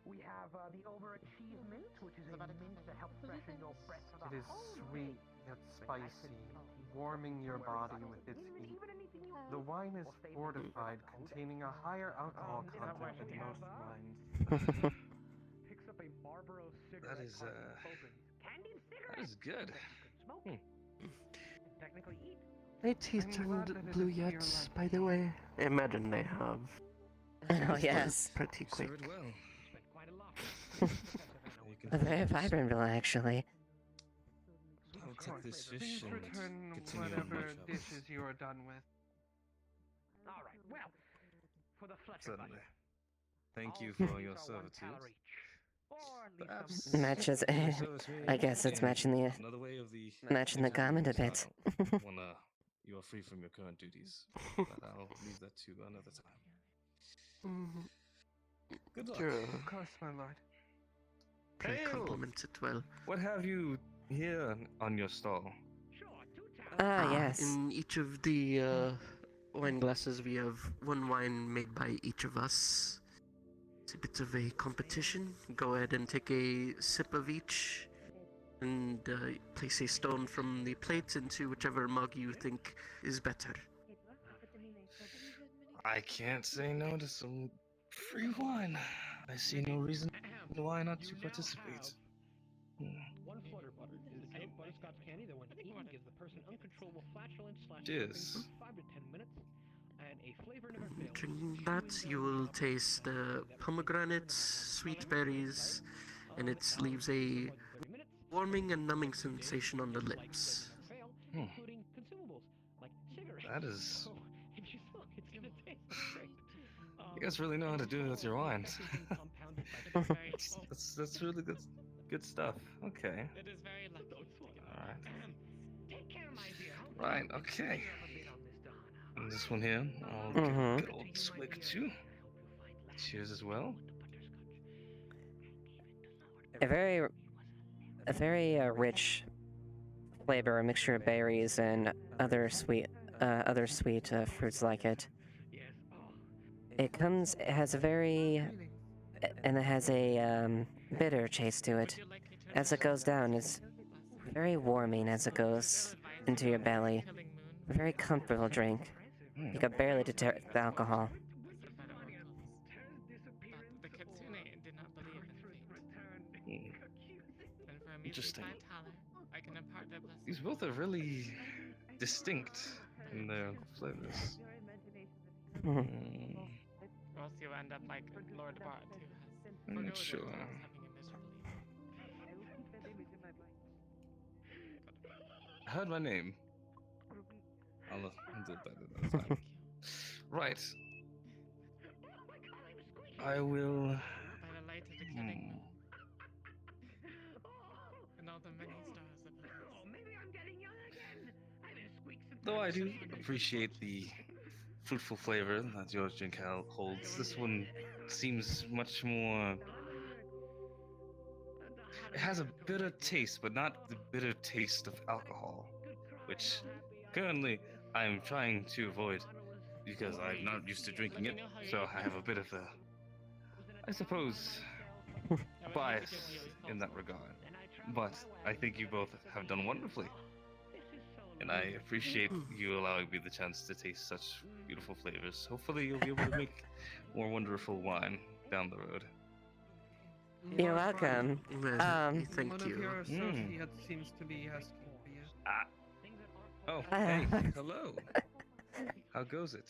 We have the overachievement, which is a mint that helps freshen your breath for the It is sweet yet spicy, warming your body with its heat. The wine is fortified, containing a higher alcohol content than most wines. Picks up a Marlboro cigarette. That is good. Technically eat. My teeth turned blue yet, by the way. I imagine they have. Oh, yes. Pretty quick. Serve it well. Very vibrant, actually. I'll take this fish Please and return continue on my whatever travels. dishes you are done with. All right. Well, for the flesh Certainly. Thank you for your servitude. Perhaps Matches. your service may I guess it's in matching the another way of the matching the garment a bit. when you are free from your current duties. But I'll leave that to another time. Good luck. Sure, of course, my lord. Pray compliment it well. What have you here on your stall? Yes. In each of the wine glasses, we have one wine made by each of us. It's a bit of a competition. Go ahead and take a sip of each, and place a stone from the plate into whichever mug you think is better. I can't say no to some free wine. I see no reason why not to participate. One flutter butter is a dope butterscotch candy that when eaten gives the person uncontrollable flatulence / Cheers. 5 to 10 minutes, and a flavor never fails. Drinking that, you will taste pomegranates, sweet berries, and it leaves a warming and numbing sensation on the lips. Including consumables like cigarettes. That is. So, if you smoke, it's gonna taste great. You guys really know how to do it with your wines. that's really good stuff. Okay. It is very lucky. Alright. Take care, my dear. Right, okay. And this one here, I'll give a good old swig too. Cheers as well. A very rich flavor, a mixture of berries and other sweet fruits like it. It has a bitter taste to it. As it goes down, it's very warming as it goes into your belly. A very comfortable drink. You can barely detect the alcohol. The kitsune did not believe in fate. And for a measly Interesting. 5 thaler, I can impart their blessing. These both are really distinct in their flavors. Or else you end up like Lord Bart, who has Sure. having a miserable I heard my name. I'll do it better this time. Right. I will. by the light of the killing moon. And all the many stars of light. Though I do appreciate the fruitful flavor that yours drink holds, this one seems much more. It has a bitter taste, but not the bitter taste of alcohol, which currently I'm trying to avoid because I'm not used to drinking it, so I have a bit of a, I suppose, bias in that regard. But I think you both have done wonderfully. And I appreciate you allowing me the chance to taste such beautiful flavors. Hopefully you'll be able to make more wonderful wine down the road. You're welcome. Thank One you. of your associates seems to be asking for you. Oh, hey, hello. How goes it?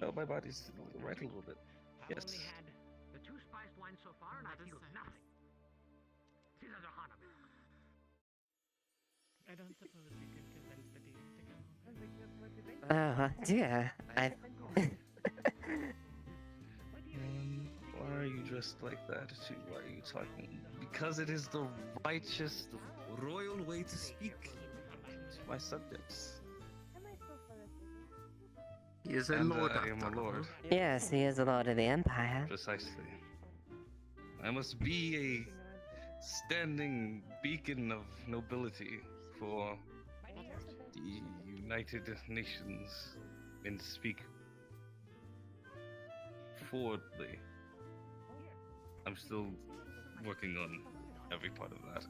Oh, my body's right a little bit. Yes. I've only had the 2 spiced wines so far, and I feel nothing. These are Hana. I don't suppose you could convince the dean to come over. Oh, dear. Why are you dressed like that? Why are you talking? Because it is the righteous, royal way to speak to my subjects. He is a And lord I am after a lord. all. Yes, he is the Lord of the Empire. Precisely. I must be a standing beacon of nobility for the United Nations and speak forwardly. I'm still working on every part of that.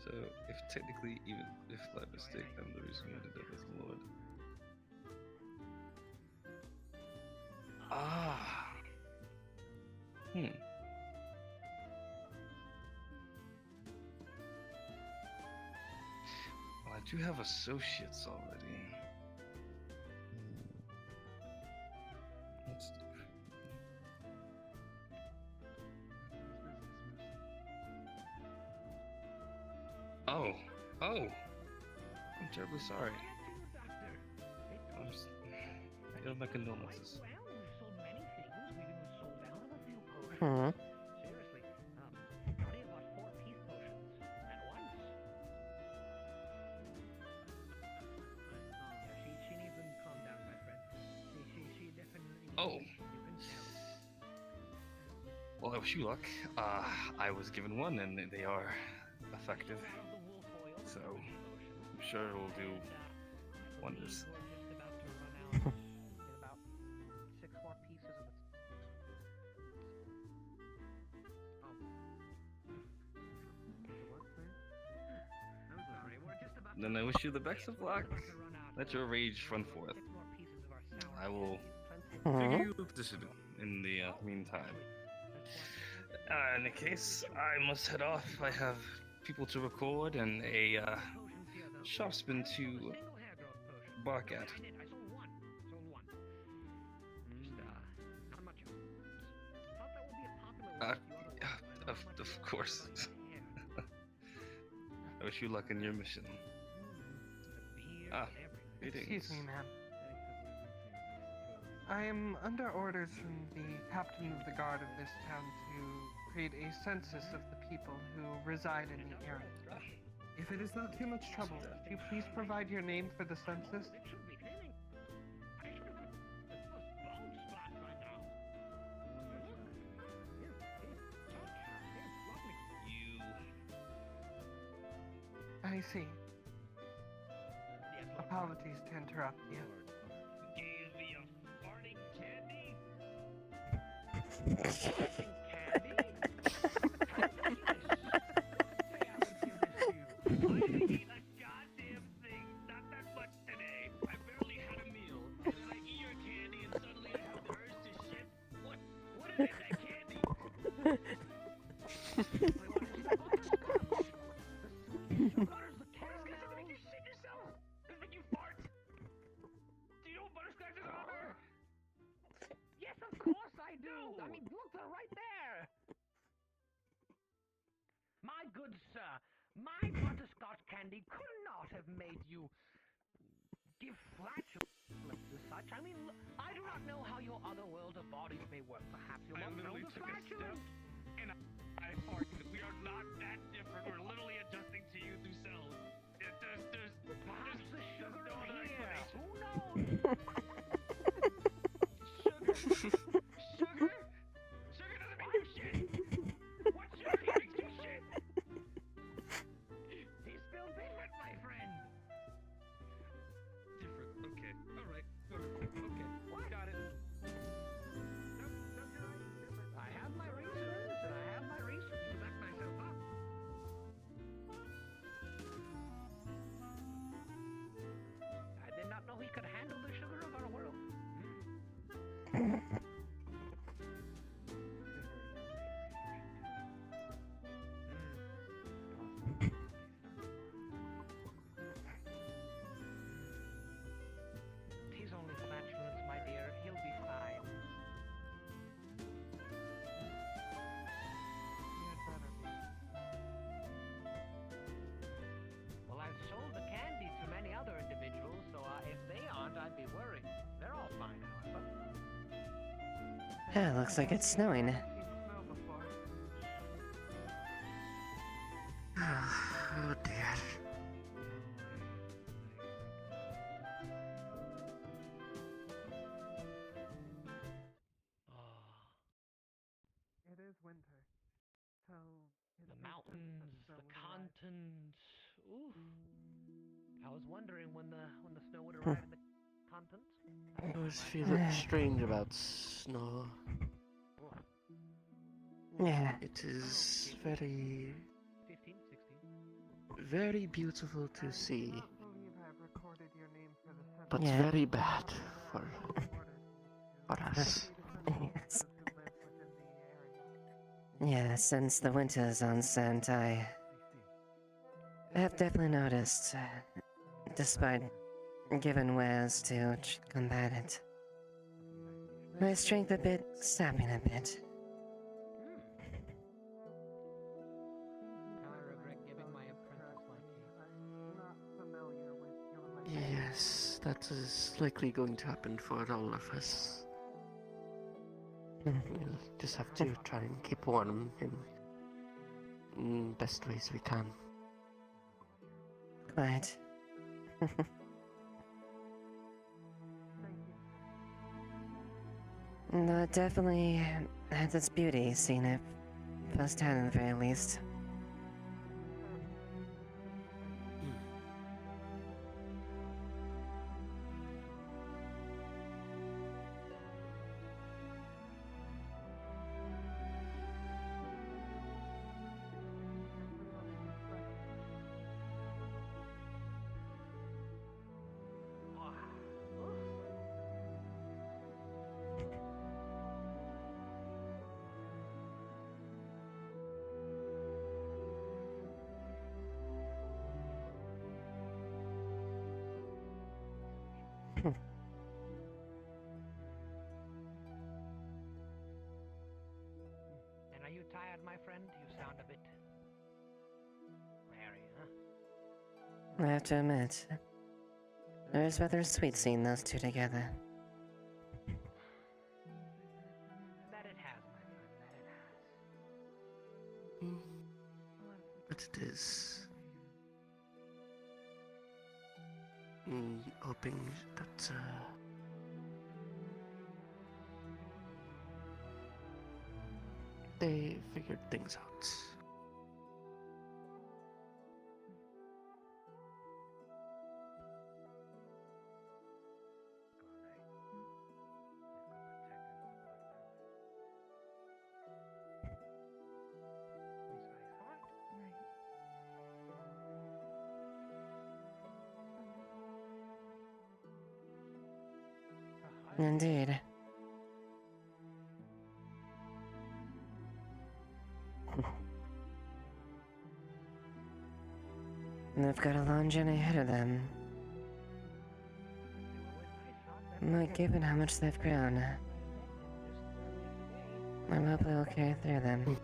So, if technically, even if by mistake, I'm the reason why the devil's lord. Ah. Well, I do have associates already. Let's do. Oh, I'm terribly sorry. I have my condolences. Seriously, how do you bought 4 peace potions at once? She needs them calmed down, my friend. She definitely. Oh. Well, I wish you luck. I was given one, and they are effective. So, I'm sure it will do wonders. About 6 more pieces of it. Then I wish you the best of luck. Let your rage run forth. I will figure you a position in the meantime. In any case, I must head off. I have people to record and a shopsman to bark at. Of course. I wish you luck in your mission. Greetings. Excuse me, ma'am. I am under orders from the captain of the guard of this town to create a census of the people who reside in the area. If it is not too much trouble, would you please provide your name for the census? I see. Apologies to interrupt you. Gave me a farting candy? Candy? I didn't eat a goddamn thing. Not that much today. I barely had a meal. And then I eat your candy and suddenly I have the urge to shit. What is it, that candy? Butter's the caramel. Does it make you shit yourself? Does it make you fart? Do you know what butterscotch is, Oliver? Yes, of course I do. I mean, look, they're right there. My good sir, my butterscotch candy could not have made you give flatulence as such. I mean, I do not know how your other world of bodies may work. Perhaps you're more prone to flatulence. And I farted. We are not that different. We're literally adjusting to you through cells. Perhaps the sugar no other here. Who knows? Sugar? Sugar doesn't make you shit. What sugar makes you shit? He's still different, my friend. Different. Okay. All right. Okay. What? Got it. Nope, you're right. Different. I have my reasons, and I have my reasons to back myself up. I did not know he could handle the sugar of our world. He's only flatulence, my dear. He'll be fine. Well, I've sold the candy to many other individuals, so if they aren't, I'd be worried. They're all fine, however. Yeah, looks like it's snowing. Oh dear. is winter. So The mountains, the continent. Oof. I was wondering when the snow would arrive in the continent. I always feel strange about snow. Yeah. It is very, 15, 16. very beautiful to see, believe I've recorded your name for the census. but Yeah. very bad for us. Yes. Yeah, since the winter's onset, I have definitely noticed, despite given wares to combat it, my strength a bit sapping a bit. I regret giving my apprentice my key. I'm not familiar with your language. Yes, that is likely going to happen for all of us. We'll just have to try and keep warm in best ways we can. Quite. No, it definitely has its beauty, seen it firsthand at the very least. And are you tired, my friend? You sound a bit weary, huh? I have to admit, it was rather sweet seeing those two together. That it has, my friend, that it has. But it is. Hoping that they figured things out. Indeed. They've got a long journey ahead of them. But given how much they've grown, I'm hoping they'll carry through them.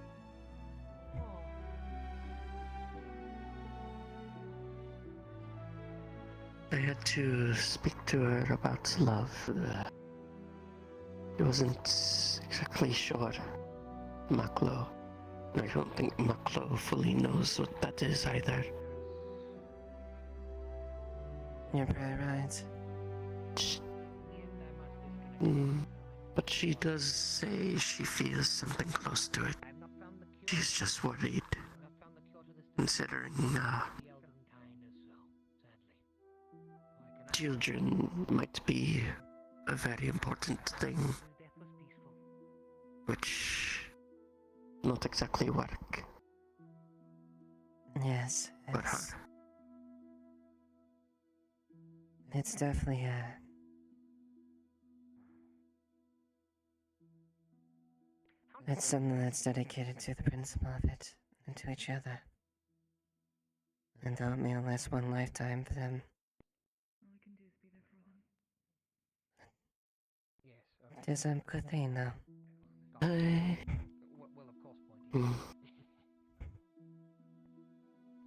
I had to speak to her about love. I wasn't exactly sure. Maklo. I don't think Maklo fully knows what that is either. You're probably right. But she does say she feels something close to it. She's just worried. Considering, children might be a very important thing. Which, not exactly work. Yes, it's definitely it's something that's dedicated to the principle of it and to each other. And the oatmeal lasts one lifetime for them. All we can do is be there for them. Yes. It is a good thing, though. Well, of course, point.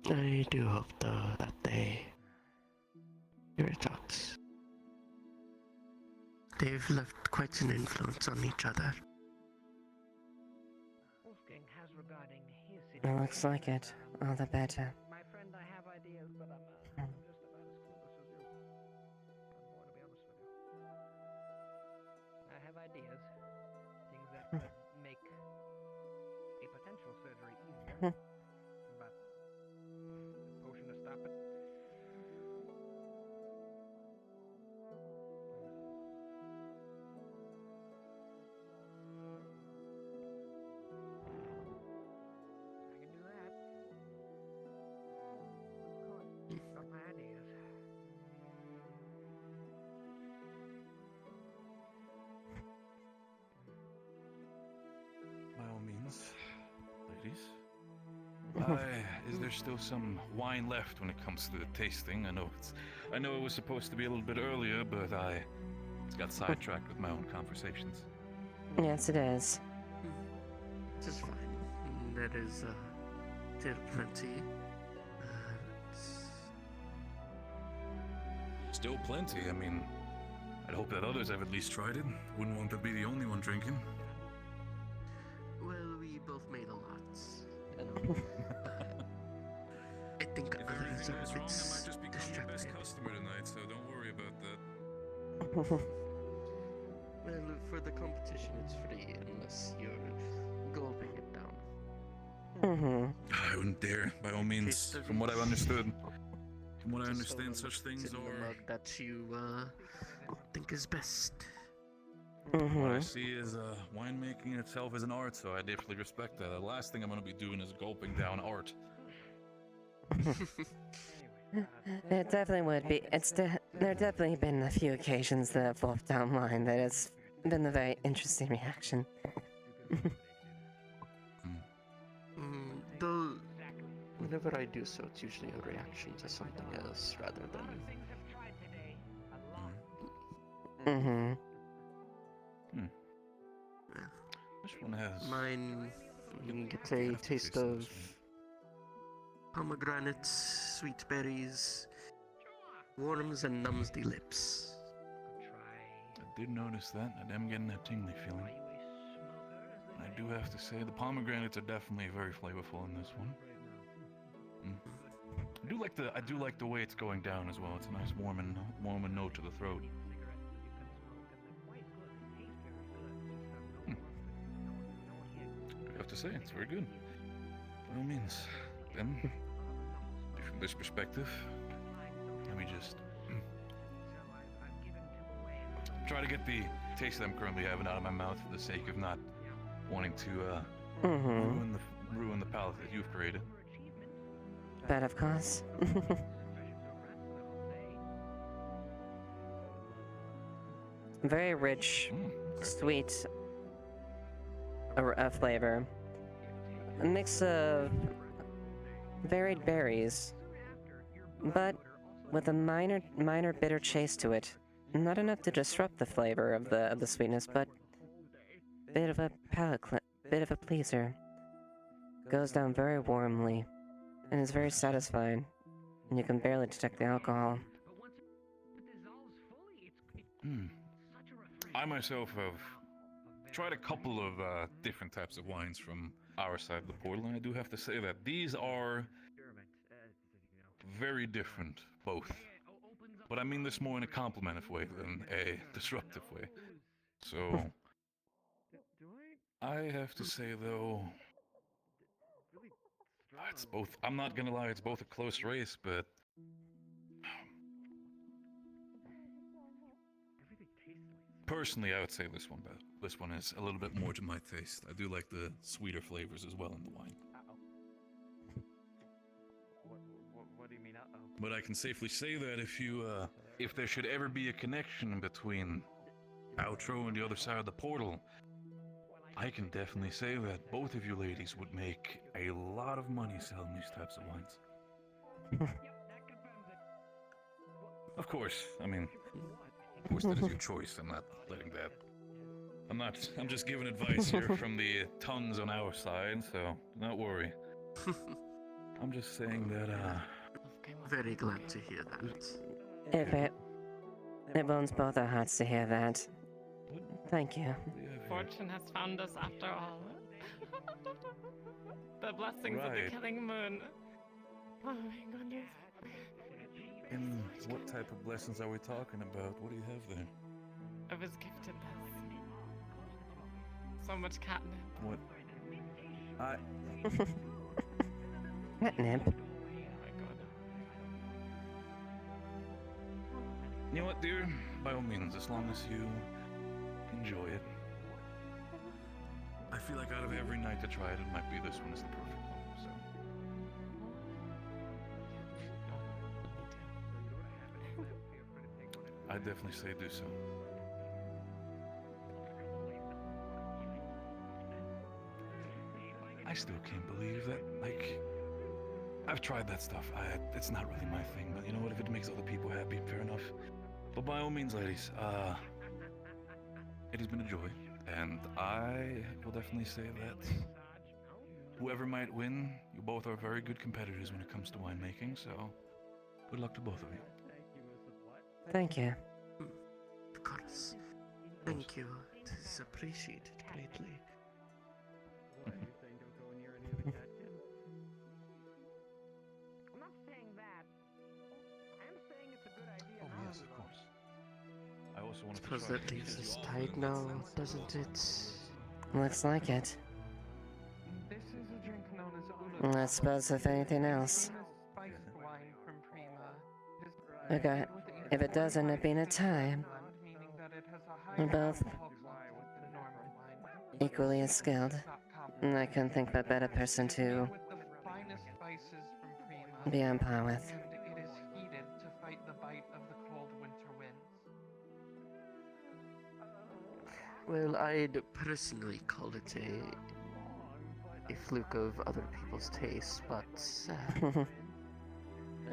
I do hope, though, that they hear it out. They've left quite an influence on each other. Wolfgang has regarding his It looks like it. All the better. My friend, I have ideas, but I'm just about as clueless as you. I'm going to be honest with you. I have ideas. Things that could make Is there still some wine left when it comes to the tasting? I know it was supposed to be a little bit earlier, but I got sidetracked with my own conversations. Yes, it is. Just fine. There is still plenty. Still plenty. I mean, I'd hope that others have at least tried it. Wouldn't want to be the only one drinking. Well, we both made a lot. And, I think If others everything are goes a wrong, bit I might just become the best distracted. customer tonight, so don't worry about that. Well, for the competition, it's free unless you're gulping it down. I wouldn't dare, by all means. From what I've understood. From what I Just understand, so such things in the are... mug that you think is best. What I see is winemaking itself is an art, so I definitely respect that. The last thing I'm going to be doing is gulping down art. It definitely would be. There have definitely been a few occasions that I've wolfed down wine that has been a very interesting reaction. Though, whenever I do so, it's usually a reaction to something else rather than. This one has... Mine, you get a taste of pomegranate, sweet berries, warms and numbs the lips. I did notice that. I am getting that tingly feeling. I do have to say, the pomegranates are definitely very flavorful in this one. I do like the way it's going down as well. It's a nice warming note to the throat. I have to say, it's very good. By all means. Then, from this perspective, let me just try to get the taste that I'm currently having out of my mouth for the sake of not wanting to ruin the palate that you've created. But of course. Very rich, sweet flavor. A mix of varied berries, but with a minor bitter chase to it. Not enough to disrupt the flavor of the sweetness, but bit of a bit of a pleaser. Goes down very warmly, and is very satisfying. And you can barely detect the alcohol. I myself have tried a couple of different types of wines from our side of the portal, and I do have to say that these are very different, both. But I mean this more in a complimentive way than a disruptive way. So, I have to say though, it's both, I'm not gonna lie, it's both a close race, but personally, I would say this one better. This one is a little bit more to my taste. I do like the sweeter flavors as well in the wine. What do you mean, uh-oh? But I can safely say that if there should ever be a connection between Outro and the other side of the portal, I can definitely say that both of you ladies would make a lot of money selling these types of wines. Of course, I mean, of course that is your choice. I'm not letting that. I'm just giving advice here from the tongues on our side, so do not worry. I'm just saying that, Very glad to hear that. It warms both our hearts to hear that. Thank you. Fortune has found us after all. The blessings of the Right. killing moon. Oh my goodness. And what type of blessings are we talking about? What do you have there? I was gifted this. So much catnip. What? Catnip? You know what, dear? By all means, as long as you enjoy it. I feel like out of every night to try it, it might be this one is the perfect one, so. I'd definitely say do so. I still can't believe that, like, I've tried that stuff. It's not really my thing, but you know what? If it makes other people happy, fair enough. But by all means, ladies, it has been a joy, and I will definitely say that whoever might win, you both are very good competitors when it comes to winemaking, so good luck to both of you. Thank you. Of course. Thank you. It is appreciated greatly. What, you think I'm going near any of the catkin? I'm not saying that. I am saying it's a good idea. Oh, yes, of course. I also want to Suppose that leaves us tied now, doesn't it? Looks like it. This is a drink known as Ula. I suppose if anything else. Famous spiced wine from Prima. Okay, if it does end up being a tie, Meaning that it has a we're higher both alcohol content than normal wine. equally as skilled. And I couldn't think of a better person to With the finest spices from Prima. be on par with. And it is heated to fight the bite of the cold winter winds. Well, I'd personally call it a fluke of other people's taste, but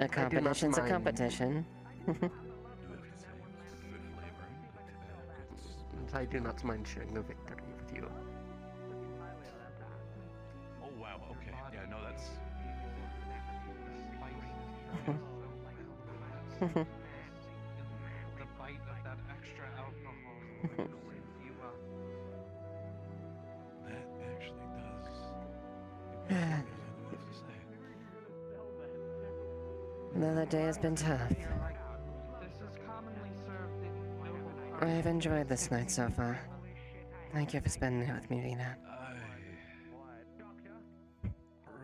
A competition's a mind. competition. I do not mind sharing the victory with you. Oh, wow, okay. Yeah, no, that's... The bite of that extra alcohol winds you up. That actually does... Another day has been tough. This is commonly served in noble I've enjoyed this night so far. Thank you for spending it with me, Nyna.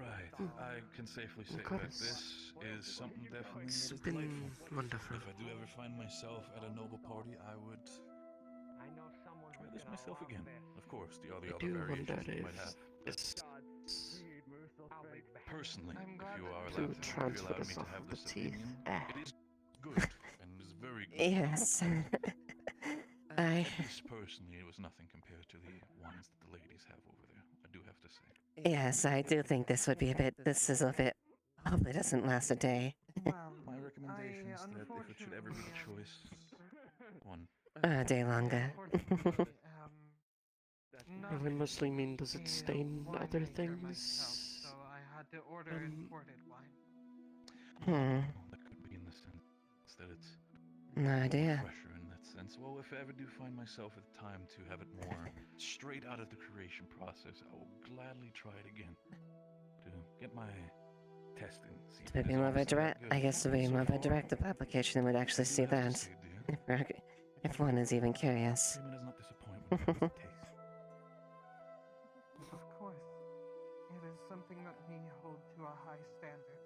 Right. I can safely say that this is something definitely It's that is been delightful. wonderful. If I do ever find myself at a noble party, I would try this myself again. Of course, the other I do wonder variations you if might have. this Personally, if you are to allowed if you transfer allowed me us to off have of the this teeth. opinion, Ah. it is good and is very good. Yes. At least personally, it was nothing compared to the wines that the ladies have over there. I do have to say. Yes, I do think this would be a bit. This is a bit. Hope it doesn't last a day. My recommendation is that if it should ever be a choice, one. A day longer. I would mostly mean, does it stain other things? So I had to order imported wine. That could be in the sense that it's No idea. fresher in that sense. Well, if I ever do find myself with time to have it more straight out of the creation process, I will gladly try it again to get my testing. See To be more of a direct, I guess to be more of a directive application, would actually see that. If one is even curious. Prima does not disappoint when it comes to taste. Of course, it is something that we hold to a high standard.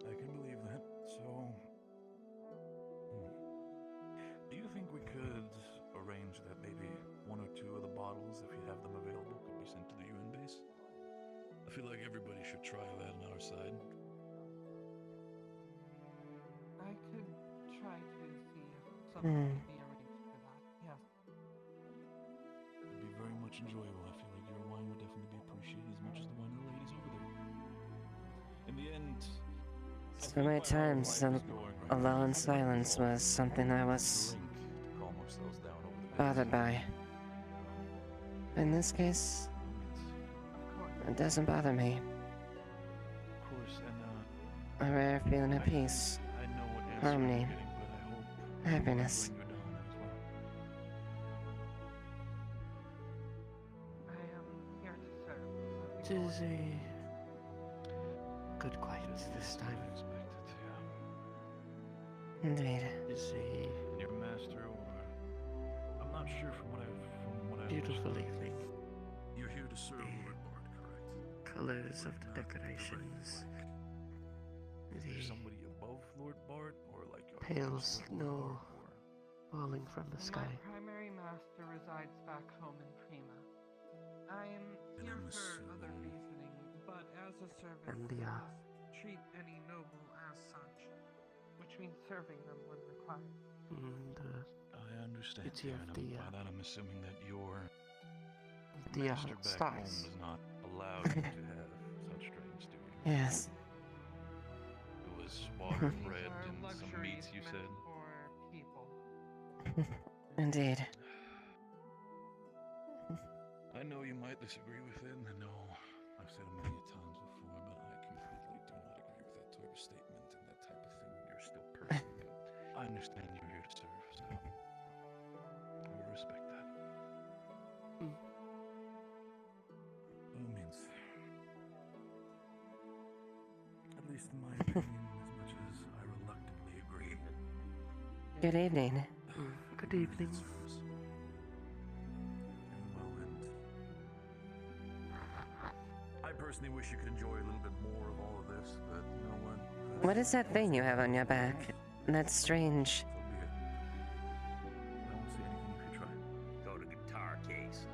I can believe that. So, do you think we could arrange that maybe one or two of the bottles, if you have them available, could be sent to the UN base? I feel like everybody should try that on our side. I could try to see if something can be arranged for that. Yes. It'd be very much enjoyable. I feel like your wine would definitely be appreciated as much as the wine of the ladies over there. In the end, So many times, alone silence was something I was calm ourselves down over the bothered by. In this case, it doesn't bother me. Of course, and A rare feeling of peace, I know what answer harmony, you're getting, but I hope happiness. you're down as well. I am here to serve. It is a good quiet this time. Indeed. It is a Your master, or I'm not sure from what I've beautiful evening. You're here to serve Lord Bard, correct? Colors of the decorations. Is there The somebody above Lord Bard, or like your pale first Lord snow Bard, falling from the sky. My primary master resides back home in Prima. I am here for other reasoning, but as a servant, And I must treat any noble as such, which means serving them when required. I understand. Beauty of and the, by that, I'm assuming that your the master back stars. home does not allow you to have such Yes. It was water, bread, and some meats, you said? For people. Indeed. I know you might disagree with it, and I know I've said it many times before, but I completely do not agree with that type of statement and that type of thing. You're still a person, but I understand you're here to serve, so I will respect that. By all means. At least in my opinion, as much as I reluctantly agree. Good evening. Good evening. I personally wish you could enjoy a little bit more of all of this, but you know what? What is that thing you have on your back? That's strange. I won't see anything if you try. Go to guitar case.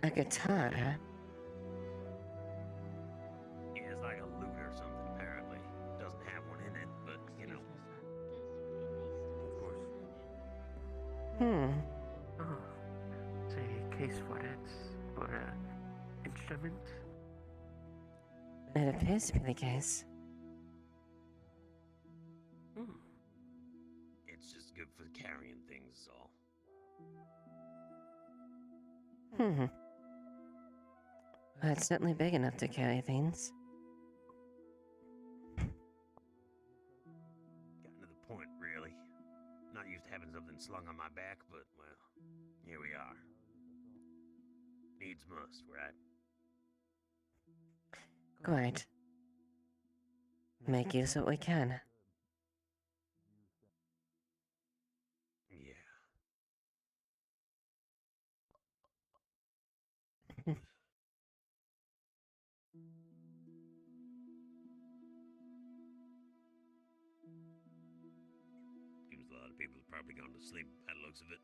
A guitar, huh? Yeah, it's like a lute or something, apparently. Doesn't have one in it, but, you know. Of course. Oh, it's a case for it, for an instrument. It appears to be the case. It's just good for carrying things, is all. Well, it's certainly big enough to carry things. Gotten to the point, really. Not used to having something slung on my back, but, well, here we are. Needs must, right? Quite. Make use of what we can. Yeah. Seems a lot of people have probably gone to sleep by the looks of it.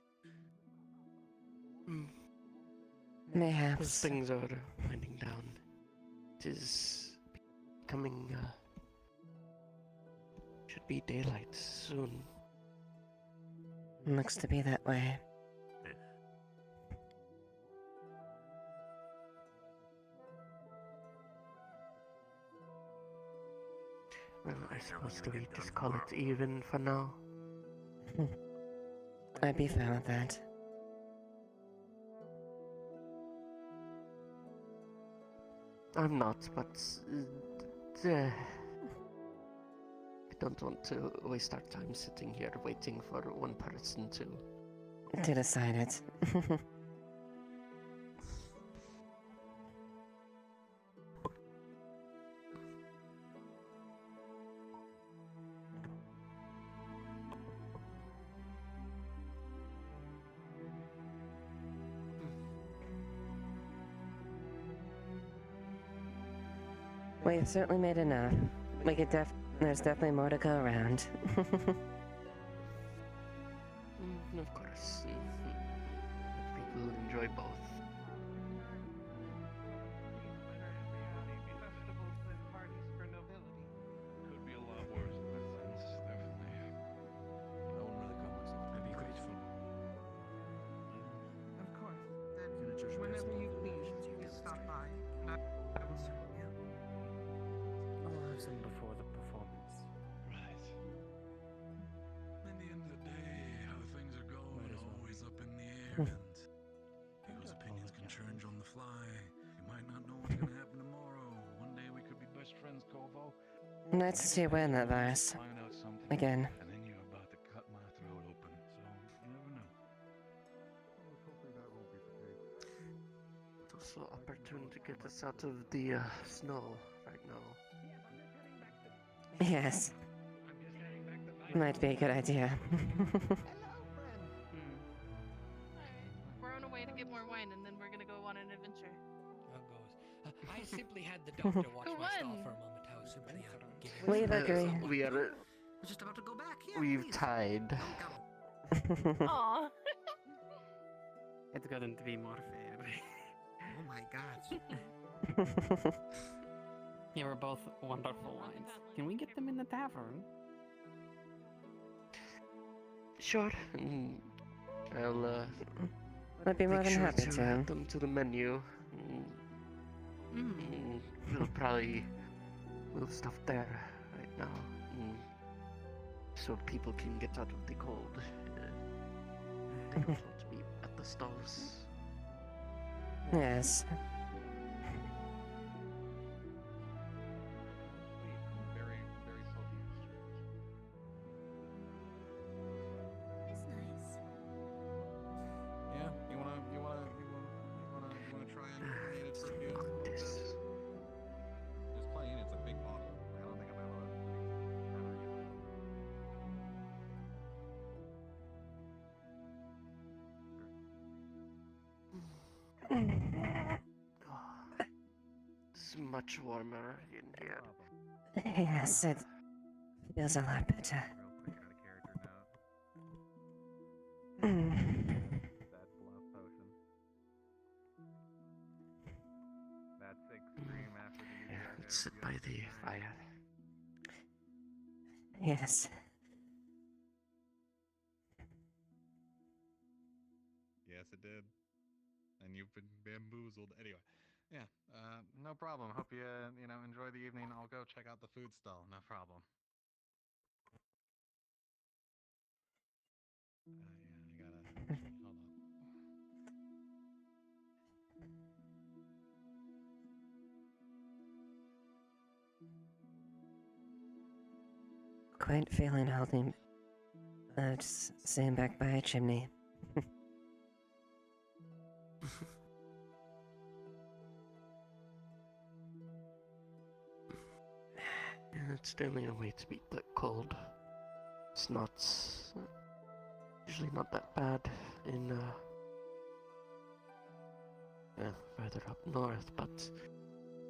Mayhaps. As things are winding down, it is becoming, should be daylight soon. Looks to be that way. Well, I suppose we just call it even for now. I'd be fine with that. I'm not, but I don't want to waste our time sitting here waiting for one person to decide it. We've certainly made enough. We could there's definitely more to go around. Of course. People enjoy both. Could be a lot worse in that sense, definitely. I wouldn't really call myself. I'd be grateful. Of course. Then, whenever you please, you can stop by. I will serve you. I'll have some before the performance. Right. In the end of the day, how things are going are always up in the air, and people's opinions can change on the fly. You might not know what's gonna happen tomorrow. One day we could be best friends, Corvo. Nice to see you wearing that virus. Find out something, Again. and then you're about to cut my throat open. So you never know. Hopefully that won't be the case. It's also opportune to get us out of the snow right now. Yes. Might be a good idea. We're on our way to get more wine, and then we're gonna go on an adventure. How it goes. I simply had the doctor watch Who my stall won? for a moment. How simply I give We've agreed. We are. We're just about to go back. Yeah, We've please. tied. Aw. It's going to be more fair. Oh my gosh. Yeah, we're both wonderful wines. Can we get them in the tavern? Sure. I'll I'd be more make than sure happy to to. add them to the menu. We'll probably move stuff there right now, so people can get out of the cold. They don't want to be at the stalls. Yes. Very, very salty. It's nice. Yeah, you wanna try and create it for a few? There's plenty in it. It's a big bottle. I don't think I'm able to ever use it. It's much warmer in here. Yes, it feels a lot better. Mm. That's love potion. That's extreme after the Let's sit by the fire. Yes. Yes, it did. And you've been bamboozled. Anyway, yeah, no problem. Hope you, enjoy the evening. I'll go check out the food stall. No problem. Yeah, I gotta, hold on. Quite feeling holding. Just sitting back by a chimney. Yeah, it's definitely a way to beat that cold. It's not usually not that bad in further up north, but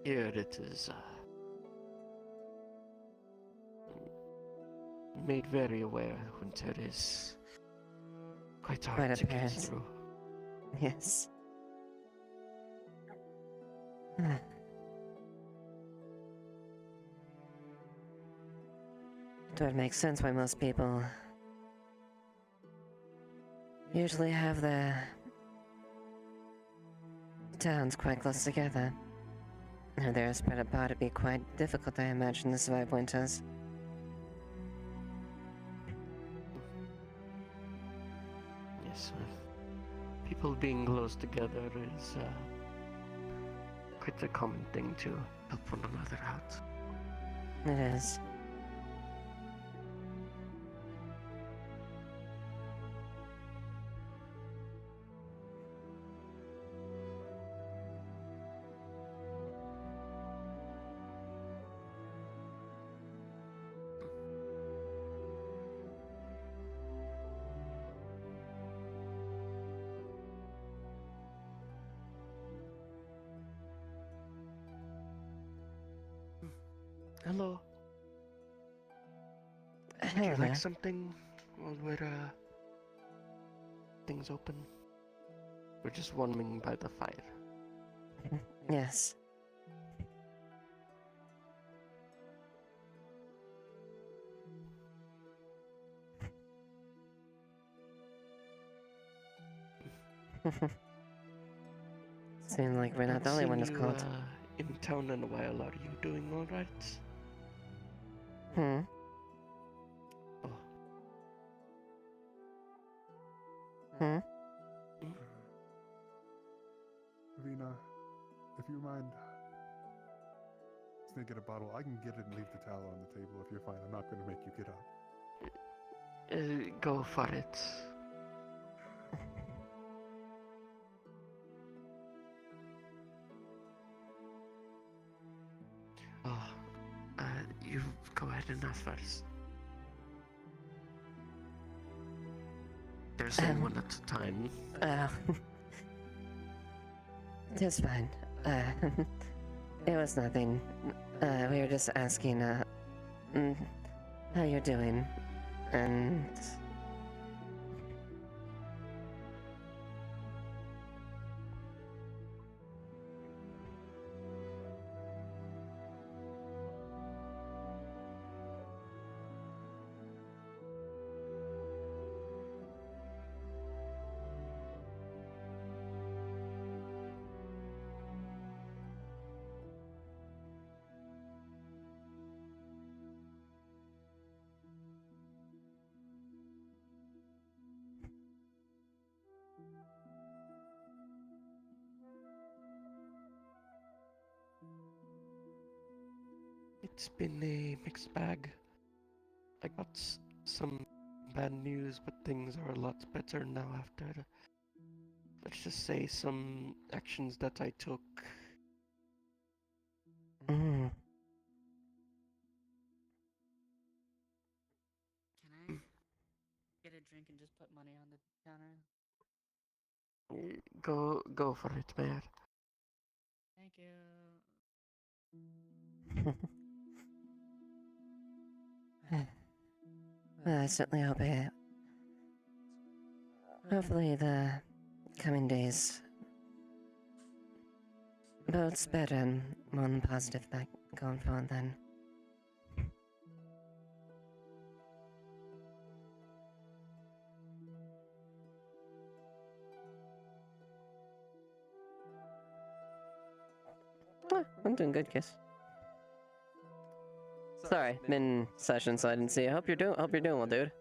here it is made very aware winter is quite hard Quite to get apparent. through. Yes. It would make sense why most people usually have their towns quite close together. And they're spread apart, it'd be quite difficult, I imagine, to survive winters. Yes, people being close together is quite a common thing to help one another out. It is. Hello. Would Hey you there. like something while we're things open? We're just warming by the fire. Yes. Seems like we're not the only one who's called. In town in a while. Are you doing all right? Hmm. Oh. Hmm. Lena, if you mind sneaking a bottle, I can get it and leave the towel on the table if you're fine. I'm not going to make you get up. Go for it. Oh, you go ahead and ask first. There's only one at a time. It's fine. It was nothing. We were just asking, how you're doing, and... It's been a mixed bag. I got some bad news, but things are a lot better now after, let's just say, some actions that I took. Mm. Can I get a drink and just put money on the counter? Go for it, Mayor. Thank you. I certainly hope it. Hopefully, the coming days bodes better and more than positive that going forward then. I'm doing good, Kiss. Sorry, been in session, so I didn't see you. Hope you're doing well, dude.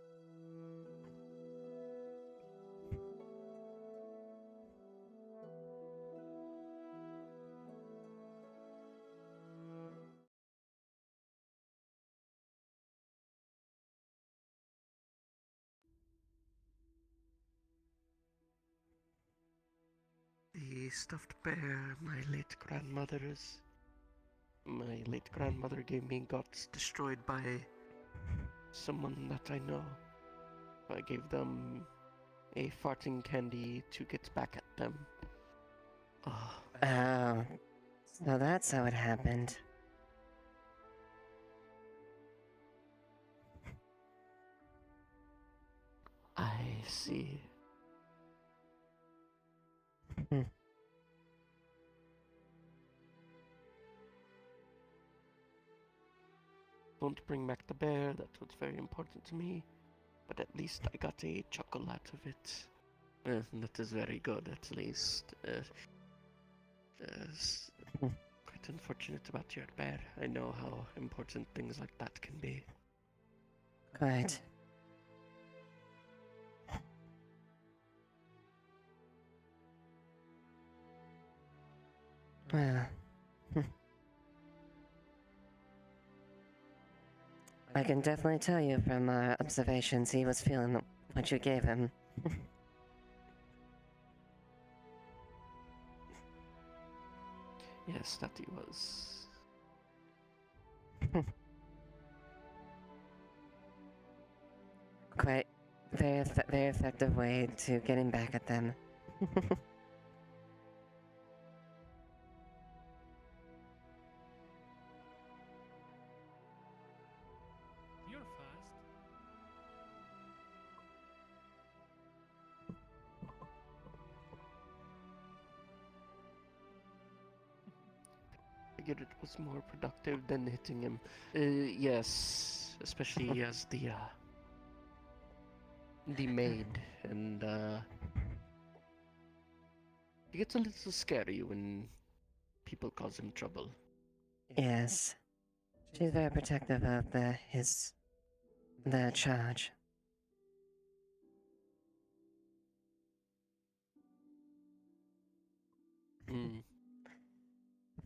The stuffed bear my late grandmother's. My late grandmother gave me got destroyed by someone that I know. I gave them a farting candy to get back at them. Oh. Oh, so that's how it happened. I see. Don't bring back the bear, that was very important to me. But at least I got a chuckle out of it. That is very good, at least. Quite unfortunate about your bear. I know how important things like that can be. Quite. Well. I can definitely tell you from our observations he was feeling what you gave him. Yes, that he was. Quite very effective way to getting back at them. You're fast. I figured it was more productive than hitting him. Yes, especially as the maid, and he gets a little scary when people cause him trouble. Yes. She's very protective of the charge. Mm.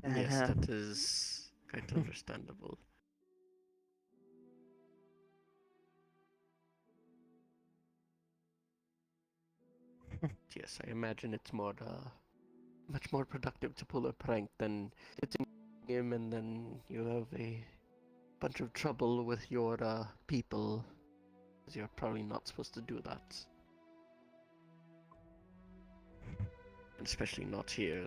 But, Yes, that is quite understandable. Yes, I imagine it's more, much more productive to pull a prank than hitting him and then you have a bunch of trouble with your, people. Because you're probably not supposed to do that. Especially not here.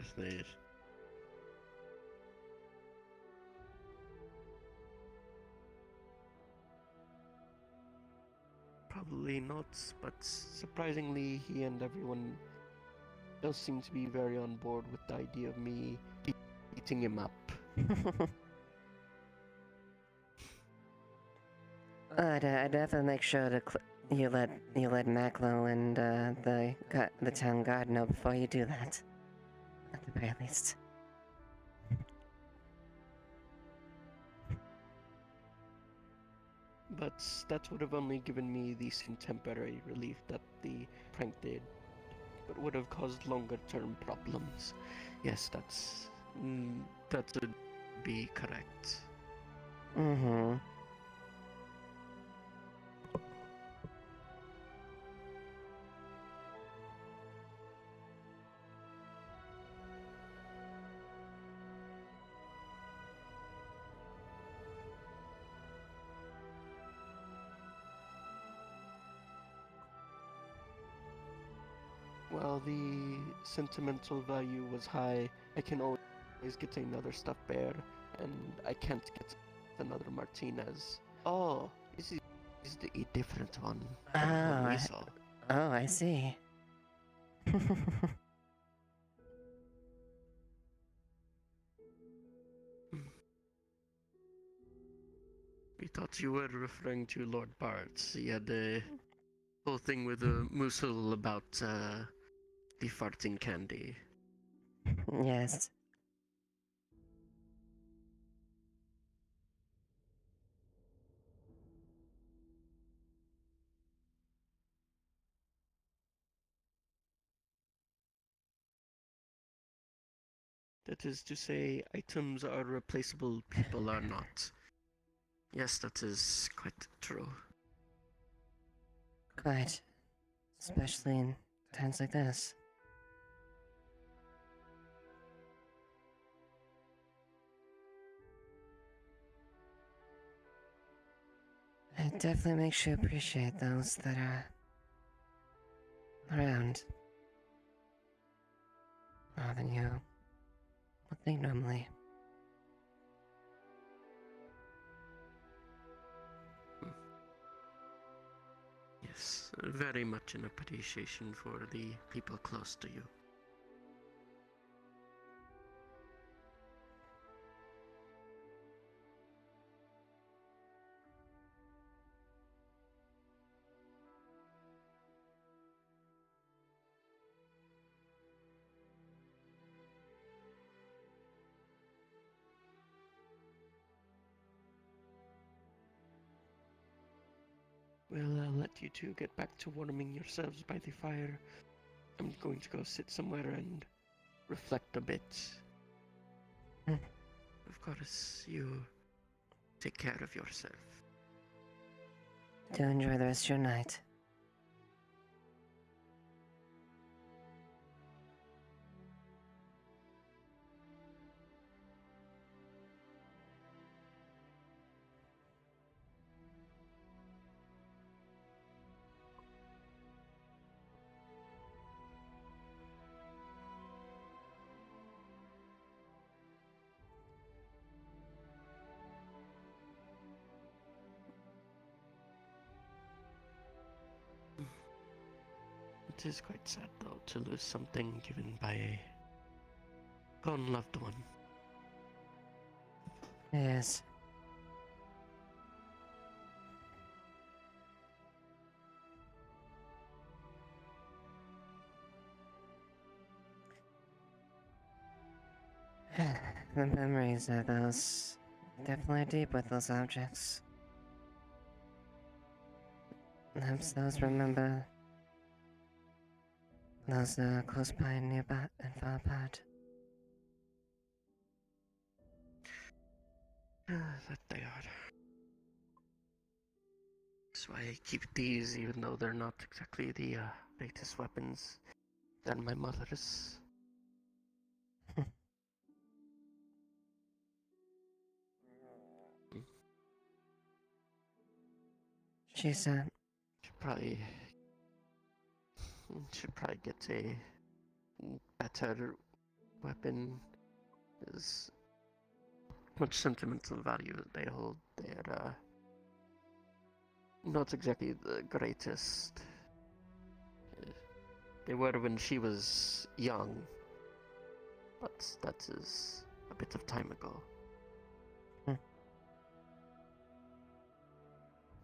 Probably not, but surprisingly, he and everyone else seem to be very on board with the idea of me beating him up. I'd definitely make sure to you let Maclo and the town guard know before you do that. At the very least. But that would have only given me the temporary relief that the prank did, but would have caused longer-term problems. Yes, that would be correct. Mm-hmm. Well, the sentimental value was high. I can always get another stuffed bear, and I can't get another Martinez. Oh, this is the different one from the one we saw. Oh, I see. We thought you were referring to Lord Bart's. He had a whole thing with a Musul about the farting candy. Yes. That is to say, items are replaceable, people are not. Yes, that is quite true. Quite. Especially in times like this. It definitely makes you appreciate those that are around more than you would think normally. Yes, very much an appreciation for the people close to you. Well, I'll let you two get back to warming yourselves by the fire. I'm going to go sit somewhere and reflect a bit. Of course, you take care of yourself. Do enjoy the rest of your night. It is quite sad, though, to lose something given by a gone loved one. Yes. The memories of those definitely deep with those objects. Perhaps those remember those close by and nearby and far apart. That they are. That's why I keep these, even though they're not exactly the latest weapons. They're my mother's. She said, Should probably get a better weapon. As much sentimental value as they hold, they're not exactly the greatest. They were when she was young, but that is a bit of time ago.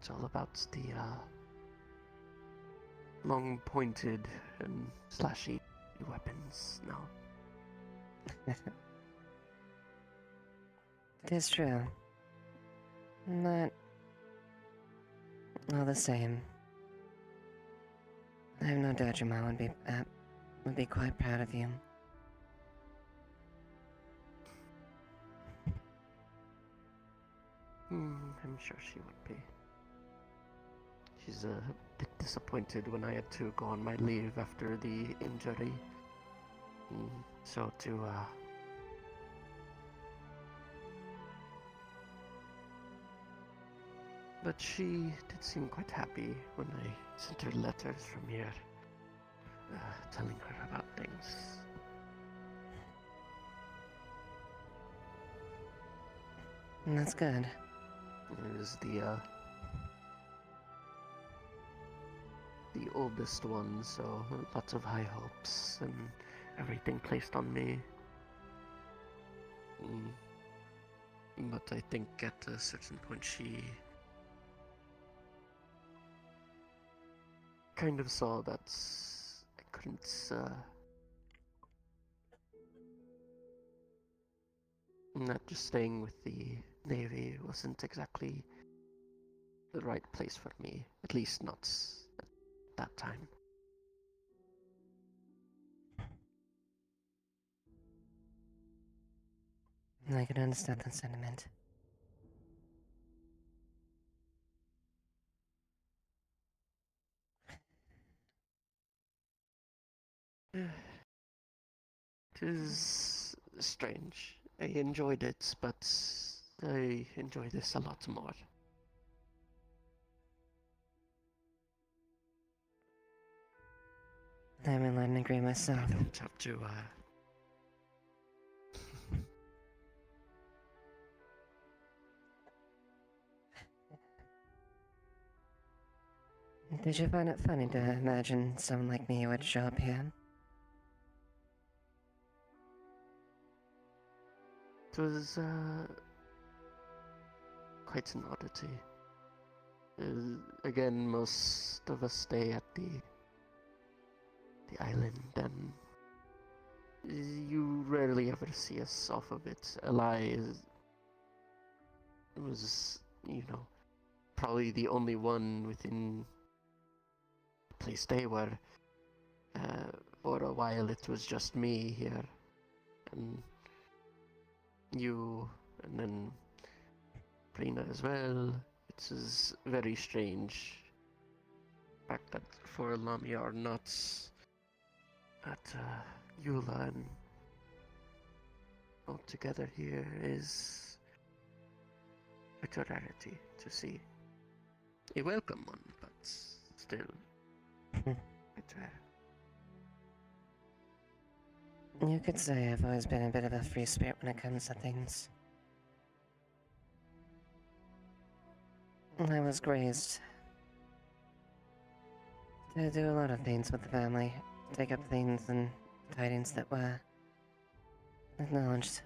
It's all about the long pointed and slashy weapons now. it is true. Not all the same. I have no doubt your mom would be quite proud of you. I'm sure she would be. She's a bit disappointed when I had to go on my leave after the injury. So but she did seem quite happy when I sent her letters from here, telling her about things. That's good. It was the oldest one, so lots of high hopes and everything placed on me. But I think at a certain point she kind of saw that I couldn't, not just staying with the Navy wasn't exactly the right place for me, at least not at that time. I can understand that sentiment. It is strange. I enjoyed it, but I enjoy this a lot more. I'm in line to agree myself. I don't have to, Did you find it funny to imagine someone like me would show up here? It was, quite an oddity. Again, most of us stay at the island, and you rarely ever see us off of it. Eli was, probably the only one within the place they were. For a while it was just me here, and you, and then Brina as well. It is very strange. The fact that for Lamia are not at Eula and all together here is a rarity to see. A welcome one, but still quite rare. You could say I've always been a bit of a free spirit when it comes to things. I was raised to do a lot of things with the family, take up things and tidings that were acknowledged.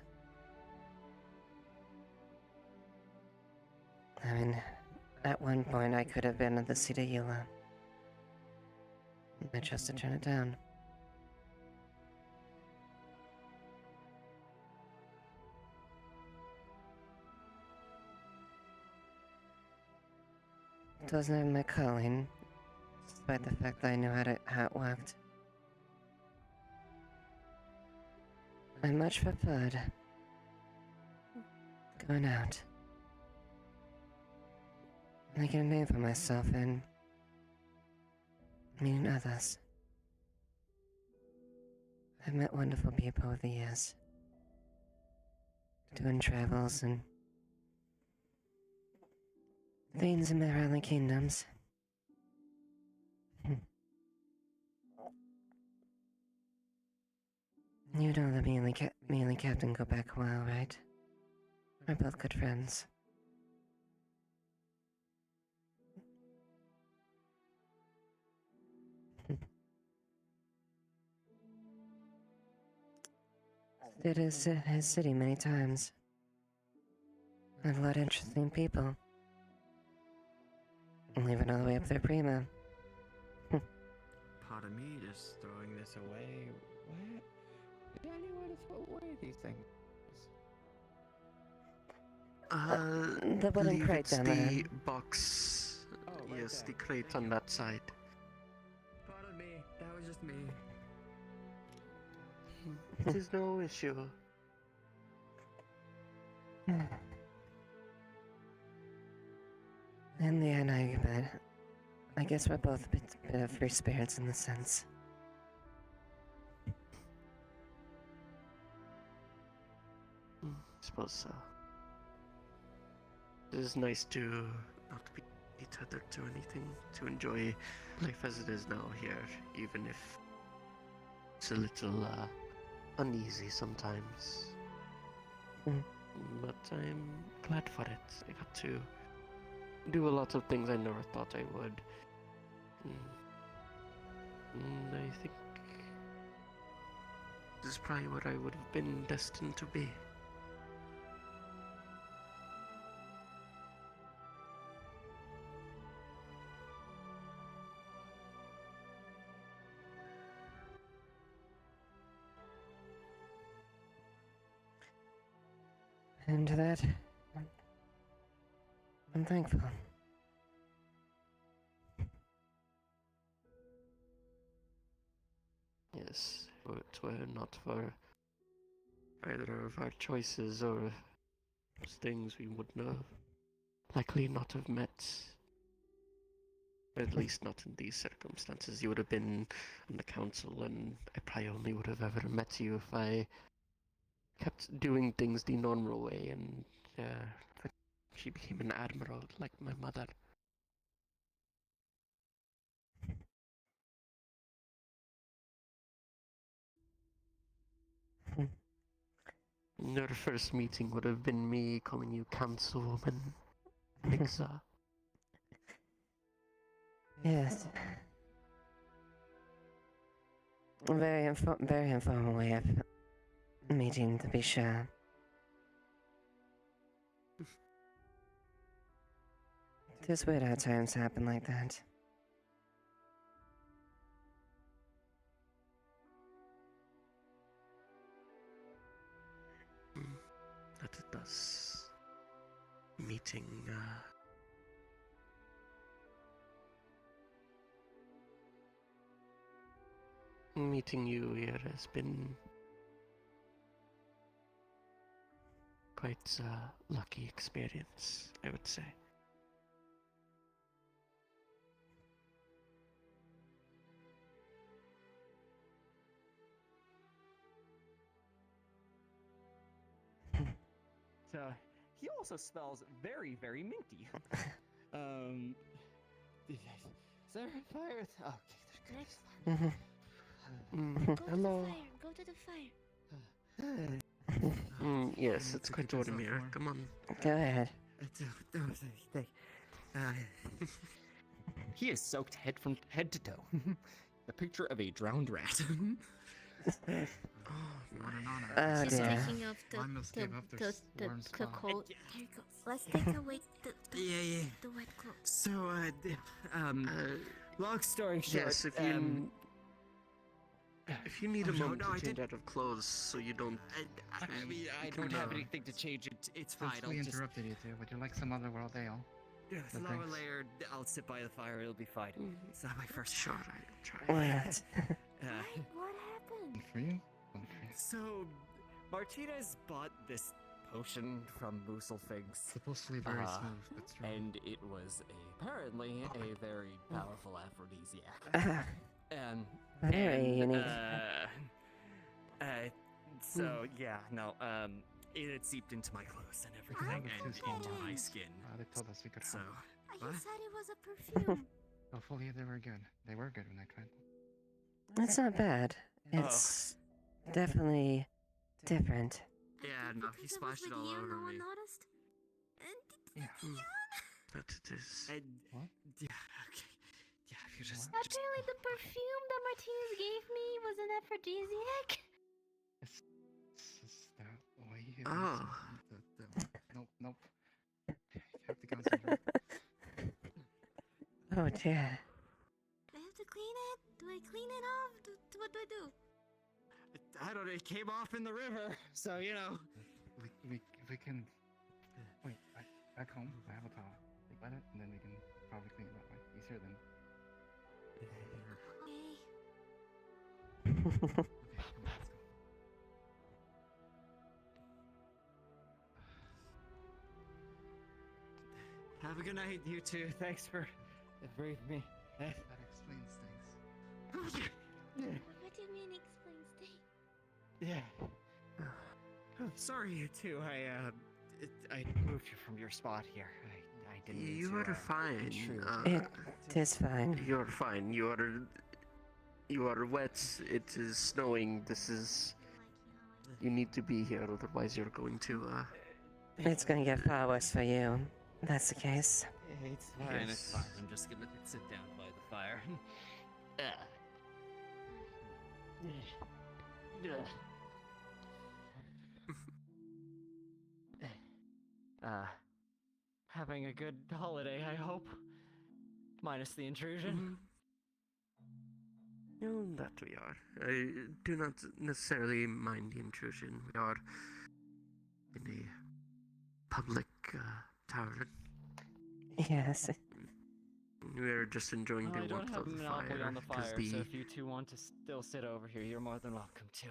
I mean, at one point I could have been at the seat of Eula. I chose to turn it down. It wasn't even my calling, despite the fact that I knew how it worked. I much preferred going out, making a name for myself and meeting others. I've met wonderful people over the years, doing travels and things in my island kingdoms. You know that me and Captain go back a while, right? We're both good friends. Did his city many times. Met a lot of interesting people. Leaving all the way up there, Prima. Pardon me, just throwing this away. What? Did anyone throw away these things? The wooden believe crate it's down the there. box. right Yes, there. the crate on that side. Pardon me, that was just me. It is no issue. In the end, I guess we're both a bit of free spirits in this sense. I suppose so. It is nice to not be tethered to anything, to enjoy life as it is now here, even if it's a little uneasy sometimes. But I'm glad for it. I got to do a lot of things I never thought I would. And I think this is probably what I would have been destined to be. And to that, I'm thankful. Yes, if it were not for either of our choices or those things, we would likely not have met. At least not in these circumstances. You would have been on the council, and I probably only would have ever met you if I kept doing things the normal way, and she became an admiral like my mother. Your first meeting would have been me calling you councilwoman Nixa. Yes. Very informal way of meeting, to be sure. It is weird how times happen like that. That it does. Meeting, meeting you here has been quite a lucky experience, I would say. He also smells very, very minty. Is there a fire? Oh, okay, there's good. Hello. Go to the fire. Yes, it's quite Ordinary. Come on. Go ahead. He is soaked from head to toe. The picture of a drowned rat. Oh She's dear. taking off the coat. Here you go. Let's take away the wet clothes. So, long story short. Yes, if you need a moment to change out of clothes so you don't... I mean, I don't have anything to change it. It's fine. Since we interrupted you two, would you like some otherworld ale? Yes, No, lower thanks. layer. I'll sit by the fire. It'll be fine. It's not my first Sure, shot. I try. Why not? What happened? One for you, one for you. So, Martinez bought this potion from Mooselfigs. Supposedly very smooth, but strong. And it was apparently a very powerful aphrodisiac. Very unique. So yeah, no, it had seeped into my clothes and everything, and into my skin. They told us we could So, help. You said it was a perfume. Hopefully they were good. They were good when I tried them. It's not bad. It's definitely different. Yeah, no, he splashed it all over No one me. noticed. Yeah. But it is... And, yeah, okay. Yeah, if you just... Apparently, the perfume that Martinez gave me was an aphrodisiac. Is that why you... Oh. Nope. You have to concentrate. Oh dear. I have to clean it. Do I clean it off? What do I do? I don't know, it came off in the river, so, you know. We can... Wait, back home, I have a towel. We wet it, and then we can probably clean it that way. Easier than... Okay. Have a good night, you two. Thanks for briefing me. That explains things. What do you mean explains things? Yeah. Sorry, you two. I moved you from your spot here. I didn't mean You to, are fine. It is fine. You're fine. You are wet. It is snowing. This is. You need to be here, otherwise you're going to. It's gonna get far worse for you. That's the case. It's fine. It's fine. I'm just gonna sit down by the fire. Having a good holiday, I hope. Minus the intrusion. No, that we are. I do not necessarily mind the intrusion. We are in a public tavern. Yes. We are just enjoying the I don't warmth have of a the monopoly fire. on the fire, the... so if you two want to still sit over here, you're more than welcome to.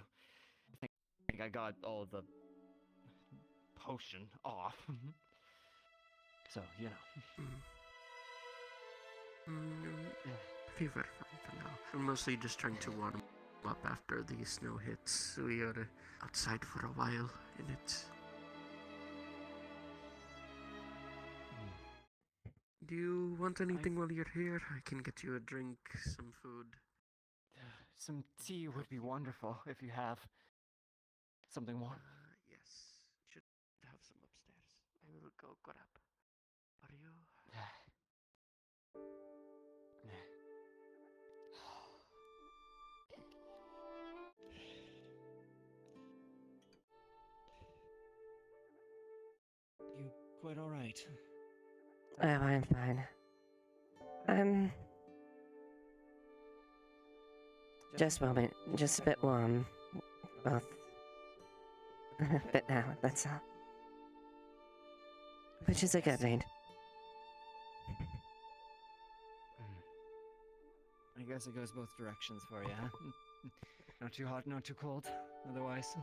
I think I got all the potion off. So, you know. We were fine for now. We're mostly just trying to warm up after the snow hits. We are outside for a while in it. Do you want anything while you're here? I can get you a drink, some food. Some tea would be wonderful if you have something warm. Yes, should have some upstairs. I will go grab. Are you? You quite all right? Oh, I'm fine. Just a moment. Just a bit warm. Both. A bit now, that's all. Which is a good thing. I guess it goes both directions for you, huh? Not too hot, not too cold, otherwise.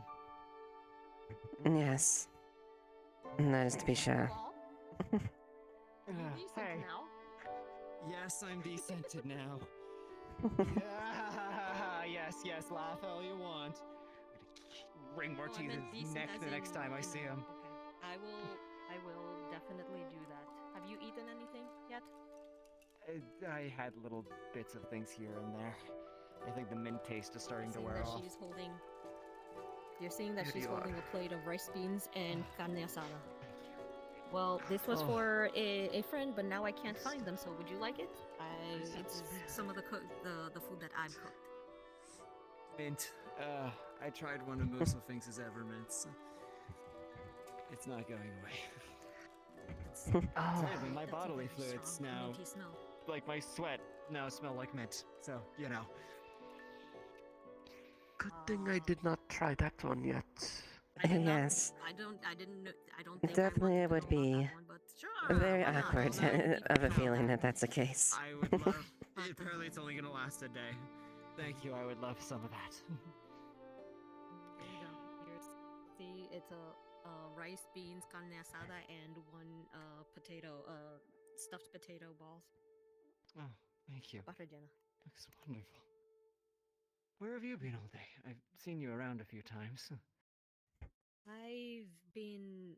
Yes. That is to be sure. Hey. Yes, I'm decented now. Yes, laugh all you want. Ring Martinez's neck the next time I see him. Okay. I will definitely do that. Have you eaten anything yet? I had little bits of things here and there. I think the mint taste is starting to wear off. You're seeing that she's holding a plate of rice beans and carne asada. Well, this was for a friend, but now I can't find them, so would you like it? It's some of the food that I've cooked. Mint. I tried one of Musa Finks' Evermints. It's not going away. Sadly, my bodily fluids now, like my sweat, now smell like mint. So, you know. Good thing I did not try that one yet. Yes. I don't think Definitely it would be very awkward of a feeling that that's the case. I would love. Apparently, it's only gonna last a day. Thank you. I would love some of that. There you go. See, it's a rice, beans, carne asada, and one potato, stuffed potato balls. Oh, thank you. Parmigiana. Looks wonderful. Where have you been all day? I've seen you around a few times. I've been,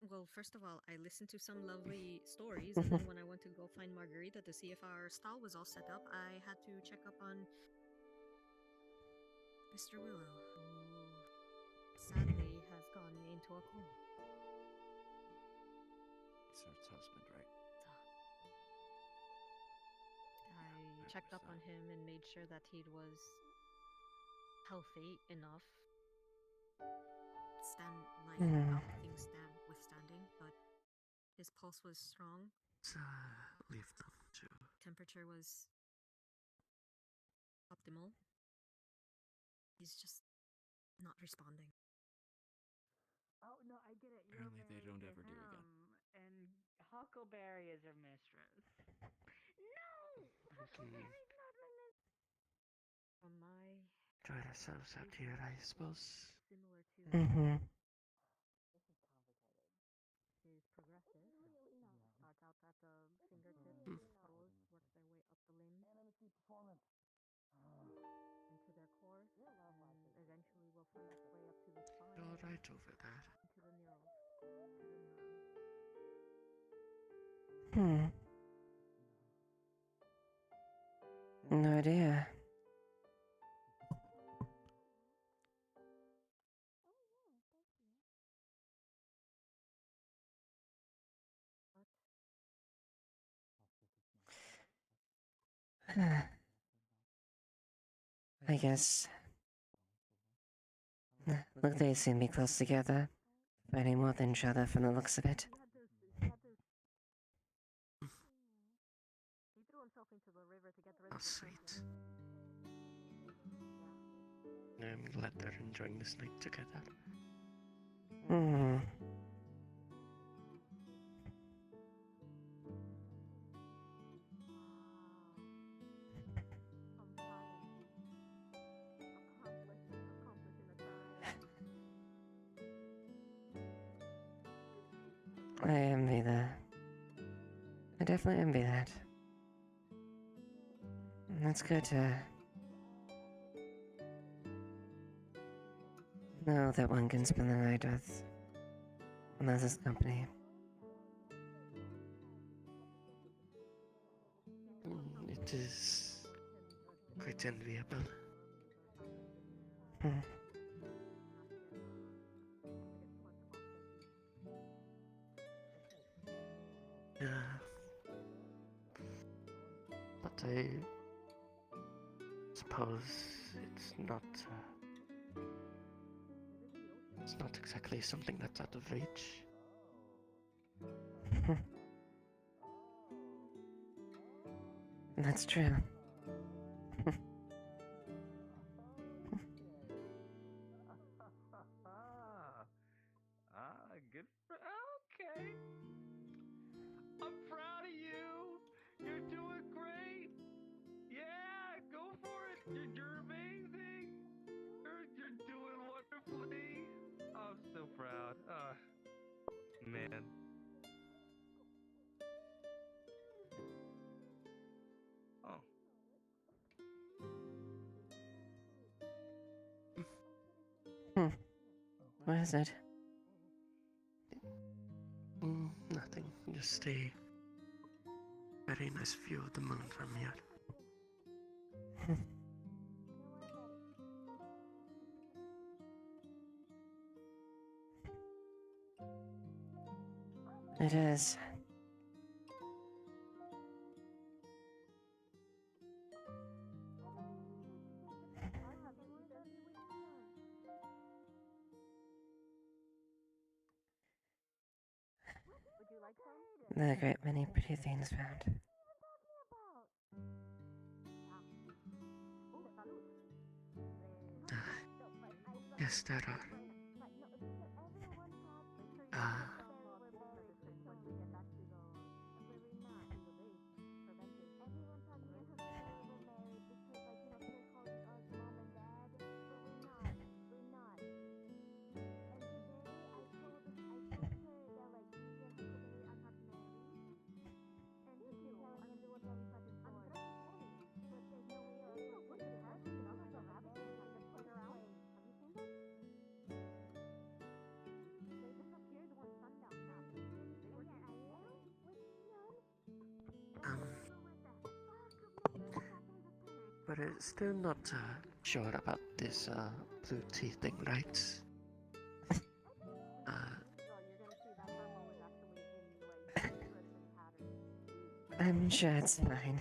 well, first of all, I listened to some lovely stories, and then when I went to go find Margarita to see if our stall was all set up, I had to check up on Mr. Willow, who sadly has gone into a coma. Sort's husband, right? I checked up on him and made sure that he was healthy enough withstanding, but his pulse was strong. Leave them to. Temperature was optimal. He's just not responding. Oh no, I get it. You're Apparently they don't ever do again. And Huckleberry is your mistress. No, Huckleberry's not my mistress. From my Enjoy ourselves out here, I suppose. similar to Mm-hmm. is progressive. Starts out at into their core, and eventually will find its way up to the spine. You're right over that. To the neurals. No idea. I guess. Look, they seem to be close together. Fighting more than each other from the looks of it. He threw himself into the river to get rid Oh, of the sweet. I'm glad they're enjoying this night together. Hmm. I envy that. I definitely envy that. It's good to know that one can spend the night with another's company. It is quite enviable. Yeah. But I suppose it's not exactly something that's out of reach. That's true. Good for. Okay. I'm proud of you. You're doing great. Yeah, go for it. You're amazing. You're doing wonderfully. I'm so proud. Man. Oh. What is it? Nothing. Just a very nice view of the moon from here. It is. There are a great many pretty things found. Yes, there are. But it's still not sure about this blue tea thing, right? I'm sure it's fine.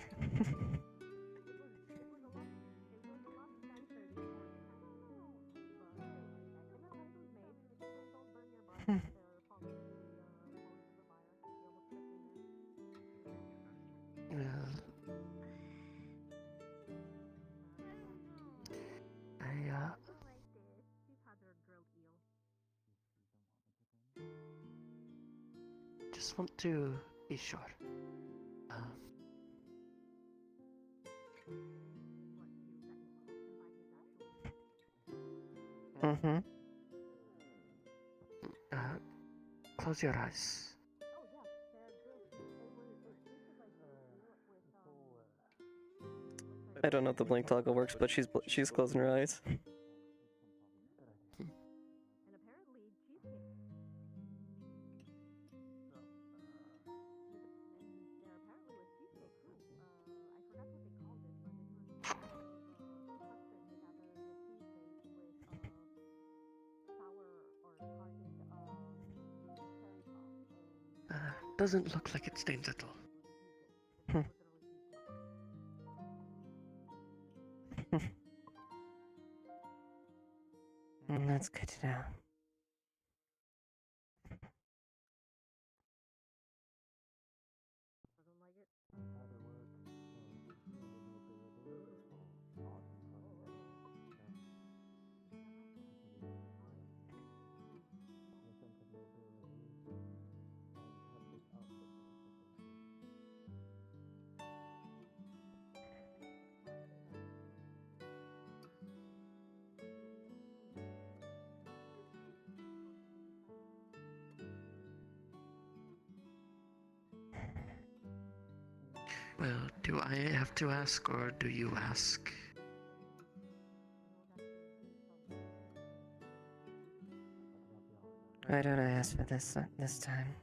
Just want to be sure. Close your eyes. I don't know if the blink toggle works, but she's closing her eyes. Doesn't look like it stains at all. That's good to know. Well, do I have to ask or do you ask? Why don't I ask for this time?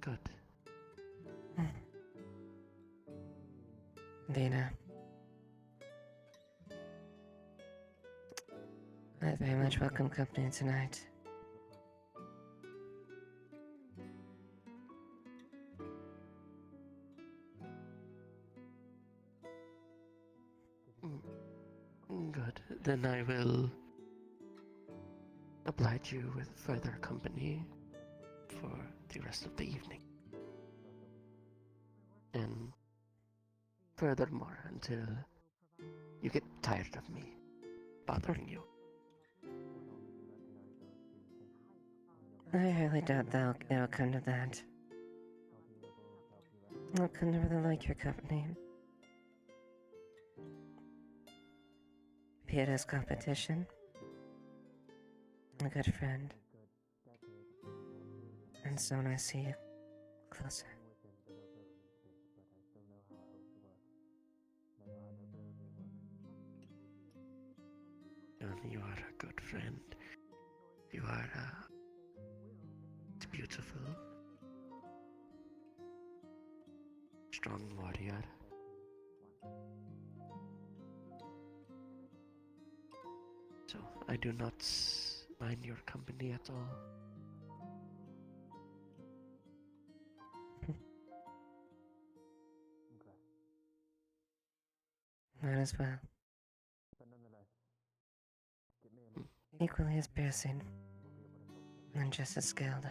Good. Dina. I very much welcome company tonight. Good. Then I will oblige you with further company for the rest of the evening. And furthermore, until you get tired of me bothering you. I highly doubt it'll come to that. I could never really like your company. Be it as competition, a good friend, and so when I see you closer. You are a good friend. You are beautiful, strong warrior. So I do not mind your company at all. Might as well. Equally as piercing, and just as skilled.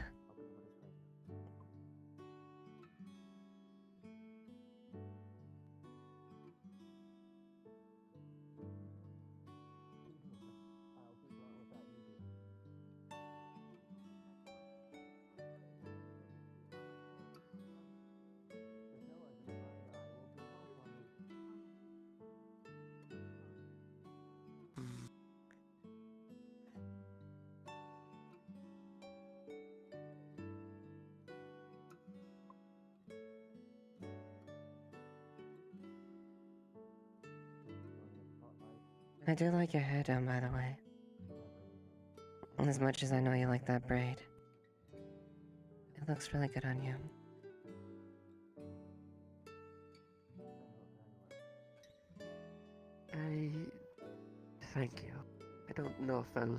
I do like your hair down, by the way. As much as I know you like that braid. It looks really good on you. Thank you. I don't know if I'll...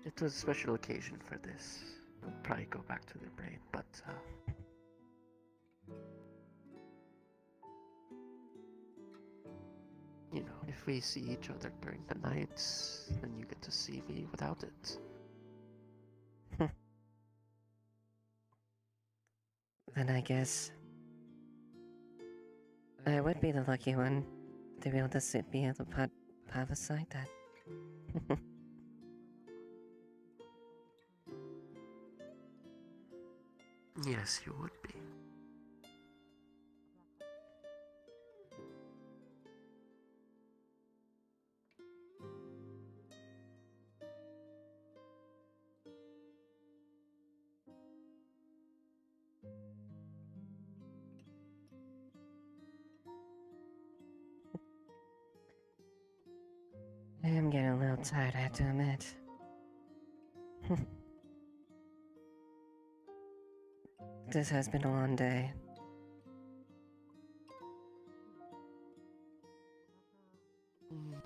It was a special occasion for this. I'll probably go back to the braid, but you know, if we see each other during the nights, then you get to see me without it. Then I guess I would be the lucky one to be able to be able to have a like that. Yes, you would be. tired, I have to admit. This has been a long day.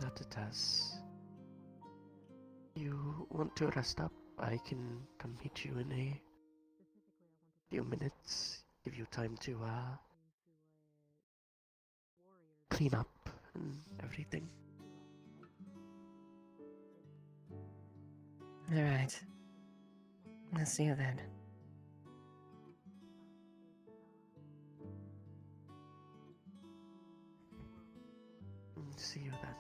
That it has. You want to rest up? I can come meet you in a few minutes. Give you time to, clean up and everything. Alright. I'll see you then. See you then.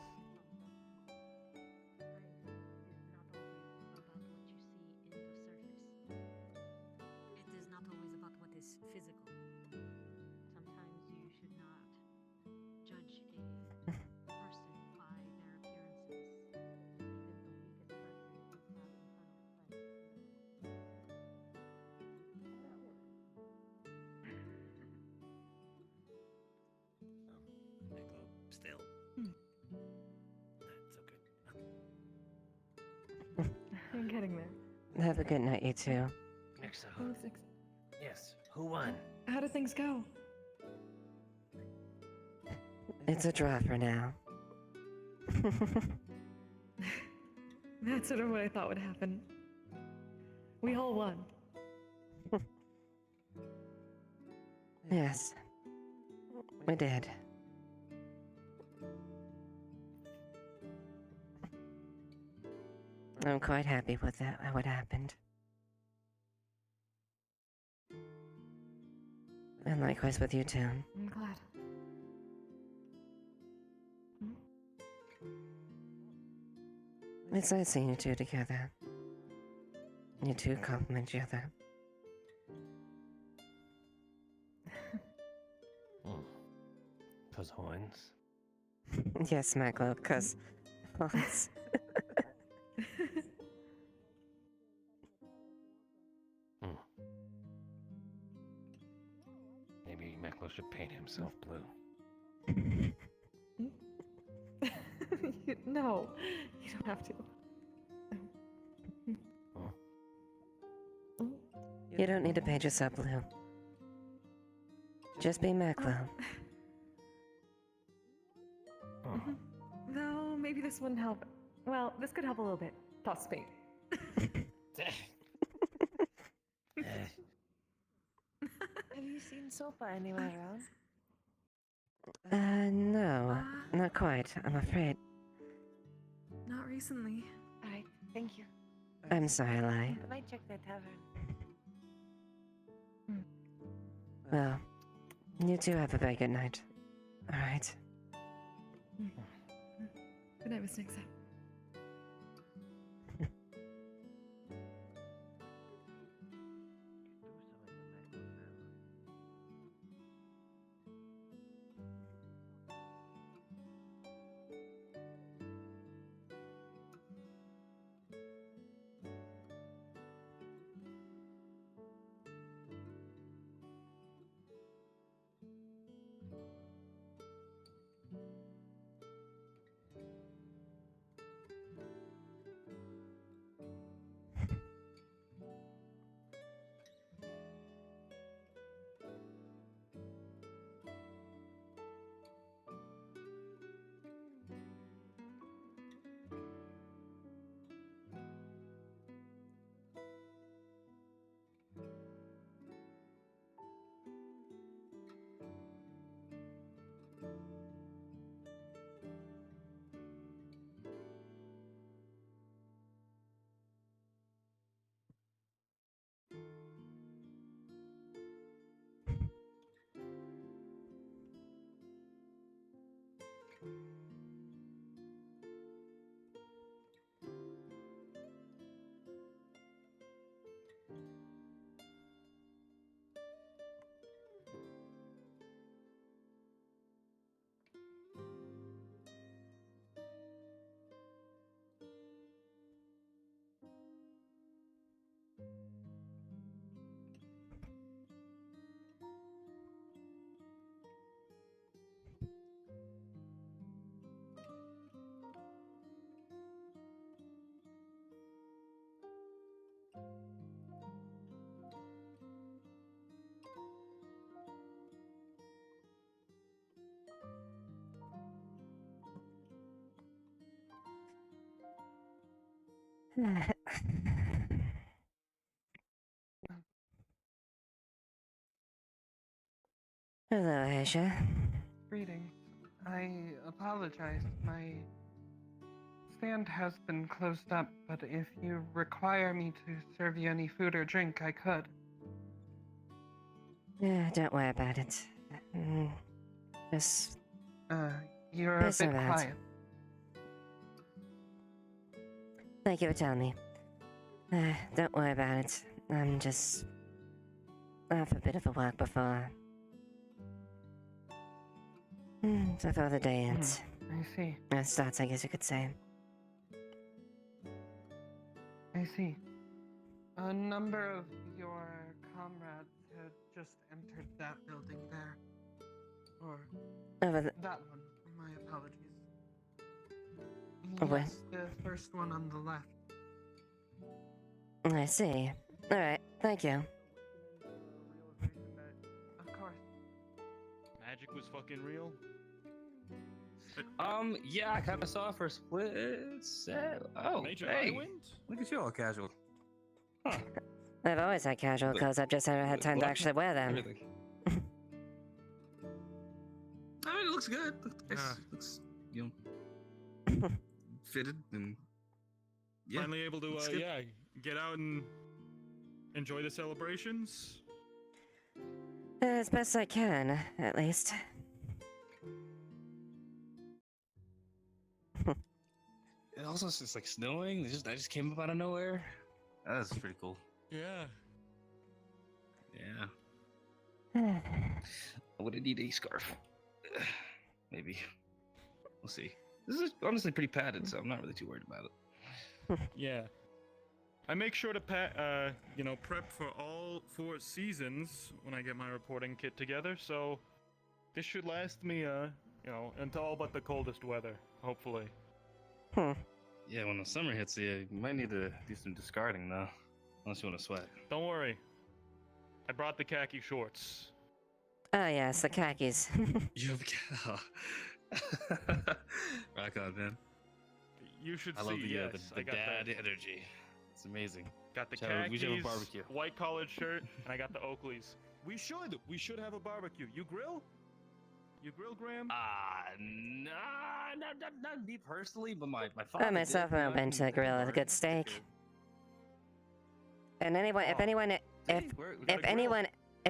It is not always about what is physical. Sometimes you should not judge a person by their appearances. Even the weakest person can have internal Still. That's okay. I'm getting there. Have a good night, you two. Next Oh, up. Yes. Who won? How do things go? It's a draw for now. That's sort of what I thought would happen. We all won. Yes. We did. I'm quite happy with that, what happened. And likewise with you two. I'm glad. It's nice seeing you two together. You two complement each other. Cause horns. Yes, Maclo, cause... Maybe Meklo should paint himself blue. No, you don't have to. You don't need to paint yourself blue. Just be Maclo. No, maybe this wouldn't help. Well, this could help a little bit. Toss paint. Have you seen Sopa anywhere around? No. Not quite, I'm afraid. Not recently. Alright, thank you. I'm sorry, Lai. I might check that tavern. Well, you two have a very good night. Alright. Good night, Miss Nixa. Hello, Asia. Greetings. I apologize. My stand has been closed up, but if you require me to serve you any food or drink, I could. Yeah, don't worry about it. Just... You're a bit quiet. Thank you for telling me. Don't worry about it. I'm just... I have a bit of a work before the day ends. I see. Starts, I guess you could say. I see. A number of your comrades had just entered that building there. Or that one. My apologies. What? Yes, the first one on the left. I see. Alright, thank you. Of course. Magic was fucking real. Yeah, I kind of saw it for a split. Oh, Major hey, Highwind? look at you all casual. Huh. I've always had casual clothes, I've just never had time to actually wear them. I mean, it looks good. Looks, you know, fitted and yeah. Finally able to, get out and enjoy the celebrations. As best I can, at least. It also it's like snowing. I just came up out of nowhere. That's pretty cool. Yeah. Yeah. I would need a scarf. Maybe. We'll see. This is honestly pretty padded, so I'm not really too worried about it. Yeah. I make sure to prep for all 4 seasons when I get my reporting kit together, so this should last me, until all but the coldest weather, hopefully. Yeah, when the summer hits, you might need to do some discarding, though. Unless you want to sweat. Don't worry. I brought the khaki shorts. Oh yes, the khakis. You have rock on, man. You should I see, love the, yes. the I got dad energy. It's amazing. Got the We should have khakis, a barbecue. white collared shirt, and I got the Oakleys. We should have a barbecue. You grill? You grill, Graham? Not me personally, but my father. I myself am open to grill a good steak. And if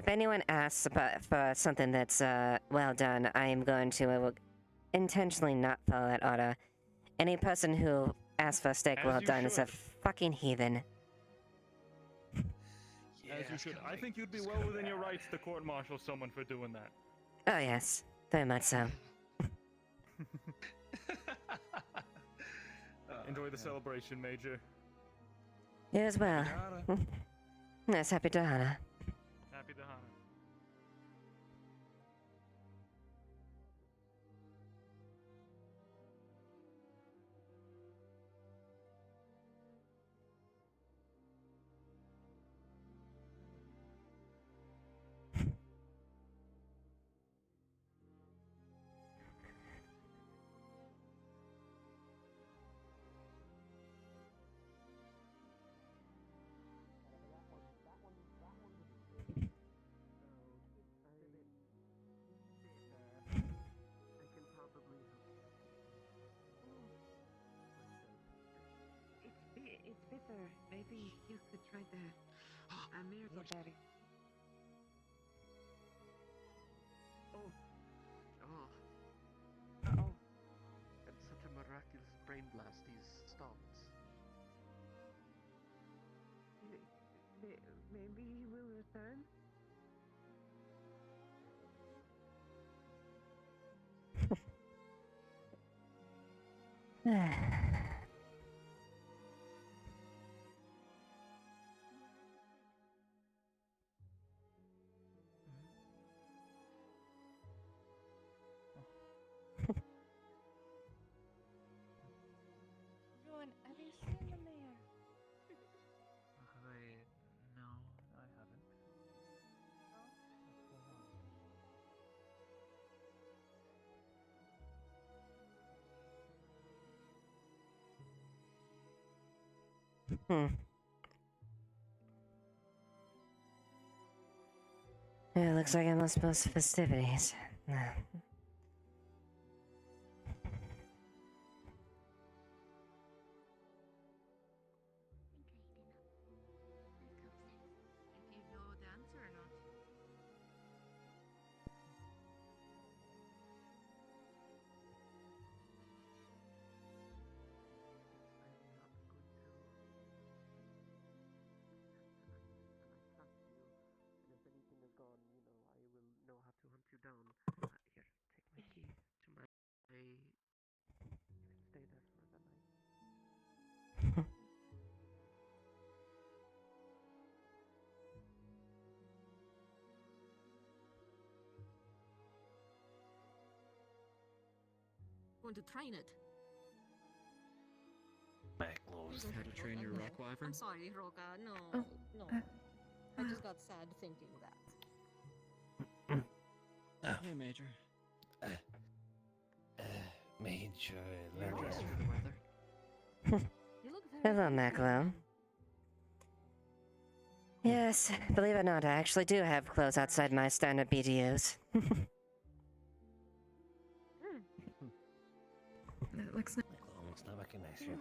anyone asks for something that's well done, I am going to intentionally not follow that order. Any person who asks for a steak well done is a fucking heathen. As you should. I think you'd be well within your rights to court-martial someone for doing that. Oh yes, very much so. Enjoy the celebration, Major. You as well. Yes, happy Dahana. Happy Dahana. It's bitter. Maybe you could try the miracle berry. Oh. Uh-oh. And such a miraculous brain blast he's stopped. Maybe he will return? Rowan, have you seen the mayor? No, I haven't. What's going on? Yeah, looks like I must post festivities. If you know the answer or not. If anything is gone, you know, I will know how to hunt you down. Here, take my key to my. You can stay there for the night. Going to train it. Back close. How to train your rock wyvern? I'm sorry, Roka. No, Oh, no. I just got sad thinking that. Hey, Major. Major, You look very Hello, Maclo. Yes, believe it or not, I actually do have clothes outside my standard BDUs. That looks nice. almost not recognize you.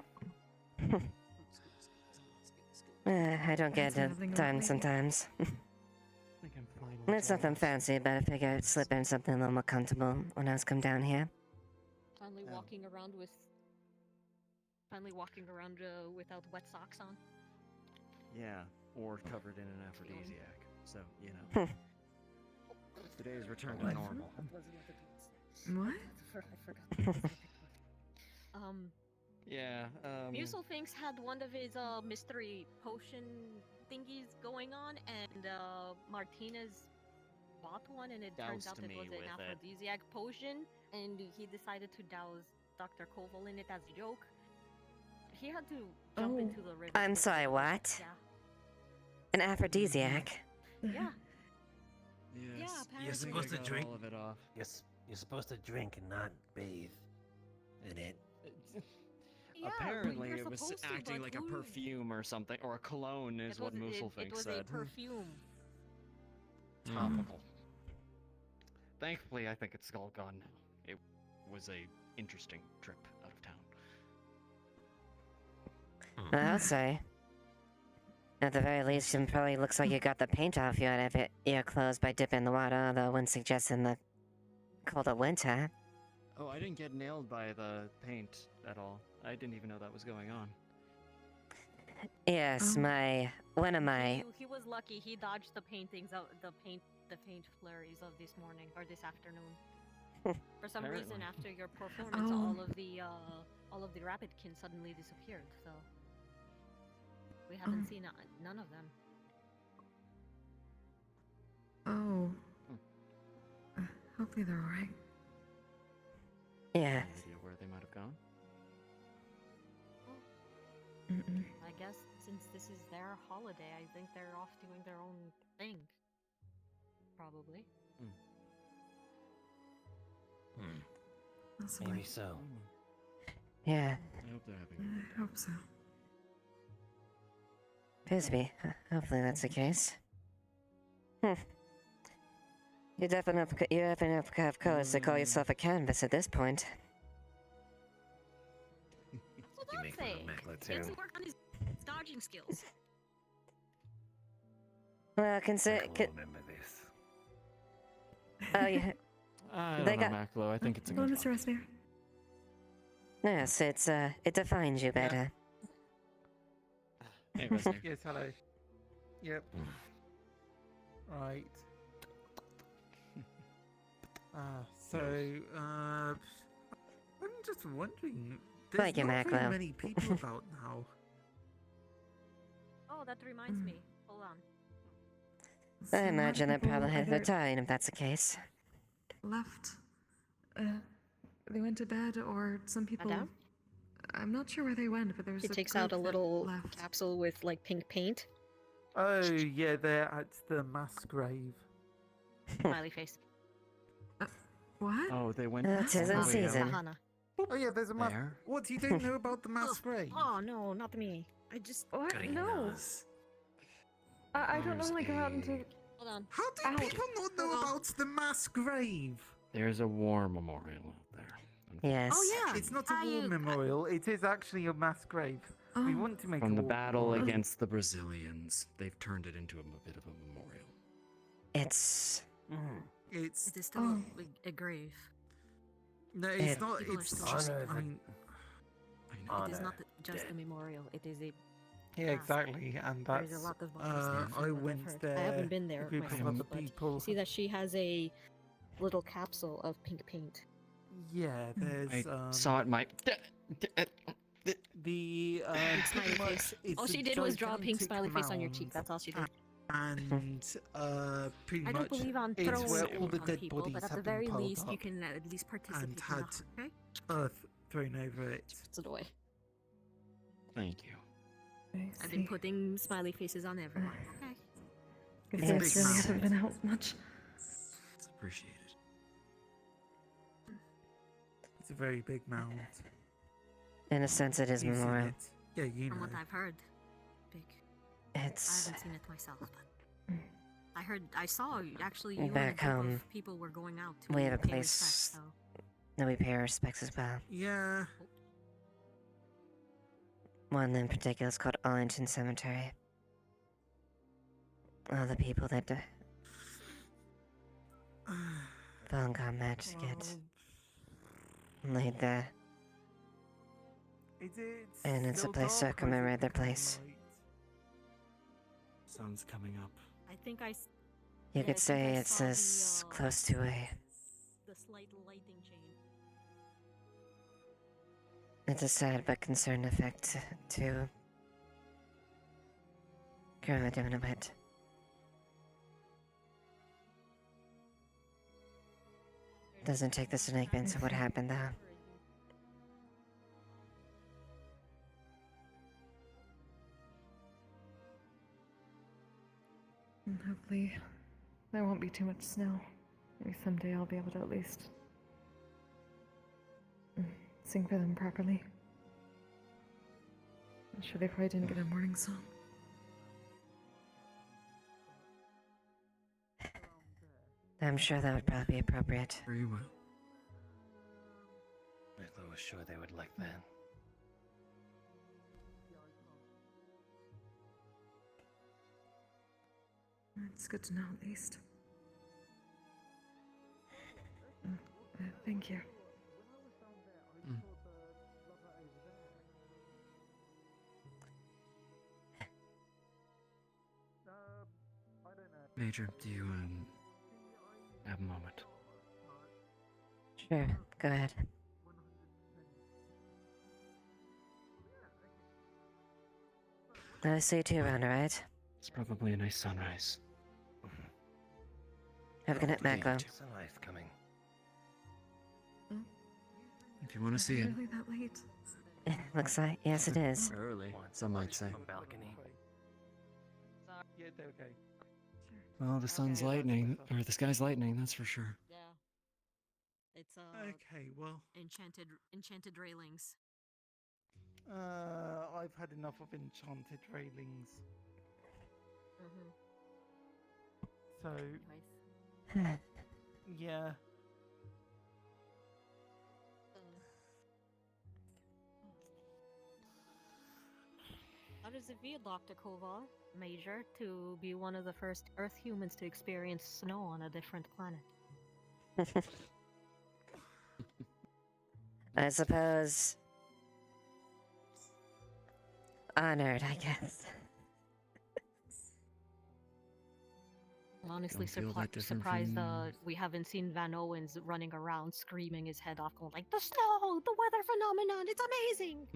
I don't get That's nothing time about sometimes. I think I'm fine. It's nothing fancy, but I figured I'd slip in something a little more comfortable when I was come down here. Finally walking around without wet socks on. Yeah, or covered in an aphrodisiac. So, you know. Today's return to normal. What? I forgot. Yeah, Muselfinks had one of his mystery potion thingies going on, and Martinez bought one, and it turns out Doused it was me an with it. aphrodisiac potion, and he decided to douse Dr. Koval in it as a joke. He had to jump into the river. I'm sorry, what? Yeah. An aphrodisiac? Yeah. Yes. Yeah, You're apparently. supposed to got drink. all of it off. You're supposed to drink and not bathe in it. Yeah, Apparently, you're it was supposed to, acting but like a who- perfume or something, or a cologne, is what It Muselfink was said. a perfume. Topical. Thankfully, I think it's all gone now. It was a interesting trip out of town. I'll say. At the very least, it probably looks like you got the paint off you out of your clothes by dipping the water, although I wouldn't suggest in the colder winter. Oh, I didn't get nailed by the paint at all. I didn't even know that was going on. Yes, one of my He was lucky. He dodged the paintings of the paint flurries of this morning or this afternoon. For some reason, Apparently. after your performance, all of the rabbitkin suddenly disappeared. So we haven't seen none of them. Oh. Hopefully they're alright. Yeah. Any idea where they might have gone? I guess since this is their holiday, I think they're off doing their own thing. Probably. Maybe so. Yeah. I hope they're having I hope so. Appears to be. Hopefully that's the case. You definitely have enough colors to call yourself a canvas at this point. Well, You that's make me it. look Mackler, He has too. to work on his dodging skills. Well, consider. I'll remember this. Oh, yeah. I They don't know, got- Maclo. I think it's a Hello, good Mr. Resnier. Yes, it defines you better. Hey, Resnier. Yes, hello. Yep. Right. I'm just wondering. There's Thank you, not very Maclo. many people about now. Oh, that reminds me. Hold on. I imagine they probably have either their time if that's the case. left. They went to bed, or some people. Madame? I'm not sure where they went, but there's He a takes out a group that little left. capsule with like pink paint. Oh, yeah, they're at the mass grave. Smiley face. What? Oh, they went. Tis in Oh, yeah. season. Kahana. Oh yeah, there's a mask. There. What, you don't know about the mass grave? Oh no, not me. I just What? Green No. nose. I don't normally go out into. hold on. How do people not know about the mass grave? There's a war memorial out there. Yes. Oh yeah. It's not a war memorial, it is actually a mass grave. We want to make From a the war battle memorial. against the Brazilians, they've turned it into a bit of a memorial. It's. It's. It is still a grave. No, it's It- not. People are It's still just. honored. I mean, It is not just a memorial. It is a. Yeah, exactly, and There's that's. a lot of bodies there. from I what I've went heard. there. I haven't been there A group of myself, other but people. you see that she has a little capsule of pink paint. Yeah, there's. I saw it. My. The Pink smiley pretty much face. it's All a she did was draw a pink gigantic smiley face on your mound, cheek. That's all she did. And pretty I much don't believe on it's throwing where it all the on dead people, bodies but at have the been very piled least, you up can at least participate and in had that, okay? earth thrown over it. Puts it away. Thank you. I've been putting smiley faces on everyone, okay? Guess It's a I big really haven't mound. been out much. It's appreciated. It's a very big mound. In a sense, it is You've seen memorial. it. Yeah, you From know. what I've heard, big. It's. I haven't seen it myself, but I saw actually you and a Back group home, of people were going out to we have a pay place respect, so. that we pay our respects as well. Yeah. One in particular is called Arlington Cemetery. All the people that fell in combat get laid there. And it's a place to commemorate their place. Sun's coming up. I think I. You yeah, could I say think I it's saw the, as close to a. The slight lighting chain. It's a sad but concerned effect to. Grow down a bit. Doesn't take the significance of what happened though. And hopefully, there won't be too much snow. Maybe someday I'll be able to at least sing for them properly. I'm sure they probably didn't get a morning song. I'm sure that would probably be appropriate. Very well. Meklo was sure they would like that. It's good to know at least. Thank you. Major, do you have a moment? Sure, go ahead. I see you two around, alright? It's probably a nice sunrise. Have a good night, Maclo. Sunrise coming. If you want to see it. Really that late? Looks like, yes it is. Early, some might say. Balcony. Yeah, it's okay. Well, the sun's lightning, or the sky's lightning, that's for sure. Yeah. It's Okay, well. enchanted railings. I've had enough of enchanted railings. So. Yeah. How does it feel, Dr. Koval, Major, to be one of the first Earth humans to experience snow on a different planet? I suppose. Honored, I guess. I'm honestly Don't feel that different surprised from- we haven't seen Van Owens running around screaming his head off, going like, "The snow, the weather phenomenon, it's amazing!"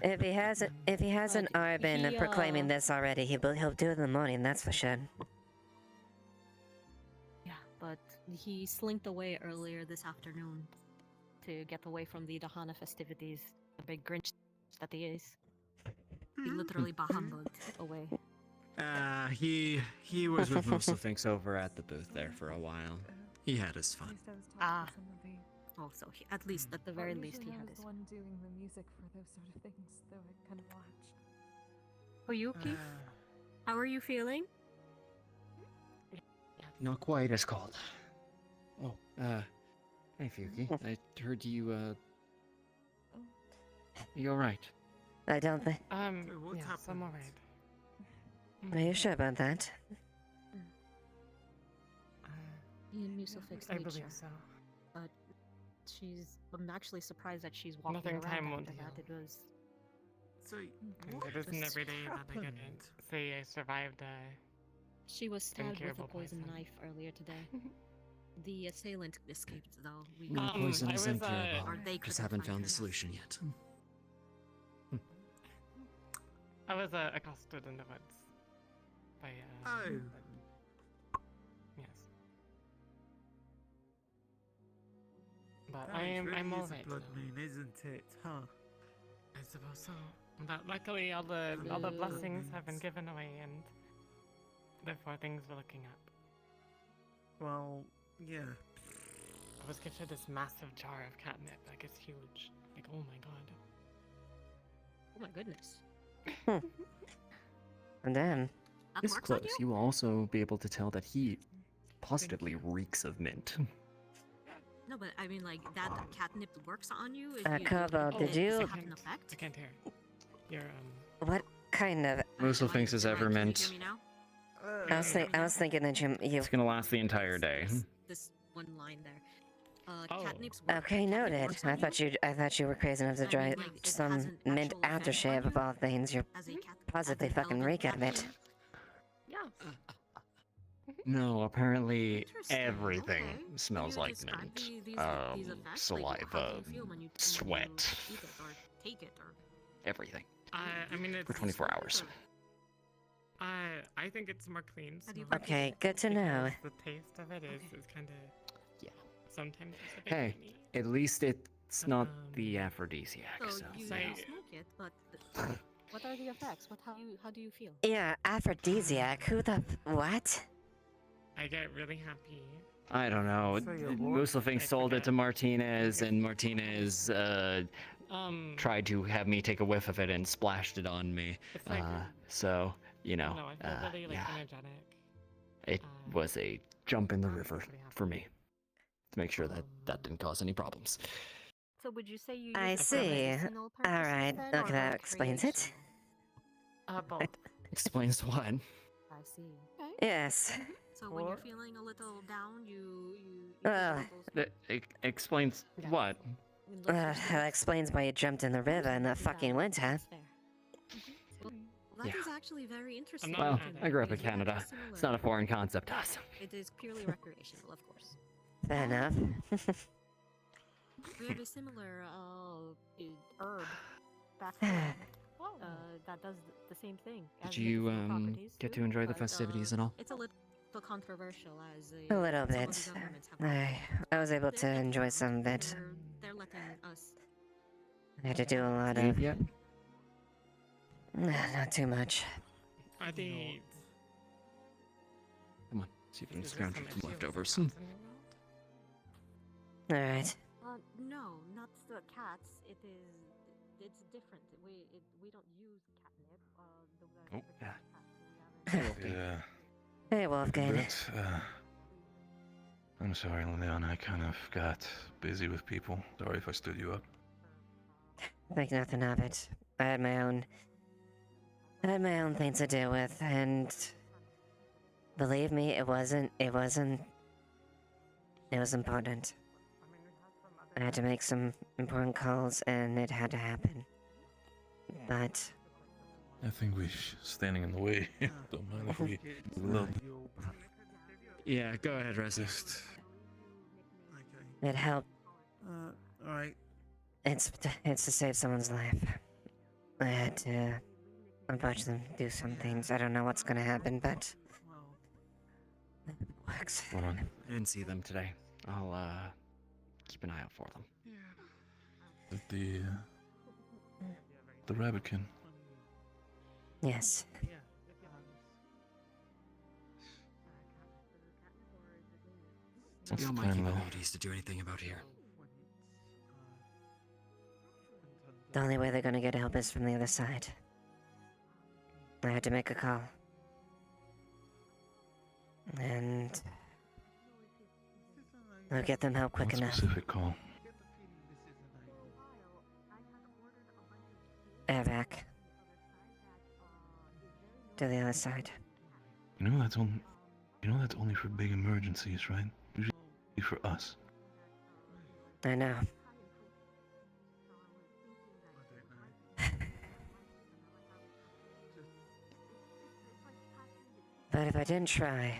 If he hasn't been he, proclaiming this already, he'll do it in the morning. That's for sure. Yeah, but he slinked away earlier this afternoon to get away from the Dahana festivities. The big Grinch that he is. He literally bahumbugged away. He was with most of things over at the booth there for a while. He had his fun. Ah, Oh, so at least, at the very least, he had was his. the one doing the music for those sort of things, though I kind of watched. Oyuki, how are you feeling? Not quite as cold. Oh, hey Fuki. I heard you, You alright? I don't think. Yes, I'm alright. Are you sure about that? Me and Muso fixed I nature. believe so. But I'm actually surprised that she's walking Nothing around time after won't that. heal. It was. So, It isn't every day that I get to say I survived She was stabbed with a incurable poison poison. knife earlier today. The assailant escaped, though. Poison I is was, incurable. Or they Just couldn't haven't find found her. the solution yet. I was accosted in the woods by yes. But that I'm really is alright a blood now. moon, isn't it? Huh? I suppose so. But luckily all the blessings have been given away and therefore things are looking up. Well, yeah. I was gifted this massive jar of catnip, like it's huge. Like oh my god. Oh my goodness. Damn. This close, you will also be able to tell that he positively reeks of mint. No, but I mean, like, that catnip works on you? Kobo, did does you- it have an effect? I can't hear. You're What kind of? Moosel thinks his ever Can you mint. hear me now? I was thinking that you. It's gonna last the entire day. This one line there. Oh. Catnip's work. Okay, noted. I thought you were crazy enough to try some mint aftershave of all things. You're positively fucking reek out of it. Yeah. No, apparently everything smells like mint. These effects? Saliva, Like, how do you feel when you sweat, eat it or take it or? everything. I mean, it's For 24 hours. I think it's more clean. smell. Okay, good to know. The taste of it is kind of. Yeah. Sometimes it's a bit Hey, funny. at least it's not the aphrodisiac. So So. you smoke it, but what are the effects? How do you feel? Yeah, aphrodisiac. Who the what? I get really happy. I don't know. Muslefink sold it to Martinez, and Martinez tried to have me take a whiff of it and splashed it on me. It's like- So, you know, No, I feel really like yeah, energetic. it was a jump in the river for me to make sure that that didn't cause any problems. So would you say you? I use it for see. medicinal purposes Alright, then, okay, or that explains it. Both. Explains what? I see. Yes. So when you're feeling a little down, you That explains what? That explains why you jumped in the river in the fucking winter. That is actually very interesting. Well, I grew up in Canada. It's not a foreign concept to us. It is purely recreational, of course. Fair enough. We have a similar herb back home, that does the same thing. Did you get to enjoy the festivities and all? It's a little controversial as A little some of bit. the governments have I was able to enjoy some of it. they're letting us. I had to do a lot of. Yep. Not too much. Are they? Come on, see if we can scrounge up some leftovers. Alright. No, not the cats. It's different. We don't use catnip. Yeah. Hey, Wolfgang. But, I'm sorry, Leliana. I kind of got busy with people. Sorry if I stood you up. Think nothing of it. I had my own thing to deal with, and believe me, it was important. I had to make some important calls, and it had to happen. But I think we're standing in the way. Don't mind if we move a little bit. Yeah, go ahead, Resist. it helped. Alright. It's to save someone's life. I had to, unfortunately, do some things. I don't know what's gonna happen, but it works. Hold on. I didn't see them today. I'll keep an eye out for them. The rabbitkin. Yes. It's beyond my capabilities to do anything about here. The only way they're gonna get help is from the other side. I had to make a call. And I'll get them help quick What enough. specific call? Evac. To the other side. You know that's only. You know that's only for big emergencies, right? Usually for us. I know. But if I didn't try,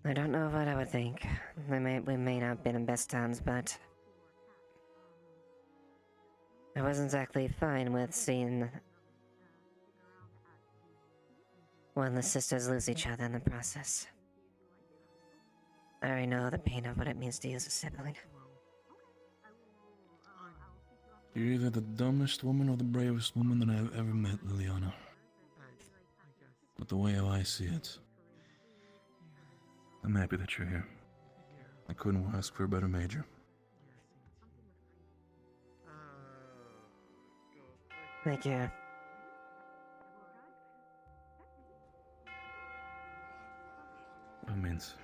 I don't know what I would think. We may not have been in best times, but I wasn't exactly fine with seeing one of the sisters lose each other in the process. I already know the pain of what it means to lose a sibling. You're either the dumbest woman or the bravest woman that I've ever met, Leliana. But the way how I see it, I'm happy that you're here. I couldn't ask for a better major. Thank you. That means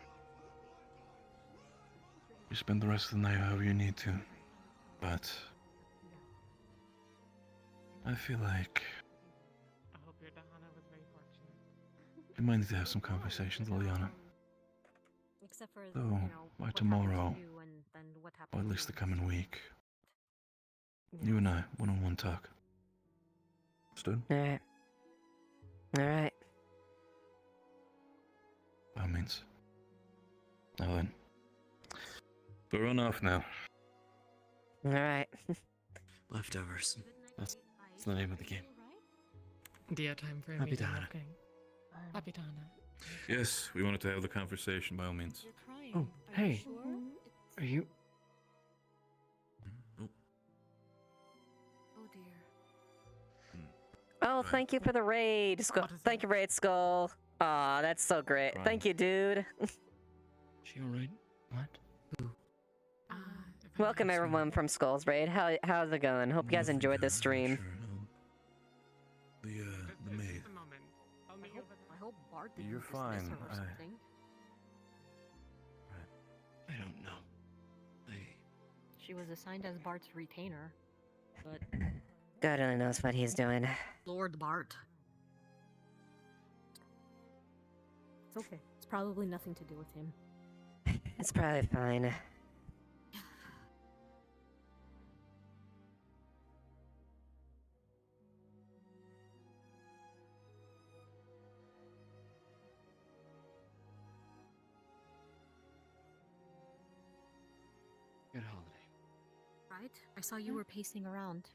you spend the rest of the night however you need to, but I feel like I hope your Dahana was very fortunate. you might need to have some conversations, Leliana. Except for, So, you know, by what tomorrow, happened to you and then what happened or at to least the me. coming week, you and I, one-on-one talk. Understood? Alright. Alright. By all means. Now then. So run off now. Alright. Leftovers. That's the name of the game. Dear time for a Happy meeting, Dana. Wolfgang. Happy Dana. Yes, we wanted to have the conversation by all means. Oh, hey. Are you? Oh. Oh dear. Oh, thank you for the raid, Skull. Thank you, Raid Skull. Aw, that's so great. Right. Thank you, dude. She alright? What? Who? Welcome everyone from Skull's Raid. How's it going? Hope you guys enjoyed this stream. The maid. I hope Bart didn't You're dismiss fine. her or something. I don't know. She was assigned as Bart's retainer, but God only knows what he's doing. Lord Bart. It's okay. It's probably nothing to do with him. It's probably fine. Good holiday. Right? I saw you were pacing around.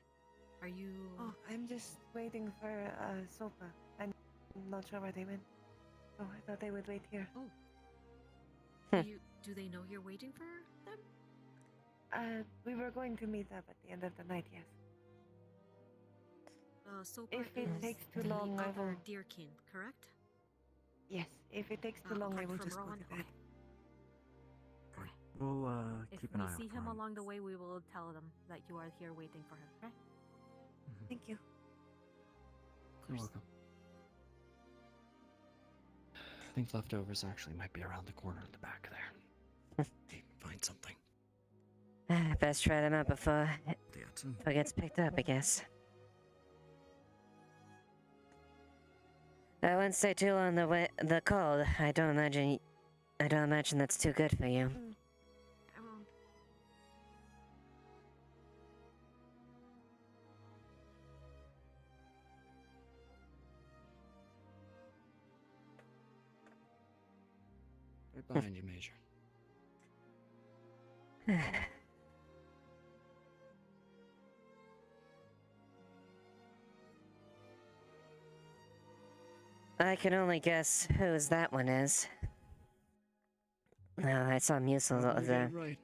Are you... Oh, I'm just waiting for Sopa. I'm not sure where they went. Oh, I thought they would wait here. Oh. Do they know you're waiting for them? We were going to meet up at the end of the night, yes. Sopa If it is takes too the long, I other will... deerkin, correct? Yes, if it takes too long, I apart will from just go Rowan? to bed. We'll If keep an we eye out see for him him. along the way, we will tell them that you are here waiting for him, right? Thank you. You're welcome. I think leftovers actually might be around the corner in the back there. Hey, find something. Best try them out before it gets picked up, I guess. I wouldn't stay too long the cold. I don't imagine that's too good for you. I won't. Right behind you, Major. I can only guess whose that one is. No, I saw Musil Probably there. get it right.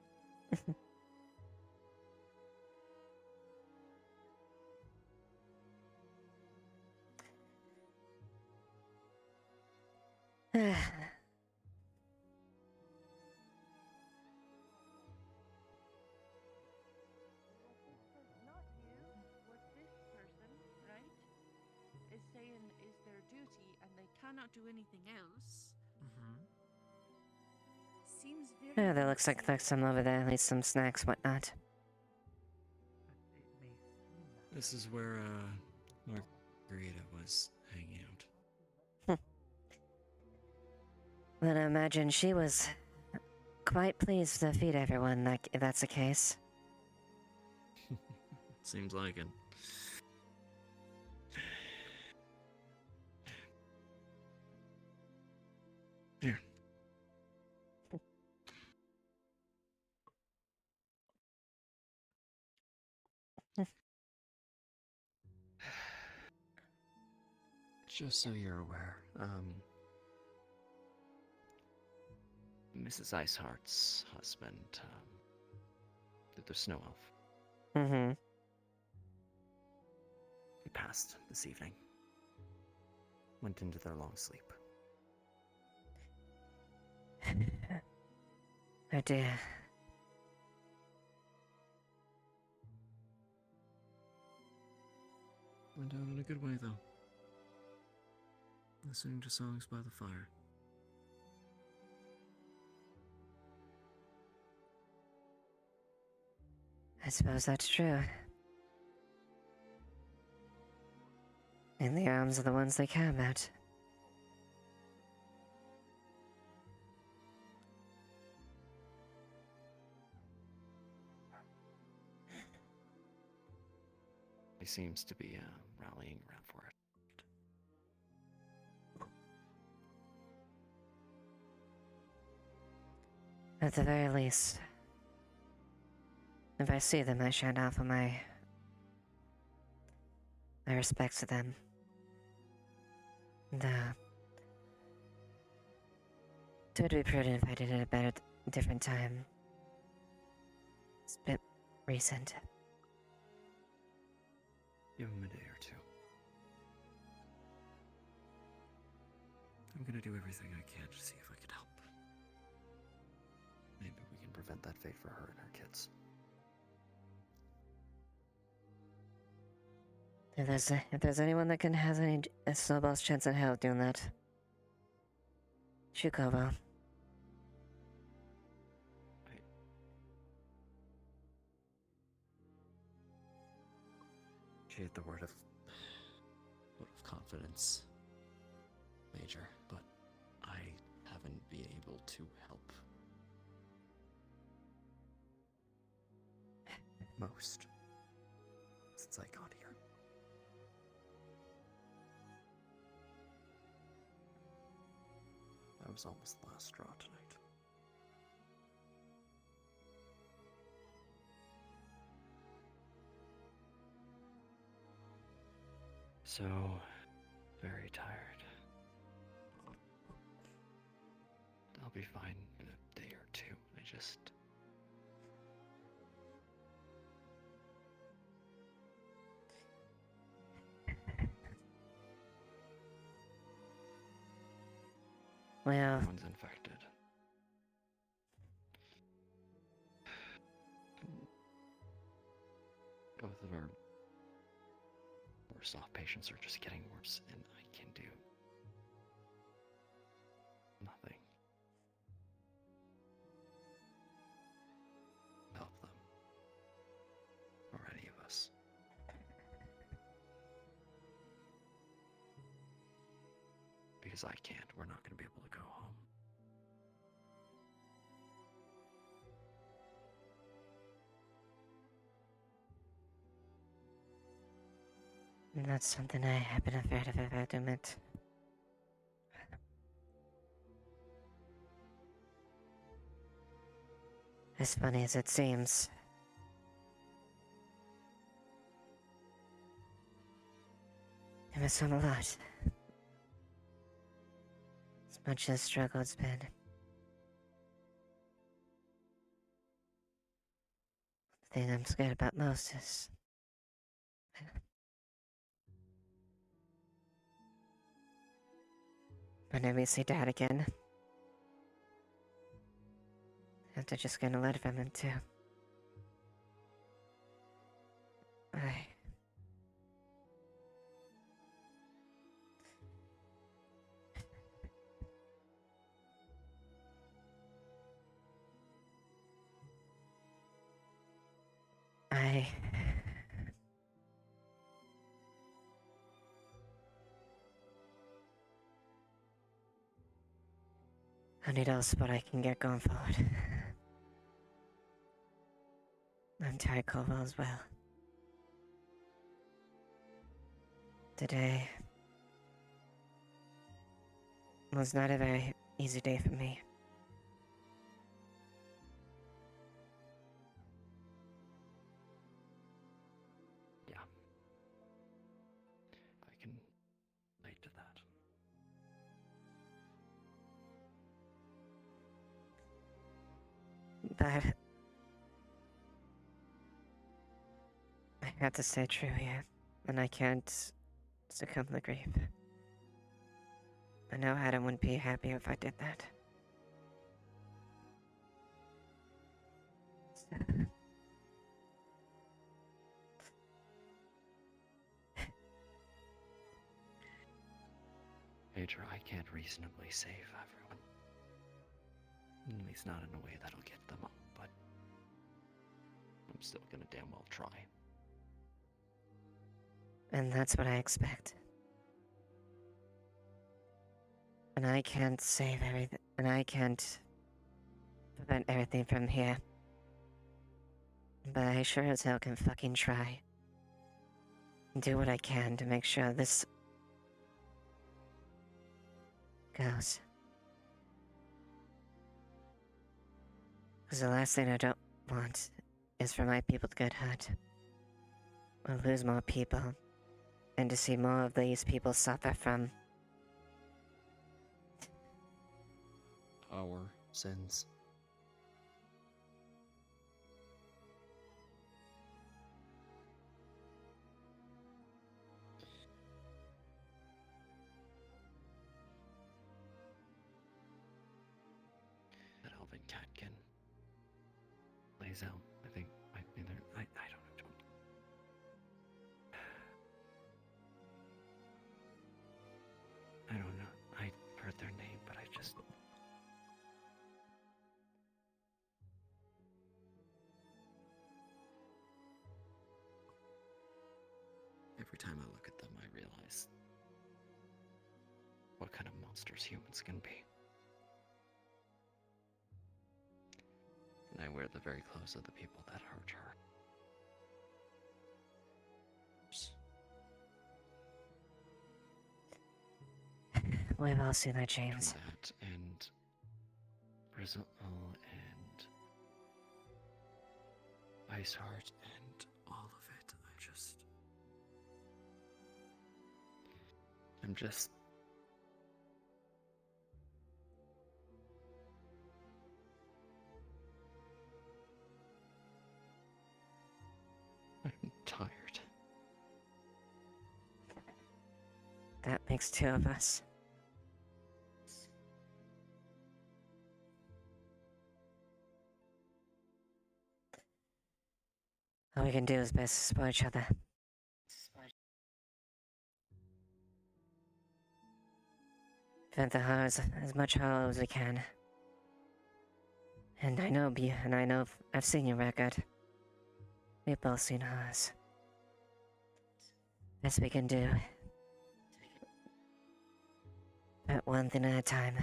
saying is their duty and they cannot do anything else. Seems very. Yeah, there looks like there's some over there, at least some snacks, whatnot. This is where, Margarita was hanging out. Then I imagine she was quite pleased to feed everyone, like, if that's the case. Seems like it. Here. Just so you're aware, Mrs. Iceheart's husband, the snow elf. He passed this evening. Went into their long sleep. Oh dear. Went out in a good way, though. Listening to songs by the fire. I suppose that's true. In the arms of the ones they care about. He seems to be rallying around for it. At the very least, if I see them, I should offer my respects to them. And, it would be prudent if I did it at a different time. It's a bit recent. Give him a day or two. I'm gonna do everything I can to see if I can help. Maybe we can prevent that fate for her and her kids. If there's anyone that has any snowball's chance in hell doing that, Shukovo. Appreciate the word of confidence, Major, but I haven't been able to help. Most since I got here. That was almost the last straw tonight. So very tired. I'll be fine in a day or two. I just... Well... Everyone's infected. Both of our worse off patients are just getting worse, and I can do nothing. Help them. Or any of us. Because I can't, we're not going to be able to go home. That's something I have been afraid of, I have to admit. As funny as it seems. I miss him a lot. As much as struggle it's been. The thing I'm scared about most is... whenever we see Dad again, I have to just get a letter from him too. I need all support I can get going forward. I'm tired, Colville, as well. Today was not a very easy day for me. Yeah. I can relate to that. But I have to stay true here, and I can't succumb to the grief. I know Adam wouldn't be happy if I did that. So. Major, I can't reasonably save everyone. At least not in a way that'll get them up, but I'm still gonna damn well try. And that's what I expect. And I can't save everything, and I can't prevent everything from here. But I sure as hell can fucking try. Do what I can to make sure this goes. Because the last thing I don't want is for my people to get hurt. Or lose more people. And to see more of these people suffer from our sins. That Elven Catkin lays out, I think, might be there. I don't know. I don't know. I heard their name, but I just. Every time I look at them, I realize what kind of monsters humans can be. And I wear the very clothes of the people that hurt her. We've all seen that, James. That and Brazil and Iceheart and all of it. I'm just I'm tired. That makes two of us. All we can do is best support each other. Prevent the horrors, as much horror as we can. And I know I've seen your record. We've both seen horrors. Best we can do. But one thing at a time.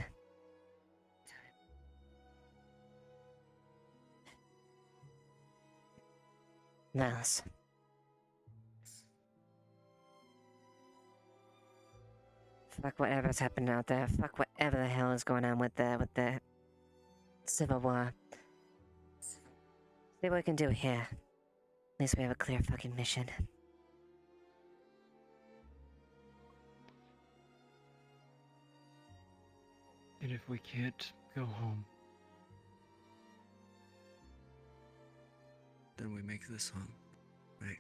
Miles. Fuck whatever's happening out there. Fuck whatever the hell is going on with the Civil War. See what we can do here. At least we have a clear fucking mission. And if we can't go home, then we make this home, right?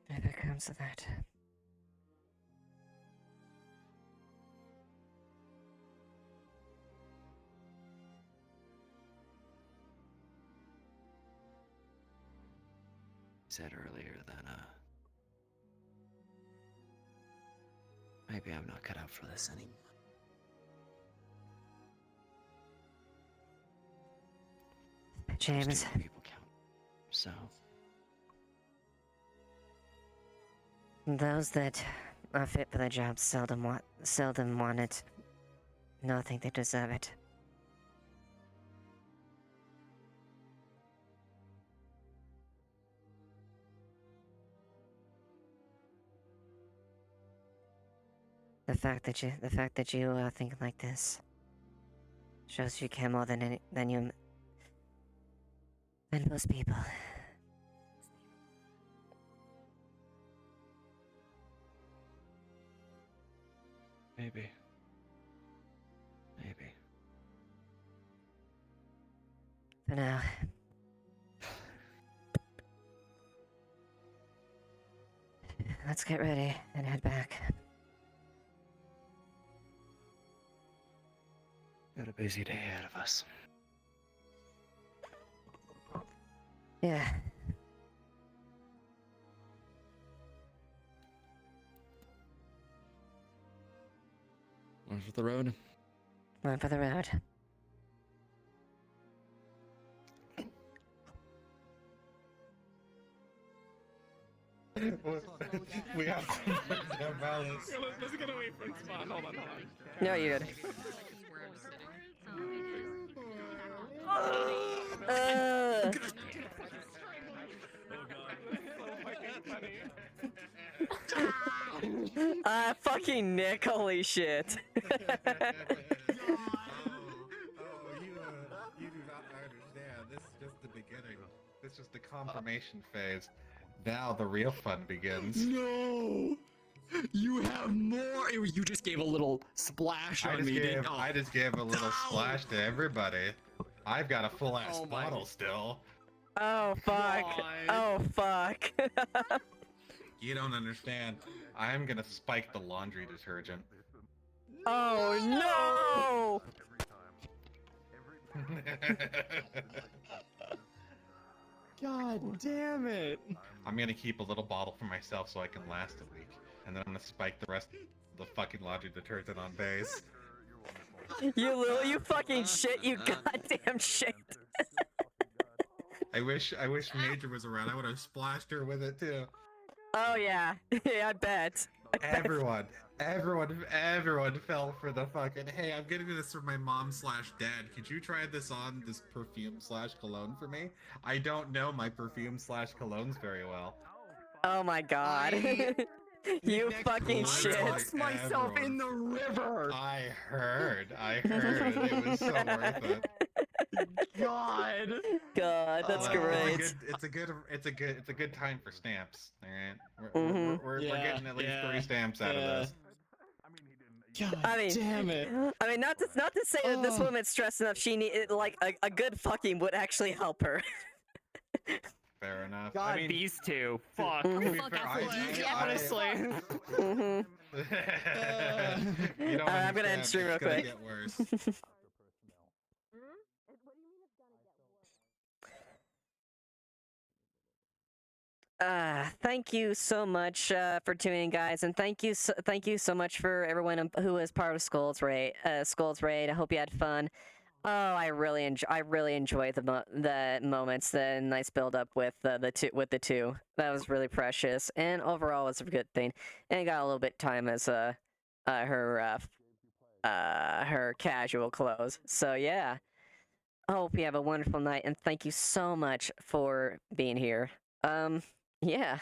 If it comes to that. Said earlier that maybe I'm not cut out for this anymore. James. People count. So. Those that are fit for the job seldom want it. Nor think they deserve it. The fact that you think like this shows you care more than most people. Maybe. For now. Let's get ready and head back. Got a busy day ahead of us. Yeah. One for the road. One for the road. We have to balance. Let's get away from spawn. Hold on. No, you're good. Fucking Nick, holy shit. You do not understand. This is just the beginning. This is just the confirmation phase. Now the real fun begins. No! You have more! You just gave a little splash on me, didn't you? I just gave a little splash to everybody. I've got a full-ass bottle still. Oh, fuck. Oh, fuck. You don't understand. I'm gonna spike the laundry detergent. Oh, no! God damn it! I'm gonna keep a little bottle for myself so I can last a week. And then I'm gonna spike the rest of the fucking laundry detergent on base. You fucking shit, you goddamn shit. I wish Major was around. I would have splashed her with it too. Oh yeah, yeah, I bet. Everyone fell for the fucking, hey, I'm getting this from my mom/dad. Could you try this on, this perfume/cologne for me? I don't know my perfume/colognes very well. Oh my god. You fucking shit. Tossed myself in the river. I heard. It was so worth it. God, that's great. It's a good time for stamps. All right, we're getting at least 3 stamps out of this. God damn it! I mean, not to say that this woman's stressed enough. She need like a good fucking would actually help her. Fair enough. God, I mean, these two. Fuck. Honestly. You don't I'm gonna end stream real quick. Get worse. Thank you so much for tuning in, guys, and thank you so much for everyone who was part of Skull's Raid. I hope you had fun. Oh, I really enjoyed the moments, the nice build up with the two. That was really precious, and overall it was a good thing. And got a little bit time as her casual clothes. So yeah, I hope you have a wonderful night, and thank you so much for being here. Yeah.